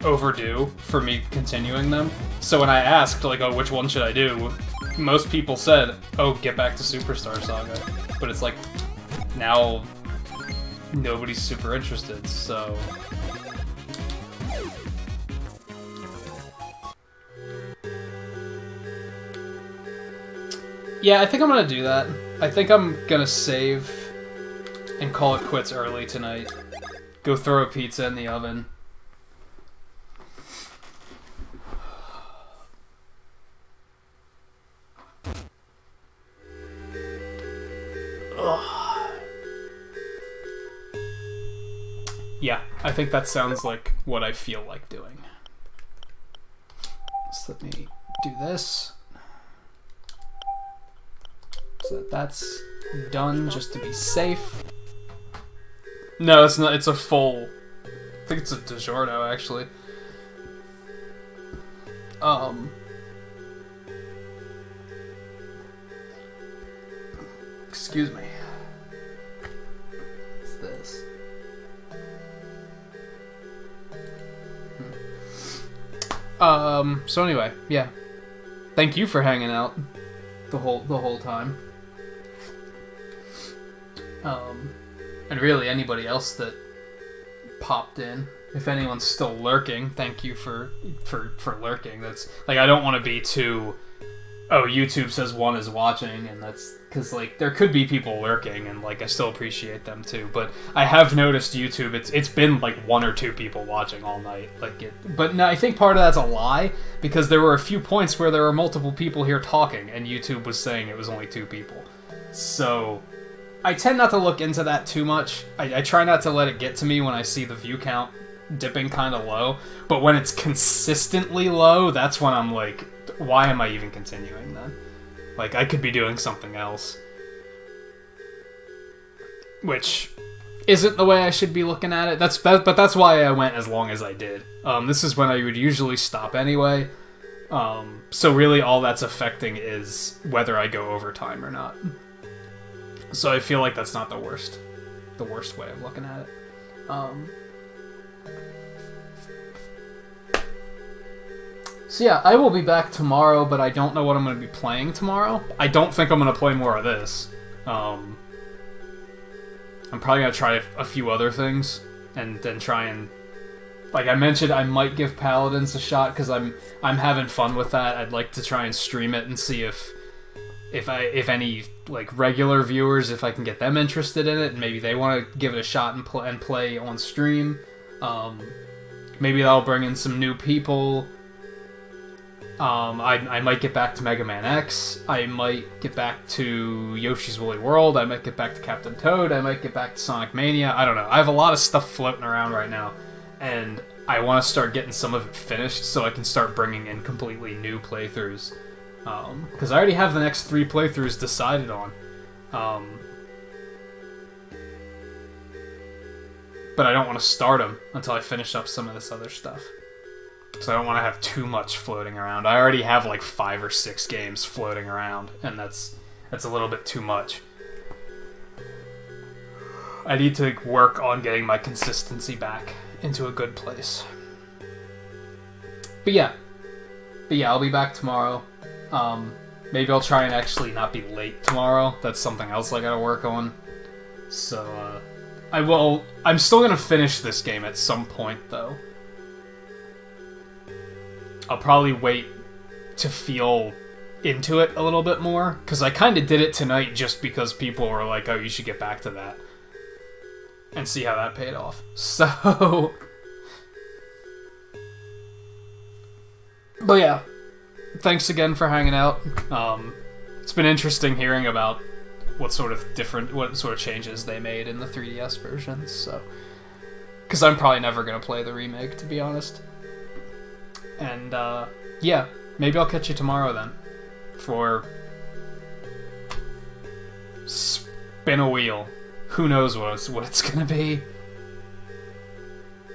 overdue for me continuing them. So when I asked, like, oh, which one should I do? Most people said, oh, get back to Superstar Saga. But it's like, now nobody's super interested, so... Yeah, I think I'm gonna do that. I think I'm gonna save and call it quits early tonight. Go throw a pizza in the oven. Ugh. Yeah, I think that sounds like what I feel like doing. So let me do this. So that's done, just to be safe. No, it's not. It's a full... I think it's a DiGiorno, actually. Excuse me. What's this? So anyway, yeah. Thank you for hanging out the whole time. And really anybody else that popped in. If anyone's still lurking, thank you for lurking. That's, like, I don't want to be too, oh, YouTube says one is watching, and that's, because, like, there could be people lurking, and, like, I still appreciate them too, but I have noticed YouTube, it's been, like, 1 or 2 people watching all night, but no, I think part of that's a lie, because there were a few points where there were multiple people here talking, and YouTube was saying it was only 2 people. So I tend not to look into that too much. I try not to let it get to me when I see the view count dipping kind of low, but when it's consistently low, that's when I'm like, why am I even continuing then? Like, I could be doing something else. Which isn't the way I should be looking at it. But that's why I went as long as I did. This is when I would usually stop anyway. So really all that's affecting is whether I go overtime or not. So I feel like that's not the worst way of looking at it. So yeah, I will be back tomorrow, but I don't know what I'm going to be playing tomorrow. I don't think I'm going to play more of this. I'm probably going to try a few other things, and then try and... Like I mentioned, I might give Paladins a shot, because I'm having fun with that. I'd like to try and stream it and see if any like regular viewers, if I can get them interested in it, and maybe they want to give it a shot and play on stream. Maybe that'll bring in some new people. I might get back to Mega Man X. I might get back to Yoshi's Woolly World. I might get back to Captain Toad. I might get back to Sonic Mania. I don't know. I have a lot of stuff floating around right now, and I want to start getting some of it finished so I can start bringing in completely new playthroughs. Because I already have the next 3 playthroughs decided on. But I don't want to start them until I finish up some of this other stuff. So I don't want to have too much floating around. I already have like 5 or 6 games floating around, and that's a little bit too much. I need to work on getting my consistency back into a good place. But yeah, I'll be back tomorrow. Maybe I'll try and actually not be late tomorrow. That's something else I gotta work on. So, I'm still gonna finish this game at some point, though. I'll probably wait to feel into it a little bit more, because I kind of did it tonight just because people were like, oh, you should get back to that. And see how that paid off. So... But yeah, thanks again for hanging out. It's been interesting hearing about what sort of changes they made in the 3DS versions, so... Because I'm probably never going to play the remake, to be honest. And, yeah, maybe I'll catch you tomorrow then, for Spin a Wheel. Who knows what it's gonna be.